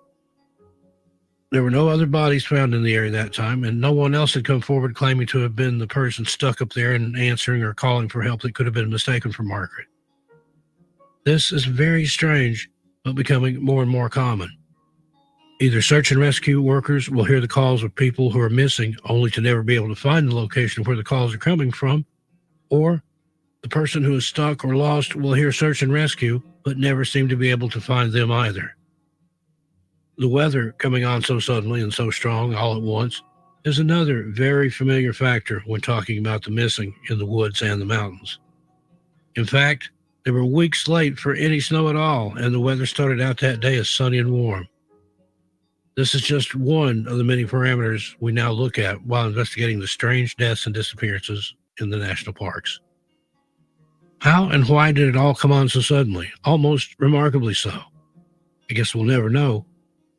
There were no other bodies found in the area that time, and no one else had come forward claiming to have been the person stuck up there and answering or calling for help that could have been mistaken for Margaret. This is very strange, but becoming more and more common. Either search and rescue workers will hear the calls of people who are missing only to never be able to find the location of where the calls are coming from, Or the person who is stuck or lost will hear search and rescue, but never seem to be able to find them either. The weather coming on so suddenly and so strong all at once is another very familiar factor when talking about the missing in the woods and the mountains. In fact, they were weeks late for any snow at all, and the weather started out that day as sunny and warm. This is just one of the many parameters we now look at while investigating the strange deaths and disappearances in the national parks. How and why did it all come on so suddenly, almost remarkably so? I guess we'll never know,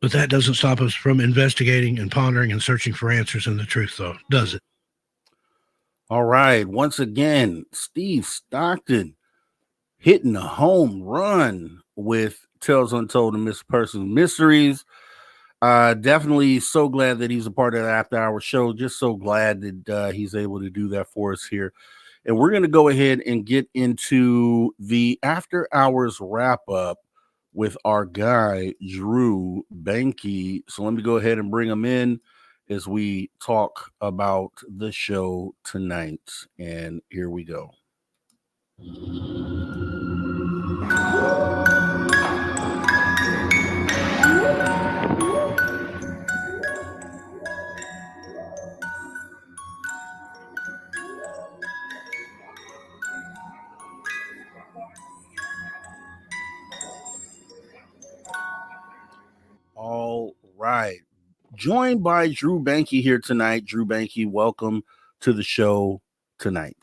but that doesn't stop us from investigating and pondering and searching for answers and the truth, though, does it? All right. Once again, Steve Stockton hitting a home run with Tales Untold and Missing Persons Mysteries. Definitely so glad that he's a part of the After Hours show. Just so glad that he's able to do that for us here. And we're going to go ahead and get into the After Hours wrap up with our guy, Drew Banky. So let me go ahead and bring him in as we talk about the show tonight. And here we go. All right. Joined by Drew Banky here tonight. Drew Banky, welcome to the show tonight.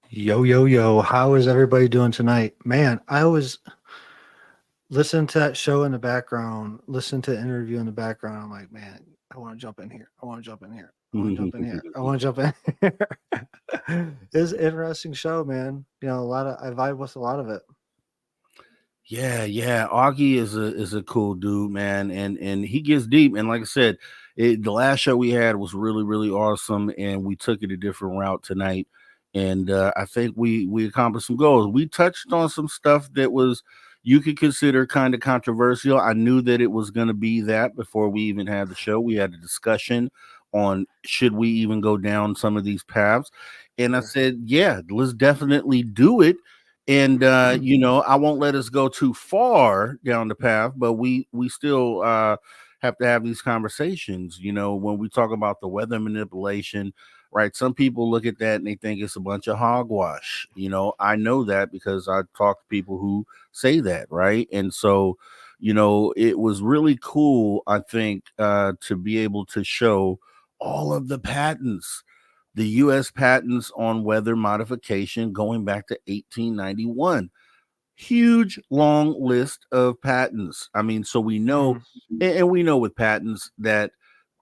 Yo. How is everybody doing tonight? Man, I was listening to that show in the background, listening to the interview in the background. I'm like, man, I want to jump in here. I want to jump in here. I want to jump in here. I want to jump in here. It's an interesting show, man. You know, I vibe with a lot of it. Yeah. Aage is a cool dude, man, and he gets deep. And like I said, the last show we had was really awesome, and we took it a different route tonight. And I think we accomplished some goals. We touched on some stuff that was you could consider kind of controversial. I knew that it was going to be that before we even had the show. We had a discussion on should we even go down some of these paths, and I said, yeah, let's definitely do it. And you know, I won't let us go too far down the path, but we still have to have these conversations. You know, when we talk about the weather manipulation, right? Some people look at that and they think it's a bunch of hogwash. You know, I know that because I talk to people who say that, right? And so, you know, it was really cool, I think, to be able to show all of the patents, the U.S. patents on weather modification going back to 1891. Huge, long list of patents. I mean, so we know, and we know with patents that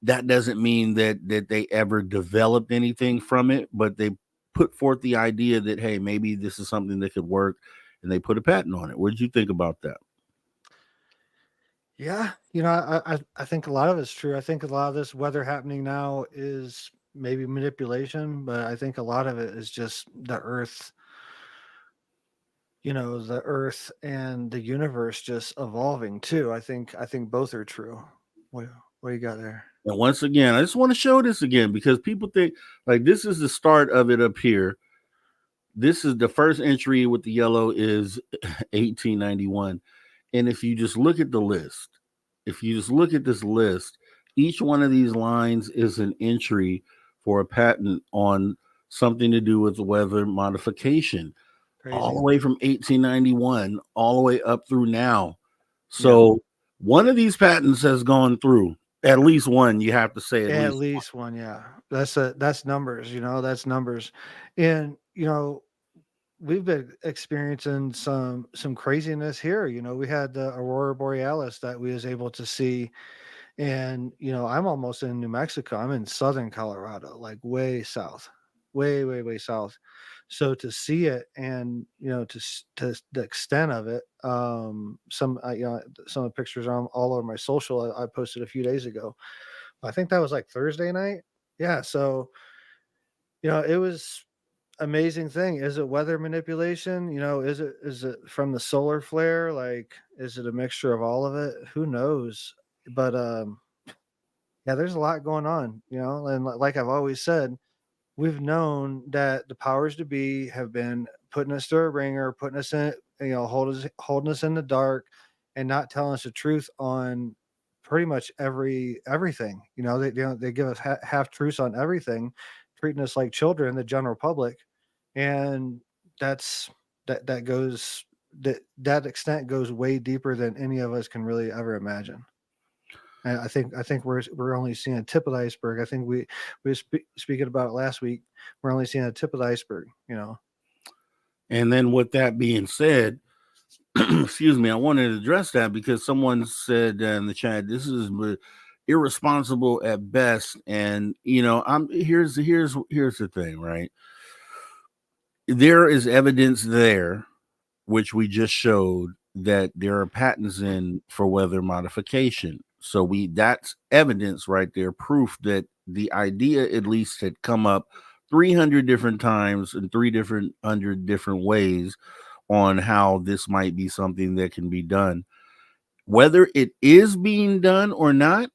doesn't mean that they ever developed anything from it, but they put forth the idea that, hey, maybe this is something that could work, and they put a patent on it. What did you think about that? Yeah, you know, I think a lot of it's true. I think a lot of this weather happening now is maybe manipulation, but I think a lot of it is just the earth, you know, the earth and the universe just evolving too. I think both are true. What you got there? And once again, I just want to show this again because people think like this is the start of it up here. This is the first entry with the yellow is 1891. And if you just look at the list, if you just look at this list, each one of these lines is an entry for a patent on something to do with weather modification. Crazy. All the way from 1891 all the way up through now. So one of these patents has gone through. At least one, you have to say at least one. Yeah. That's numbers, you know, that's numbers. And, you know, we've been experiencing some craziness here. You know, we had the Aurora Borealis that we was able to see. And, you know, I'm almost in New Mexico. I'm in southern Colorado, like way south, way south. So to see it and, you know, to the extent of it, some of the pictures are all over my social. I posted a few days ago. I think that was like Thursday night. Yeah. So, you know, it was amazing thing. Is it weather manipulation? You know, is it from the solar flare? Like, is it a mixture of all of it? Who knows? But yeah, there's a lot going on, you know, and like I've always said, we've known that the powers to be have been putting us through a ringer, putting us in, holding us in the dark, and not telling us the truth on pretty much everything. They give us half truths on everything, treating us like children, the general public, and that's that goes that extent goes way deeper than any of us can really ever imagine. And I think we're only seeing a tip of the iceberg. I think we were speaking about it last week. We're only seeing a tip of the iceberg. And then with that being said, excuse me, I wanted to address that because someone said in the chat, this is irresponsible at best. And I'm here's the thing, right? There is evidence there, which we just showed, that there are patents in for weather modification. So that's evidence right there, proof that the idea at least had come up 300 different times in 300 different ways on how this might be something that can be done. Whether it is being done or not,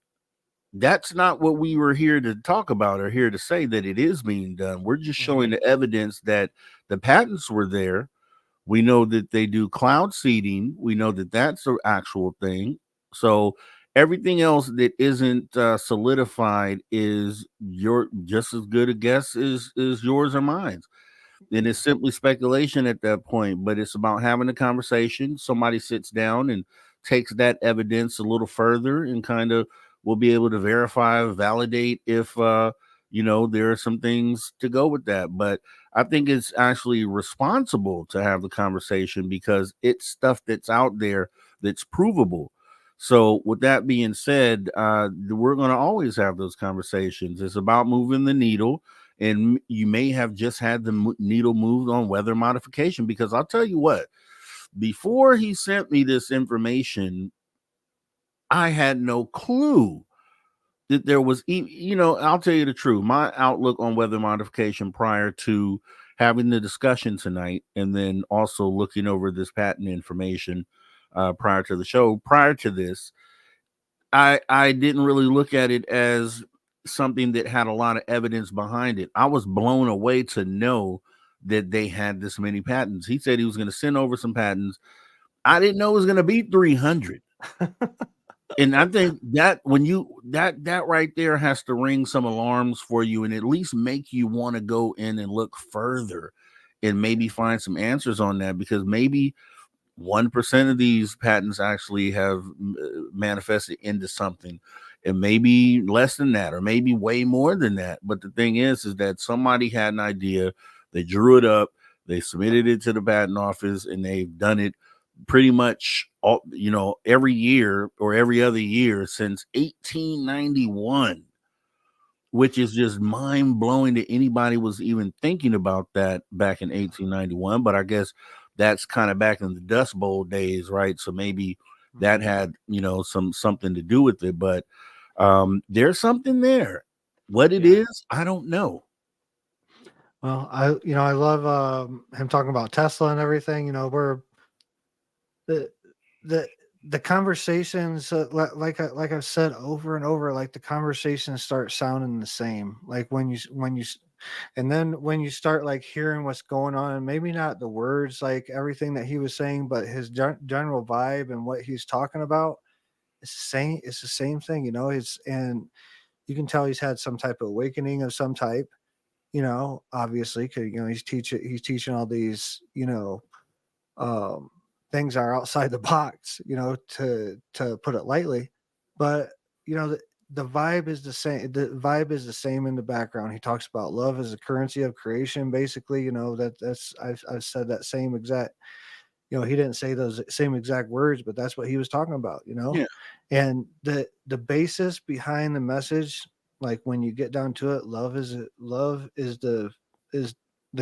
that's not what we were here to talk about or here to say that it is being done. We're just showing the evidence that the patents were there. We know that they do cloud seeding. We know that that's an actual thing. So everything else that isn't solidified is just as good a guess as yours or mine. And it's simply speculation at that point, but it's about having a conversation. Somebody sits down and takes that evidence a little further and kind of will be able to verify, validate if there are some things to go with that. But I think it's actually responsible to have the conversation because it's stuff that's out there that's provable. So with that being said, we're going to always have those conversations. It's about moving the needle, and you may have just had the needle moved on weather modification, because I'll tell you what, before he sent me this information, I had no clue that there was, I'll tell you the truth. My outlook on weather modification prior to having the discussion tonight, and then also looking over this patent information prior to the show, prior to this, I didn't really look at it as something that had a lot of evidence behind it. I was blown away to know that they had this many patents. He said he was going to send over some patents. I didn't know it was going to be 300. And I think that when that right there has to ring some alarms for you, and at least make you want to go in and look further and maybe find some answers on that, because maybe 1% of these patents actually have manifested into something, and maybe less than that, or maybe way more than that. But the thing is that somebody had an idea, they drew it up, they submitted it to the patent office, and they've done it pretty much every year or every other year since 1891, which is just mind-blowing that anybody was even thinking about that back in 1891. But I guess that's kind of back in the Dust Bowl days, right? So maybe that had something to do with it. But there's something there. What it is, I don't know. Well, I love him talking about Tesla and everything. We're the conversations, like I've said over and over, like the conversations start sounding the same. Like when you and then when you start like hearing what's going on, maybe not the words, like everything that he was saying, but his general vibe and what he's talking about, it's the same thing. And you can tell he's had some type of awakening of some type. Obviously, because he's teaching all these um, things are outside the box, to put it lightly. But the vibe is the same. The vibe is the same in the background. He talks about love as a currency of creation. Basically, I've said that same exact. He didn't say those same exact words, but that's what he was talking about. Yeah. And the basis behind the message, like when you get down to it, love is the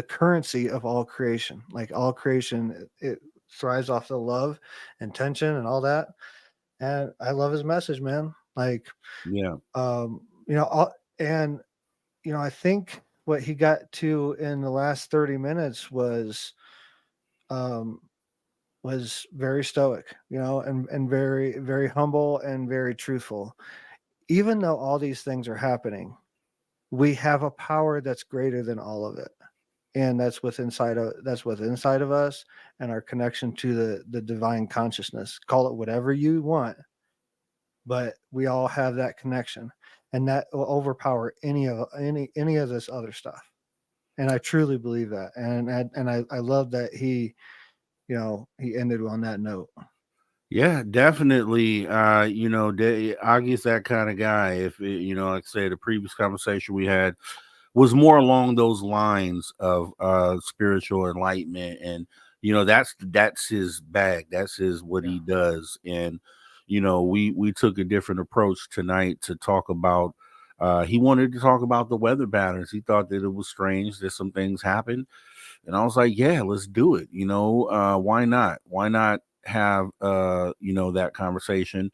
currency of all creation. Like all creation, it thrives off the love and tension and all that. And I love his message, man. Like, Yeah. And I think what he got to in the last 30 minutes was very stoic, and very, very humble and very truthful. Even though all these things are happening, we have a power that's greater than all of it. And that's what's inside of us, and our connection to the divine consciousness. Call it whatever you want, but we all have that connection, and that will overpower any of this other stuff. And I truly believe that. And I love that he ended on that note. Yeah, definitely. Augie's that kind of guy. If like I said, the previous conversation we had was more along those lines of spiritual enlightenment, and that's his bag. That's what he does. And we took a different approach tonight to talk about. He wanted to talk about the weather patterns. He thought that it was strange that some things happened, and I was like, yeah, let's do it. Why not? Why not have that conversation?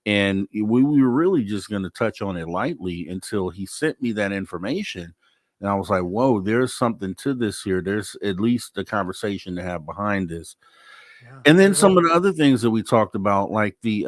And we were really just going to touch on it lightly until he sent me that information. And I was like, whoa, there's something to this here. There's at least a conversation to have behind this. Yeah. And then some of the other things that we talked about, like the,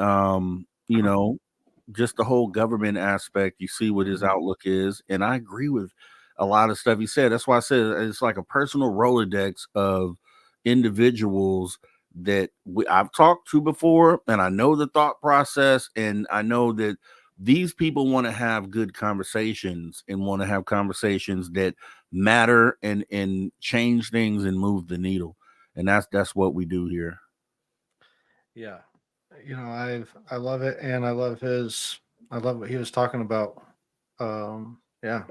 just the whole government aspect. You see what his outlook is. And I agree with a lot of stuff he said. That's why I said it's like a personal Rolodex of individuals that I've talked to before, and I know the thought process, and I know that these people want to have good conversations and want to have conversations that matter and change things and move the needle. And that's what we do here. Yeah. I love it, and I love what he was talking about. Yeah.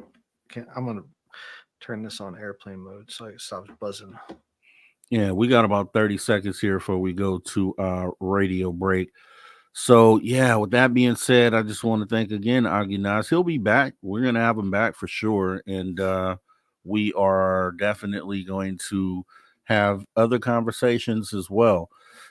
I'm gonna turn this on airplane mode so it stops buzzing. Yeah, we got about 30 seconds here before we go to radio break. So, yeah, with that being said, I just want to thank again Aage Nost. He'll be back. We're going to have him back for sure. And we are definitely going to have other conversations as well.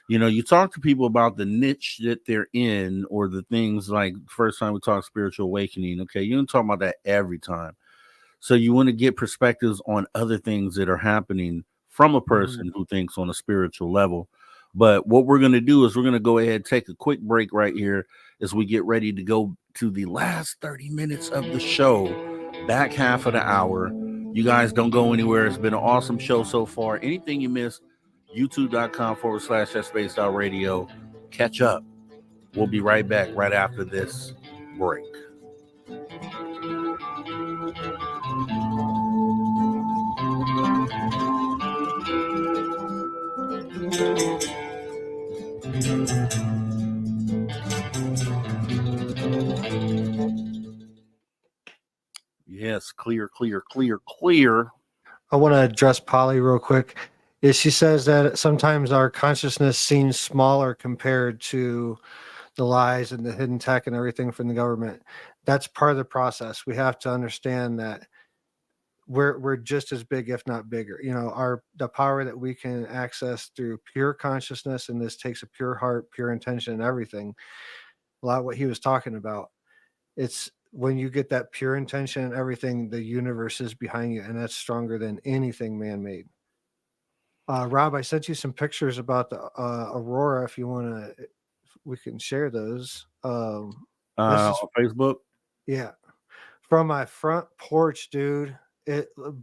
You talk to people about the niche that they're in, or the things like first time we talk spiritual awakening. Okay, you don't talk about that every time. So you want to get perspectives on other things that are happening from a person who thinks on a spiritual level. But what we're going to do is we're going to go ahead and take a quick break right here as we get ready to go to the last 30 minutes of the show, back half of the hour. You guys don't go anywhere. It's been an awesome show so far. Anything you missed, youtube.com/spacedoutradio. Catch up. We'll be right back right after this break. Yes, clear. I want to address Polly real quick. She says that sometimes our consciousness seems smaller compared to the lies and the hidden tech and everything from the government. That's part of the process. We have to understand that we're just as big, if not bigger. The power that we can access through pure consciousness, and this takes a pure heart, pure intention, and everything. A lot of what he was talking about. It's when you get that pure intention and everything, the universe is behind you, and that's stronger than anything man-made. Rob, I sent you some pictures about the aurora. If you want to, we can share those. On Facebook? Yeah. From my front porch, dude.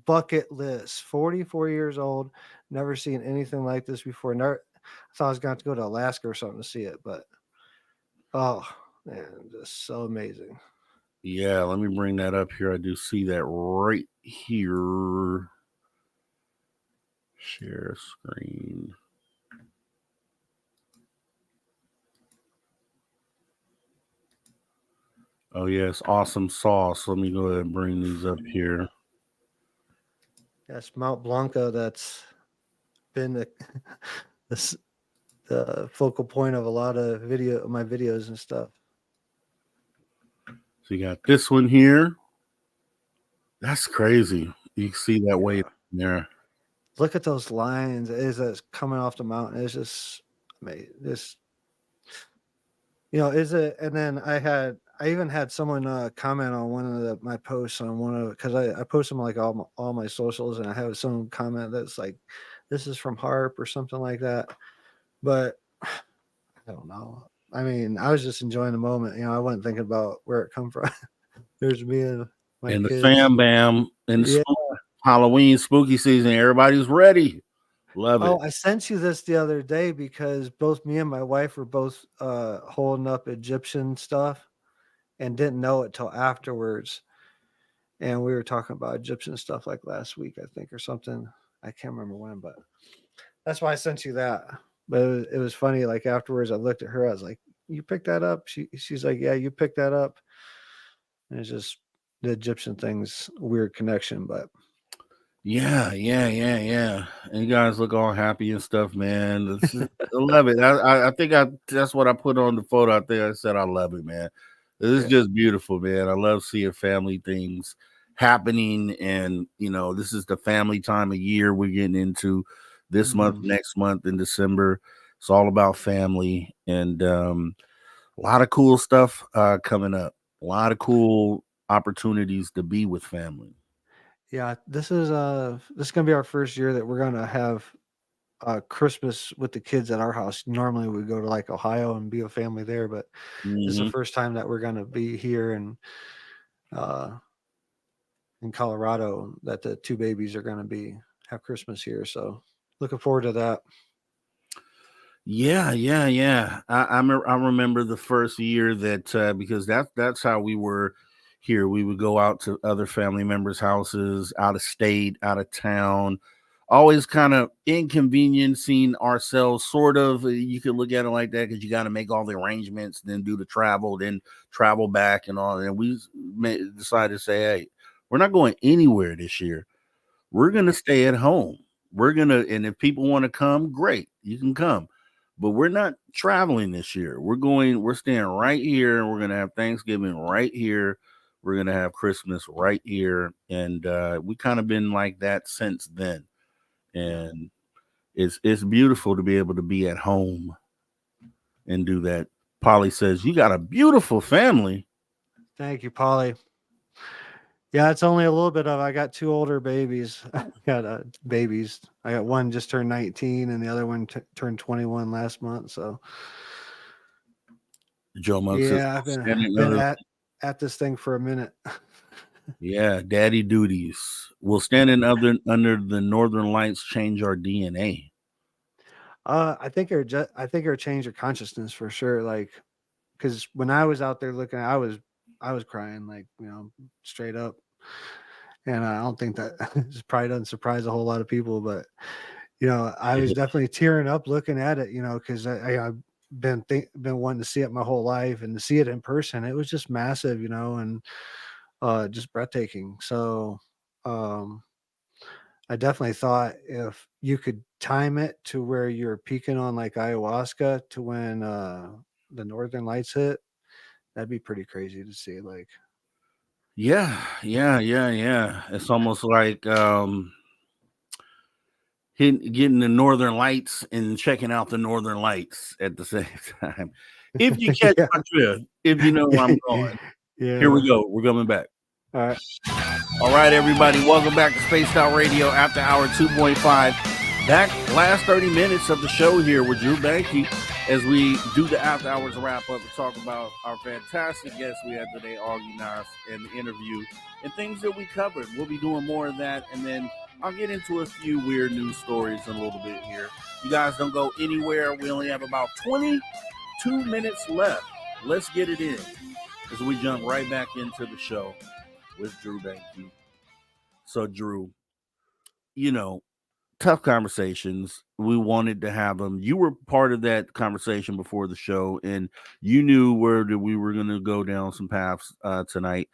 Bucket list. 44 years old. Never seen anything like this before. I thought I was going to go to Alaska or something to see it, but oh, man, just so amazing. Yeah, let me bring that up here. I do see that right here. Share screen. Oh, yes, awesome sauce. Let me go ahead and bring these up here. That's Mount Blanca. That's been the focal point of a lot of my videos and stuff. So you got this one here. That's crazy. You can see that wave there. Look at those lines as coming off the mountain. It's just amazing. And then I even had someone comment on one of my posts on one of, because I post them like all my socials, and I have some comment that's like, this is from HARP or something like that. But I don't know. I mean, I was just enjoying the moment. I wasn't thinking about where it come from. There's me And the kids. fam bam and Yeah. Halloween spooky season. Everybody's ready. Love it. Oh, I sent you this the other day because both me and my wife were both holding up Egyptian stuff and didn't know it till afterwards. And we were talking about Egyptian stuff like last week, I think, or something. I can't remember when, but that's why I sent you that. But it was funny. Like afterwards, I looked at her. I was like, "You picked that up?" She's like, "Yeah, you picked that up." And it's just the Egyptian thing's a weird connection, but Yeah. And you guys look all happy and stuff, man. I love it. I think that's what I put on the photo. I think I said I love it, man. This is just beautiful, man. I love seeing family things happening, and this is the family time of year we're getting into this month, next month in December. It's all about family, and a lot of cool stuff coming up. A lot of cool opportunities to be with family. yeah, this is gonna be our first year that we're gonna have Christmas with the kids at our house. Normally we go to like Ohio and be a family there, but this is the first time that we're gonna be here in Colorado that the two babies are gonna have Christmas here. So looking forward to that. Yeah. I remember the first year that because that's how we were here. We would go out to other family members' houses, out of state, out of town, always kind of inconveniencing ourselves, sort of. You could look at it like that because you got to make all the arrangements, then do the travel, then travel back and all. And we decided to say, hey, we're not going anywhere this year. We're going to stay at home. And if people want to come, great, you can come. But we're not traveling this year. We're staying right here, and we're going to have Thanksgiving right here. We're going to have Christmas right here. And we kind of been like that since then. And it's beautiful to be able to be at home and do that. Polly says, you got a beautiful family. Thank you, Polly. Yeah, it's only a little bit of. I got two older babies. I got babies. I got one just turned 19, and the other one turned 21 last month. So, Joe Monk says, I've been at this thing for a minute. Yeah, daddy duties. Will standing under the northern lights change our DNA? I think it'll change your consciousness for sure. Like, because when I was out there looking, I was crying, like, straight up. And I don't think that probably doesn't surprise a whole lot of people, but I was definitely tearing up looking at it, because I've been wanting to see it my whole life, and to see it in person, it was just massive, and just breathtaking. So I definitely thought if you could time it to where you're peaking on like ayahuasca to when the northern lights hit, that'd be pretty crazy to see. Like, Yeah. It's almost like getting the northern lights and checking out the northern lights at the same time. If you catch my drift, if you know where I'm going. Yeah. Here we go. We're coming back. All right, everybody. Welcome back to Spaced Out Radio After Hour 2.5. Back last 30 minutes of the show here with Drew Banky as we do the After Hours wrap up and talk about our fantastic guest we had today, Aage Nost, and the interview and things that we covered. We'll be doing more of that, and then I'll get into a few weird news stories in a little bit here. You guys don't go anywhere. We only have about 22 minutes left. Let's get it in as we jump right back into the show with Drew Banky. So, Drew, tough conversations. We wanted to have them. You were part of that conversation before the show, and you knew where we were going to go down some paths tonight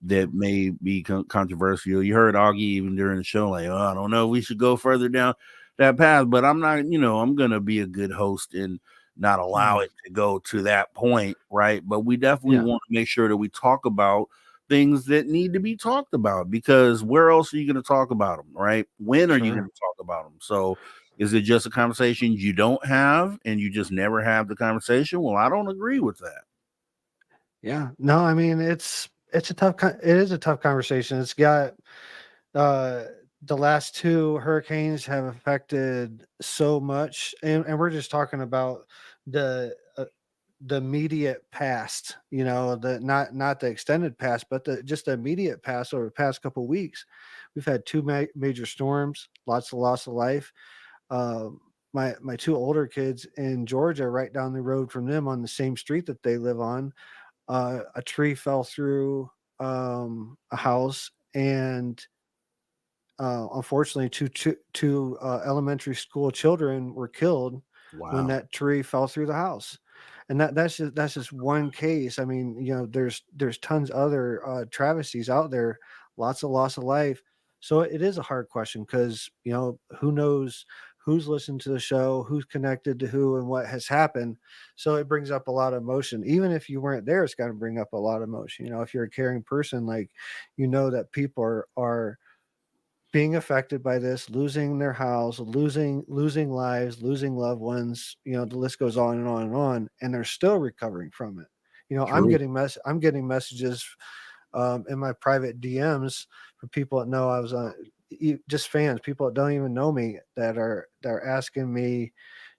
that may be controversial. You heard Aage even during the show, like, I don't know if we should go further down that path, but I'm not, I'm going to be a good host and not allow it to go to that point, right? But we definitely want to make sure that we talk about things that need to be talked about, because where else are you going to talk about them, right? When are you going to talk about them? So is it just a conversation you don't have and you just never have the conversation? Well, I don't agree with that. Yeah, no, I mean, it is a tough conversation. It's got the last two hurricanes have affected so much, and we're just talking about the the immediate past, you know, the not the extended past, but just the immediate past over the past couple of weeks. We've had two major storms, lots of loss of life. Uh, my two older kids in Georgia, right down the road from them on the same street that they live on, a tree fell through a house, and unfortunately, two elementary school children were killed when Wow. that tree fell through the house. And that's just one case. I mean, you know, there's tons other travesties out there, lots of loss of life. So it is a hard question because, you know, who knows who's listened to the show, who's connected to who, and what has happened. So it brings up a lot of emotion. Even if you weren't there, it's got to bring up a lot of emotion. You know, if you're a caring person, like, you know that people are being affected by this, losing their house, losing lives, losing loved ones. You know, the list goes on and on and on, and they're still recovering from it. You know, True. I'm getting messages in my private DMs from people that know I was on, just fans, people that don't even know me, that are asking me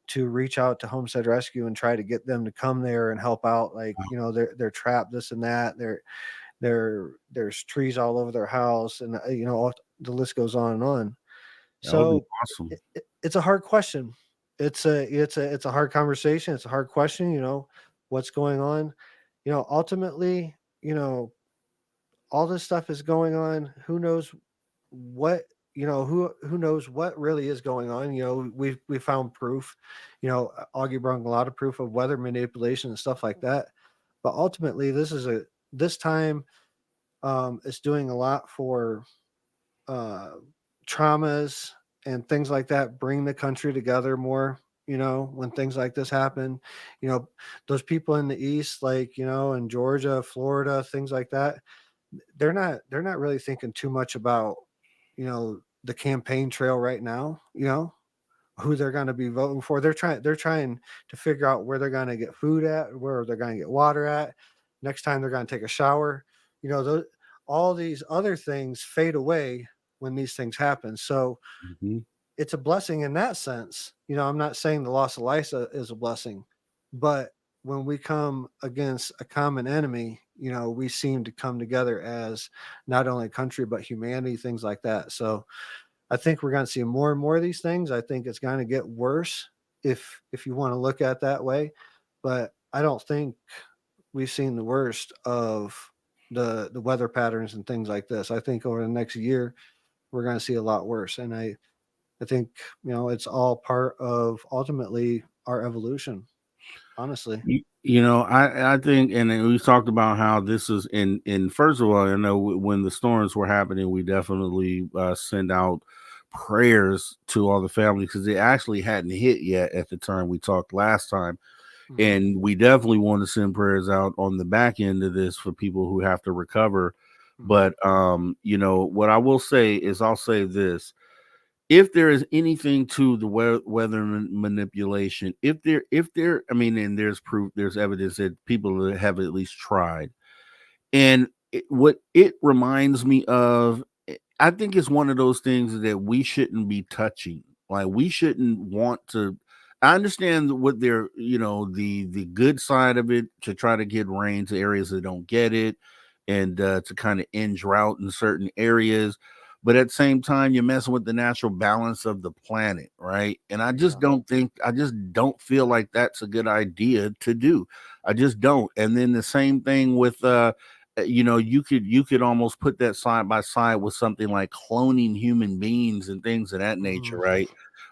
to reach out to Homestead Rescue and try to get them to come there and help out. Like, you know, they're trapped, this and that. There's trees all over their house, and you know, the list goes on and on. That would be So awesome. it's a hard question. It's a hard conversation. It's a hard question. You know, what's going on. You know, ultimately, you know, all this stuff is going on. Who knows what, you know, who knows what really is going on. You know, we found proof. You know, Augie brought a lot of proof of weather manipulation and stuff like that. But ultimately, this time it's doing a lot for uh, traumas and things like that. Bring the country together more. You know, when things like this happen, you know, those people in the East, like, you know, in Georgia, Florida, things like that, they're not really thinking too much about, you know, the campaign trail right now. You know, who they're going to be voting for. They're trying to figure out where they're going to get food at, where they're going to get water at. Next time they're going to take a shower. You know, all these other things fade away when these things happen. So Mhm. it's a blessing in that sense. You know, I'm not saying the loss of life is a blessing, but when we come against a common enemy, you know, we seem to come together as not only a country but humanity, things like that. So I think we're going to see more and more of these things. I think it's going to get worse if you want to look at it that way, but I don't think we've seen the worst of the weather patterns and things like this. I think over the next year we're going to see a lot worse, and I think, you know, it's all part of ultimately our evolution. Honestly, You know, I think, and then we talked about how this is in first of all, I know when the storms were happening, we definitely send out prayers to all the families because they actually hadn't hit yet at the time we talked last time. hmm And we definitely want to send prayers out on the back end of this for people who have to recover. hmm But you know, what I will say is I'll say this. If there is anything to the weather manipulation, if there, I mean, and there's proof, there's evidence that people have at least tried. And what it reminds me of, I think it's one of those things that we shouldn't be touching. Like we shouldn't want to. I understand what they're, you know, the good side of it to try to get rain to areas that don't get it, and to kind of end drought in certain areas. But at the same time, you're messing with the natural balance of the planet, right? And yeah, I just don't feel like that's a good idea to do. I just don't. And then the same thing with you know, you could almost put that side by side with something like cloning human beings and things of that nature, hmm right?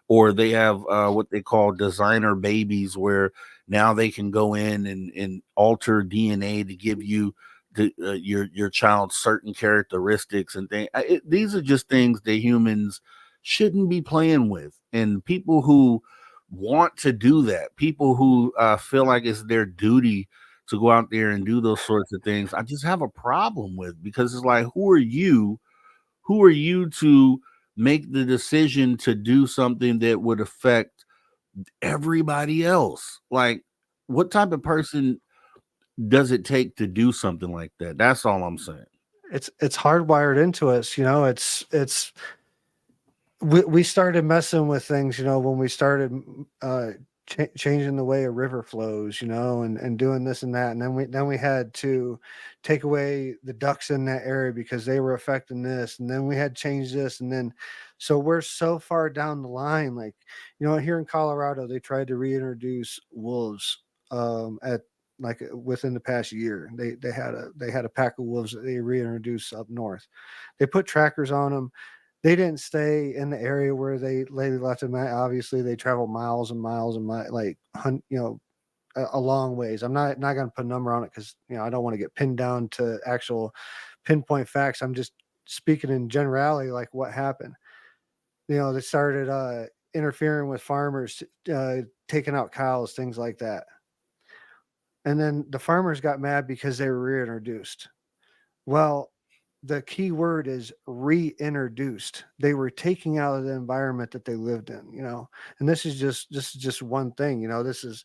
Or they have what they call designer babies, where now they can go in and alter DNA to give you your child's certain characteristics and things. These are just things that humans shouldn't be playing with, and people who want to do that, people who feel like it's their duty to go out there and do those sorts of things, I just have a problem with, because it's like, who are you? Who are you to make the decision to do something that would affect everybody else? Like, what type of person does it take to do something like that? That's all I'm saying. it's hardwired into us. You know, we started messing with things. You know, when we started changing the way a river flows, and doing this and that. And then we had to take away the ducks in that area because they were affecting this. And then we had to change this. And then, so we're so far down the line, like, here in Colorado, they tried to reintroduce wolves at like within the past year. They had a pack of wolves that they reintroduced up north. They put trackers on them. They didn't stay in the area where they left them at. Obviously, they traveled miles and miles and like a long ways. I'm not going to put a number on it because I don't want to get pinned down to actual pinpoint facts. I'm just speaking in generality, like what happened. They started interfering with farmers, taking out cows, things like that. And then the farmers got mad because they were reintroduced. Well, the key word is reintroduced. They were taking out of the environment that they lived in, and this is just one thing, this is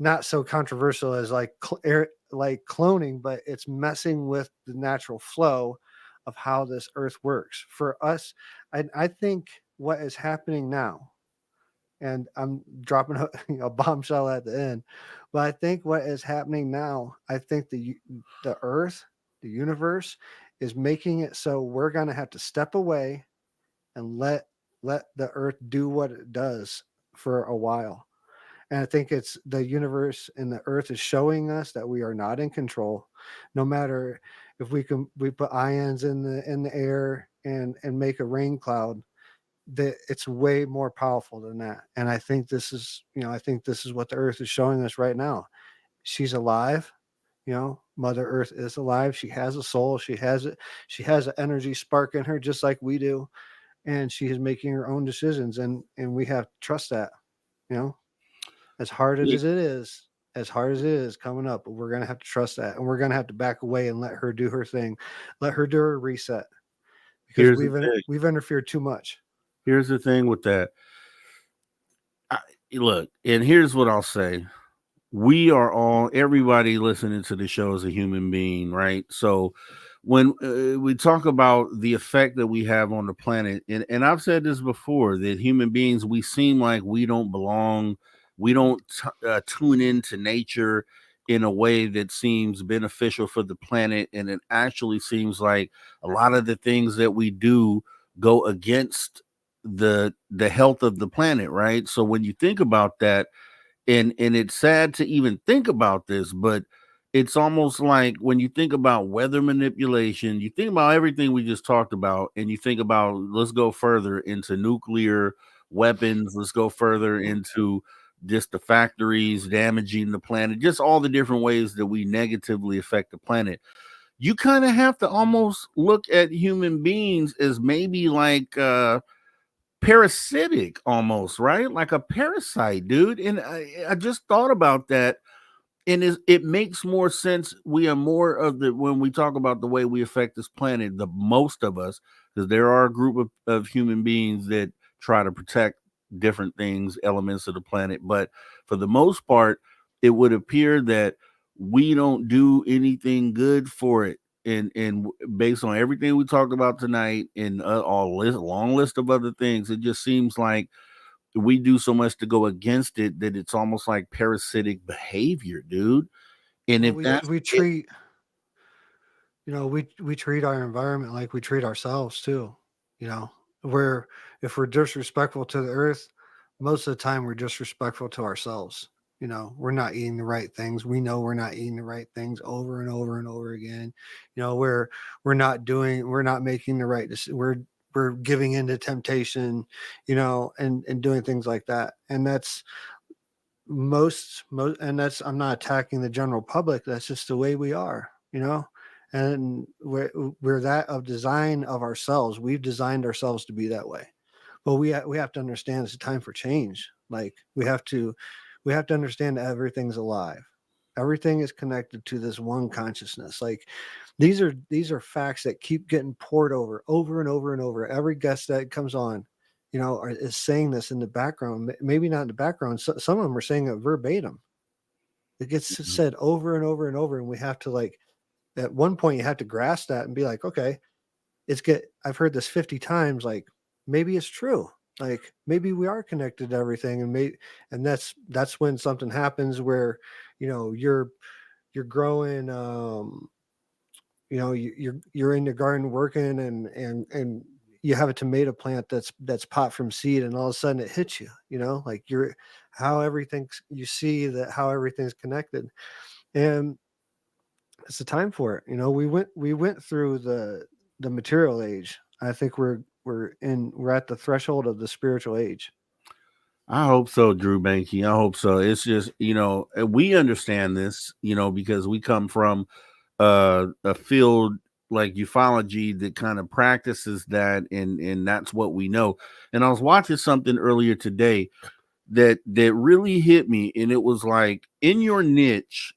not so controversial as like cloning, but it's messing with the natural flow of how this earth works for us. I think what is happening now, and I'm dropping a bombshell at the end, but I think what is happening now, I think the earth, the universe is making it so we're going to have to step away and let the earth do what it does for a while. And I think it's the universe and the earth is showing us that we are not in control, no matter if we put ions in the air and make a rain cloud, that it's way more powerful than that. And I think this is what the earth is showing us right now. She's alive. Mother Earth is alive. She has a soul. She has it. She has an energy spark in her, just like we do. And she is making her own decisions. And we have to trust that, as hard as it is coming up, we're going to have to trust that. And we're going to have to back away and let her do her thing. Let her do her reset, because we've interfered too much. Here's the thing with that. Look, and here's what I'll say. We are everybody listening to the show is a human being, right? So when we talk about the effect that we have on the planet, and I've said this before, that human beings, we seem like we don't belong. We don't tune into nature in a way that seems beneficial for the planet. And it actually seems like a lot of the things that we do go against the health of the planet, right? So when you think about that, and it's sad to even think about this, but it's almost like when you think about weather manipulation, you think about everything we just talked about, and you think about, let's go further into nuclear weapons, let's go further into just the factories damaging the planet, just all the different ways that we negatively affect the planet. You kind of have to almost look at human beings as maybe like parasitic almost, right? Like a parasite, dude. And I just thought about that, and it makes more sense. We are more of when we talk about the way we affect this planet, the most of us, because there are a group of human beings that try to protect different things, elements of the planet, but for the most part, it would appear that we don't do anything good for it. And based on everything we talked about tonight and long list of other things, it just seems like we do so much to go against it that it's almost like parasitic behavior, dude. And we treat our environment like we treat ourselves too. Where if we're disrespectful to the earth, most of the time we're disrespectful to ourselves. We're not eating the right things. We know we're not eating the right things over and over and over again. We're not making the right decision. We're giving into temptation, and doing things like that. And that's most, and that's, I'm not attacking the general public. That's just the way we are, and we're that of design of ourselves. We've designed ourselves to be that way. But we have to understand it's a time for change. Like we have to understand that everything's alive. Everything is connected to this one consciousness. Like these are facts that keep getting poured over and over and over. Every guest that comes on, is saying this in the background. Maybe not in the background. Some of them are saying it verbatim. It gets said over and over and over. And we have to, like, at one point you have to grasp that and be like, okay, I've heard this 50 times. Like maybe it's true. Like maybe we are connected to everything, and that's when something happens where, you're growing, you're in the garden working, and you have a tomato plant that's pot from seed, and all of a sudden it hits you, like how everything's, you see that how everything's connected, and it's the time for it. We went through the material age. I think we're at the threshold of the spiritual age. I hope so, Drew Banky. I hope so. It's just, we understand this, because we come from a field like ufology that kind of practices that, and that's what we know. And I was watching something earlier today that really hit me, and it was like, in your niche,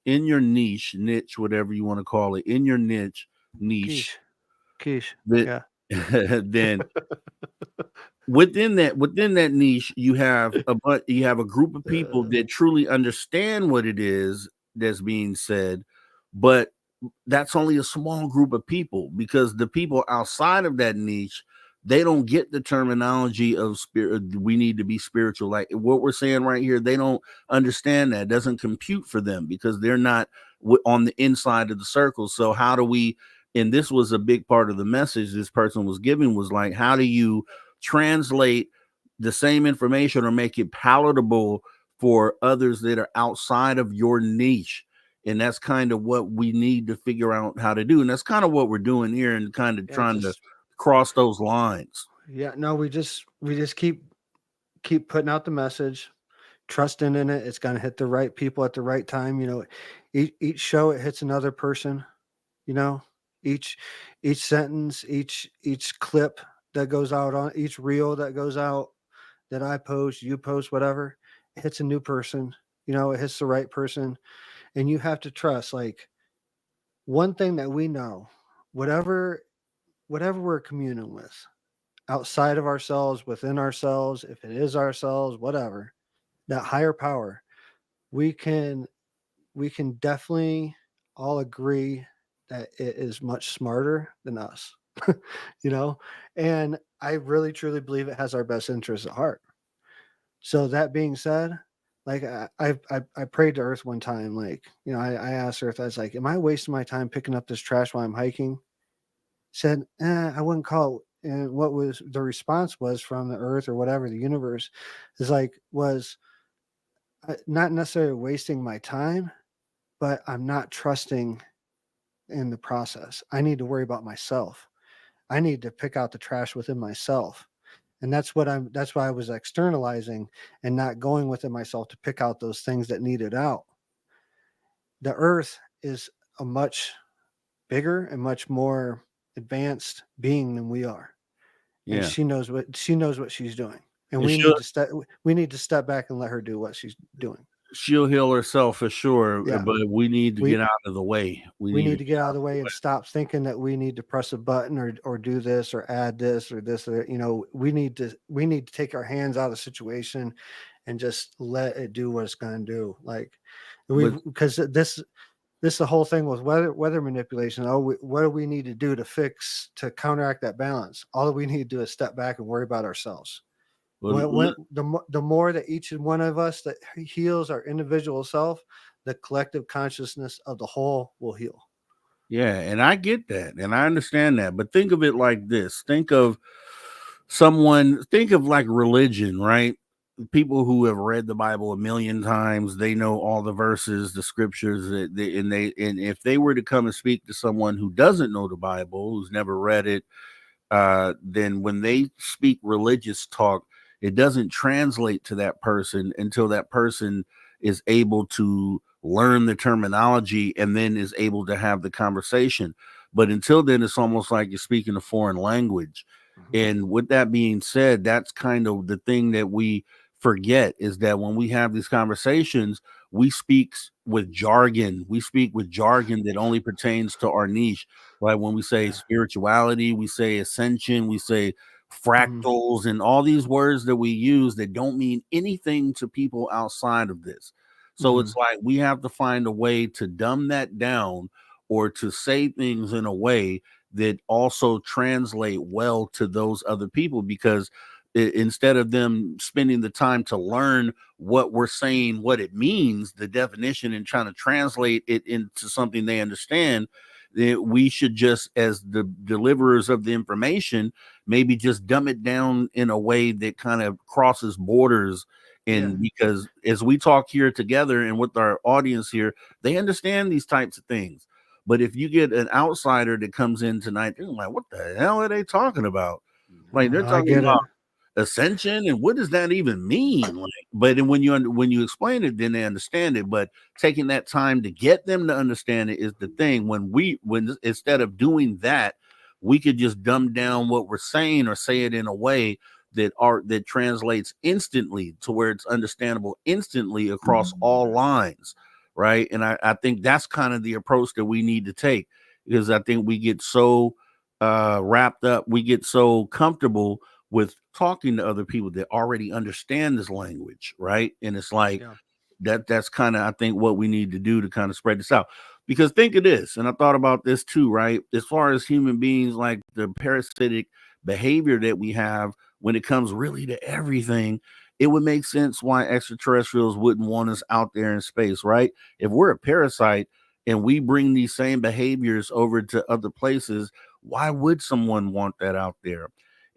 whatever you want to call it, in your niche, Quiche. that Yeah. then within that niche, you have a group of people that truly understand what it is that's being said, but that's only a small group of people, because the people outside of that niche, they don't get the terminology of spirit. We need to be spiritual. Like what we're saying right here, they don't understand that. It doesn't compute for them because they're not on the inside of the circle. So how do we, and this was a big part of the message this person was giving, was like, how do you translate the same information or make it palatable for others that are outside of your niche? And that's kind of what we need to figure out how to do. And that's kind of what we're doing here, and kind of trying to cross those lines. Yeah, no, we just keep putting out the message, trusting in it. It's going to hit the right people at the right time. Each show, it hits another person, each sentence, each clip that goes out, on each reel that goes out, that I post, you post, whatever, it hits a new person, it hits the right person. And you have to trust, like, one thing that we know, whatever we're communing with, outside of ourselves, within ourselves, if it is ourselves, whatever, that higher power, we can definitely all agree that it is much smarter than us, and I really truly believe it has our best interests at heart. So that being said, like I prayed to Earth one time, like, I asked Earth, I was like, am I wasting my time picking up this trash while I'm hiking? Said, I wouldn't call it. And what was the response was from the Earth or whatever, the universe, is like, was not necessarily wasting my time, but I'm not trusting in the process. I need to worry about myself. I need to pick out the trash within myself. And that's why I was externalizing and not going within myself to pick out those things that needed out. The Earth is a much bigger and much more advanced being than we are. Yeah. And she knows what she's doing. And we need to step back and let her do what she's doing. She'll heal herself for sure, Yeah. but we need to get out of the way. We need to get out of the way and stop thinking that we need to press a button or do this or add this or this. Or, we need to take our hands out of the situation and just let it do what it's going to do. Like, because this the whole thing with weather manipulation. What do we need to do to counteract that balance? All we need to do is step back and worry about ourselves. The more that each one of us that heals our individual self, the collective consciousness of the whole will heal. Yeah, and I get that, and I understand that. But think of it like this: think of like religion, right? People who have read the Bible a million times, they know all the verses, the scriptures, and if they were to come and speak to someone who doesn't know the Bible, who's never read it, then when they speak religious talk, it doesn't translate to that person until that person is able to learn the terminology and then is able to have the conversation. But until then, it's almost like you're speaking a foreign language. Mm-hmm. And with that being said, that's kind of the thing that we forget, is that when we have these conversations, we speak with jargon. We speak with jargon that only pertains to our niche. Right? When we say spirituality, we say ascension, we say fractals, and all these words that we use that don't mean anything to people outside of this. So it's like we have to find a way to dumb that down, or to say things in a way that also translate well to those other people, because instead of them spending the time to learn what we're saying, what it means, the definition, and trying to translate it into something they understand, that we should just, as the deliverers of the information, maybe just dumb it down in a way that kind of crosses borders. And because as we talk here together and with our audience here, they understand these types of things. But if you get an outsider that comes in tonight, they're like, what the hell are they talking about? Like, they're I talking get it. about ascension, and what does that even mean? Like, but then when you explain it, then they understand it. But taking that time to get them to understand it is the thing. When instead of doing that, we could just dumb down what we're saying, or say it in a way that translates instantly to where it's understandable instantly across all lines, right? And I think that's kind of the approach that we need to take, because I think we get so wrapped up, we get so comfortable with talking to other people that already understand this language, right? And it's like that's kind of, I think, what we need to do to kind of spread this out. Because think of this, and I thought about this too, right? As far as human beings, like the parasitic behavior that we have when it comes really to everything, it would make sense why extraterrestrials wouldn't want us out there in space, right? If we're a parasite and we bring these same behaviors over to other places, why would someone want that out there?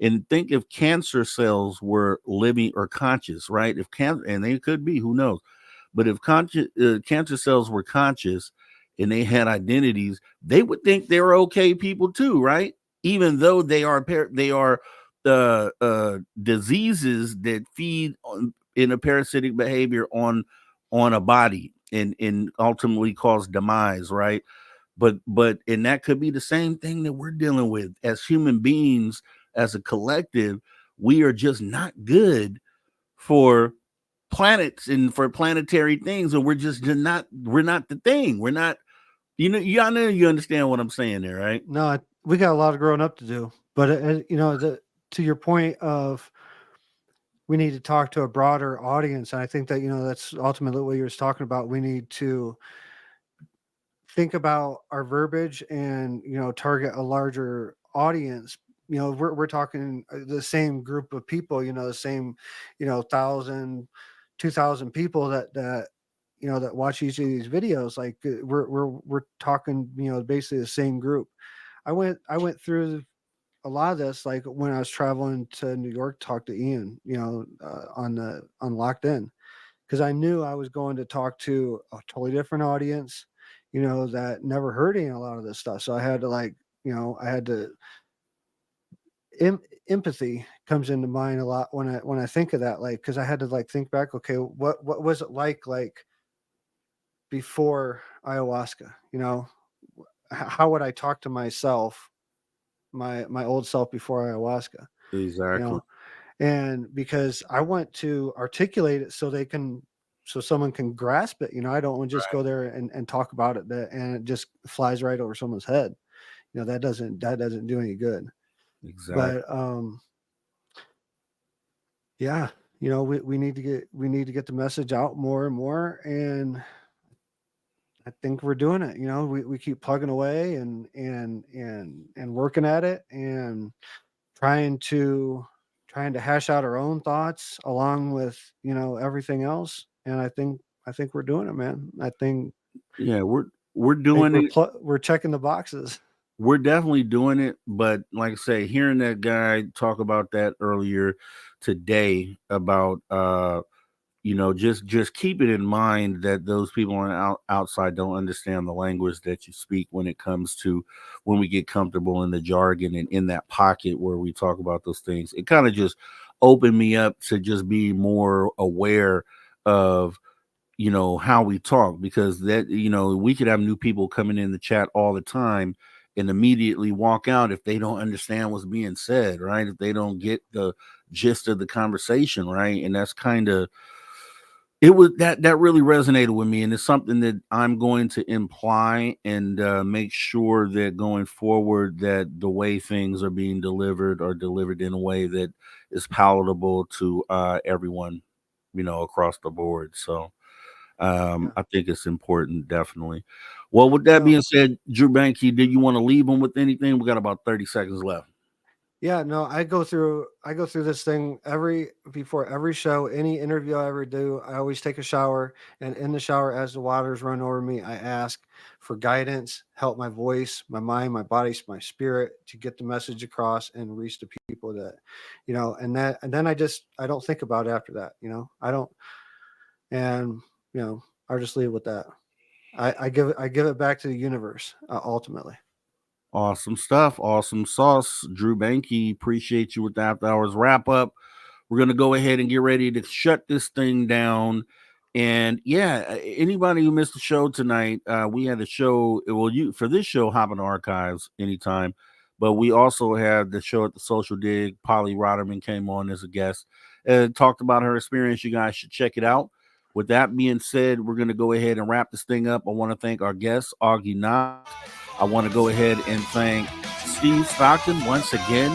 And think if cancer cells were living or conscious, right? If cancer, and they could be, who knows? But if cancer cells were conscious and they had identities, they would think they're okay people too, right? Even though they are diseases that feed in a parasitic behavior on a body and ultimately cause demise, right? But and that could be the same thing that we're dealing with as human beings, as a collective. We are just not good for planets and for planetary things, and we're not the thing. We're not, y'all know, you understand what I'm saying there, right? No, we got a lot of growing up to do. But to your point of, we need to talk to a broader audience, and I think that that's ultimately what you're talking about. We need to think about our verbiage and target a larger audience. We're talking the same group of people, the same 1,000, 2,000 people that watch each of these videos. Like we're talking basically the same group. I went through a lot of this, like when I was traveling to New York to talk to Ian, on Locked In, because I knew I was going to talk to a totally different audience, that never heard any a lot of this stuff. So I had to empathy comes into mind a lot when I think of that, like, because I had to think back, okay, what was it like before ayahuasca? How would I talk to myself, my old self before ayahuasca? Exactly. And because I want to articulate it so someone can grasp it. I don't want to just go there and talk about it and it just flies right over someone's head. That doesn't do any good. Exactly. But we need to get the message out more and more, and I think we're doing it. We keep plugging away and working at it and trying to hash out our own thoughts along with everything else. And I think we're doing it, man. I think we're doing it. We're checking the boxes. We're definitely doing it. But like I say, hearing that guy talk about that earlier today about just keep it in mind that those people on the outside don't understand the language that you speak when it comes to when we get comfortable in the jargon and in that pocket where we talk about those things. It kind of just opened me up to just be more aware of how we talk, because that we could have new people coming in the chat all the time and immediately walk out if they don't understand what's being said, right? If they don't get the gist of the conversation, right? And that's kind of, it was that really resonated with me, and it's something that I'm going to imply and make sure that going forward that the way things are being delivered are delivered in a way that is palatable to everyone, across the board. So I think it's important, definitely. Well, with that being said, Drew Banky, did you want to leave them with anything? We got about 30 seconds left. Yeah, no, I go through this thing before every show, any interview I ever do. I always take a shower, and in the shower, as the waters run over me, I ask for guidance, help my voice, my mind, my body, my spirit to get the message across and reach the people that, and then I don't think about it after that. I don't, and I'll just leave it with that. I give it back to the universe ultimately. Awesome stuff. Awesome sauce. Drew Banky, appreciate you with the After Hours wrap up. We're going to go ahead and get ready to shut this thing down. And yeah, anybody who missed the show tonight, we had a show. Well, for this show, hop in the archives anytime. But we also had the show at the Social Dig. Polly Rotterman came on as a guest and talked about her experience. You guys should check it out. With that being said, we're going to go ahead and wrap this thing up. I want to thank our guest, Aage Nost. I want to go ahead and thank Steve Stockton once again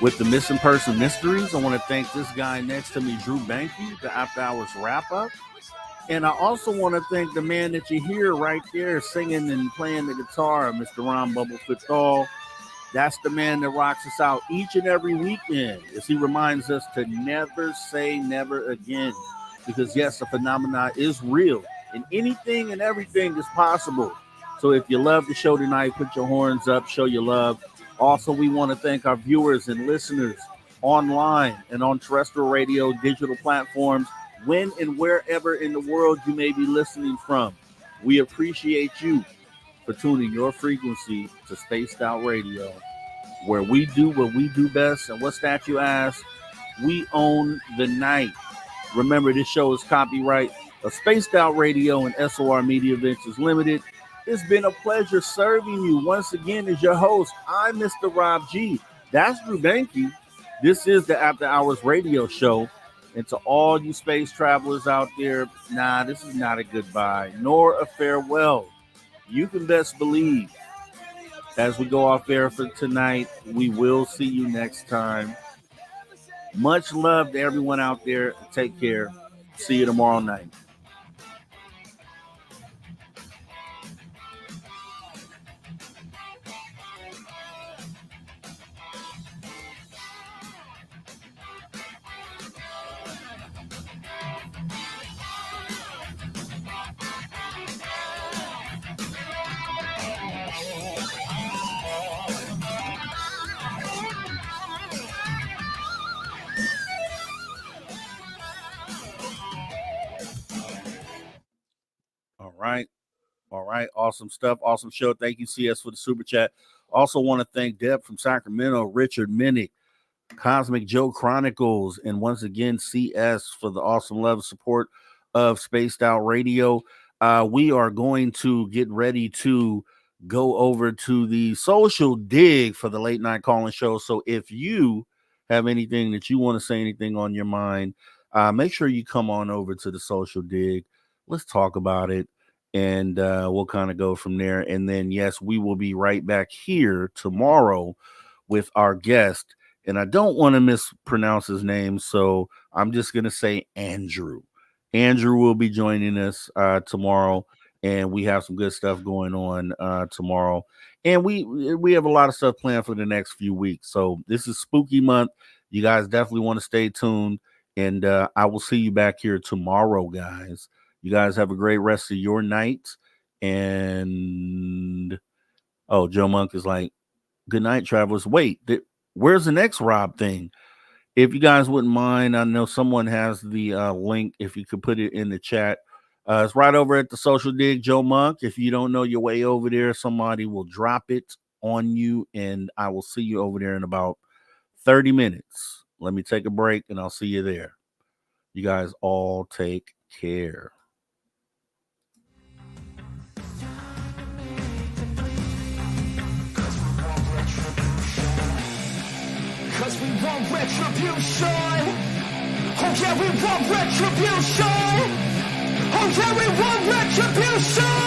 with the Missing Person Mysteries. I want to thank this guy next to me, Drew Banky, the After Hours wrap-up. And I also want to thank the man that you hear right there singing and playing the guitar, Mr. Ron Bubblefoot Thal. That's the man that rocks us out each and every weekend as he reminds us to never say never again. Because, yes, the phenomena is real, and anything and everything is possible. So if you love the show tonight, put your horns up, show your love. Also, we want to thank our viewers and listeners online and on terrestrial radio, digital platforms, when and wherever in the world you may be listening from. We appreciate you for tuning your frequency to Spaced Out Radio, where we do what we do best. And what's that, you ask? We own the night. Remember, this show is copyright of Spaced Out Radio and SOR Media Ventures Limited. It's been a pleasure serving you once again as your host. I'm Mr. Rob G. That's Drew Banky. This is the After Hours Radio Show. And to all you space travelers out there, this is not a goodbye nor a farewell. You can best believe as we go off air for tonight, we will see you next time. Much love to everyone out there. Take care. See you tomorrow night. All right. Awesome stuff. Awesome show. Thank you, CS, for the super chat. Also want to thank Deb from Sacramento, Richard Minnick, Cosmic Joe Chronicles, and once again, CS for the awesome love and support of Spaced Out Radio. We are going to get ready to go over to the Social Dig for the late night calling show. So if you have anything that you want to say, anything on your mind, make sure you come on over to the Social Dig. Let's talk about it. And we'll kind of go from there. And then, yes, we will be right back here tomorrow with our guest. And I don't want to mispronounce his name, so I'm just going to say Andrew. Andrew will be joining us tomorrow, and we have some good stuff going on tomorrow. And we have a lot of stuff planned for the next few weeks. So this is spooky month. You guys definitely want to stay tuned. And I will see you back here tomorrow, guys. You guys have a great rest of your night. And, Joe Monk is like, good night, travelers. Wait, where's the next Rob thing? If you guys wouldn't mind, I know someone has the link. If you could put it in the chat. It's right over at the Social Dig, Joe Monk. If you don't know your way over there, somebody will drop it on you. And I will see you over there in about 30 minutes. Let me take a break, and I'll see you there. You guys all take care. Cause we want retribution. Oh yeah, we want retribution. Oh yeah, we want retribution.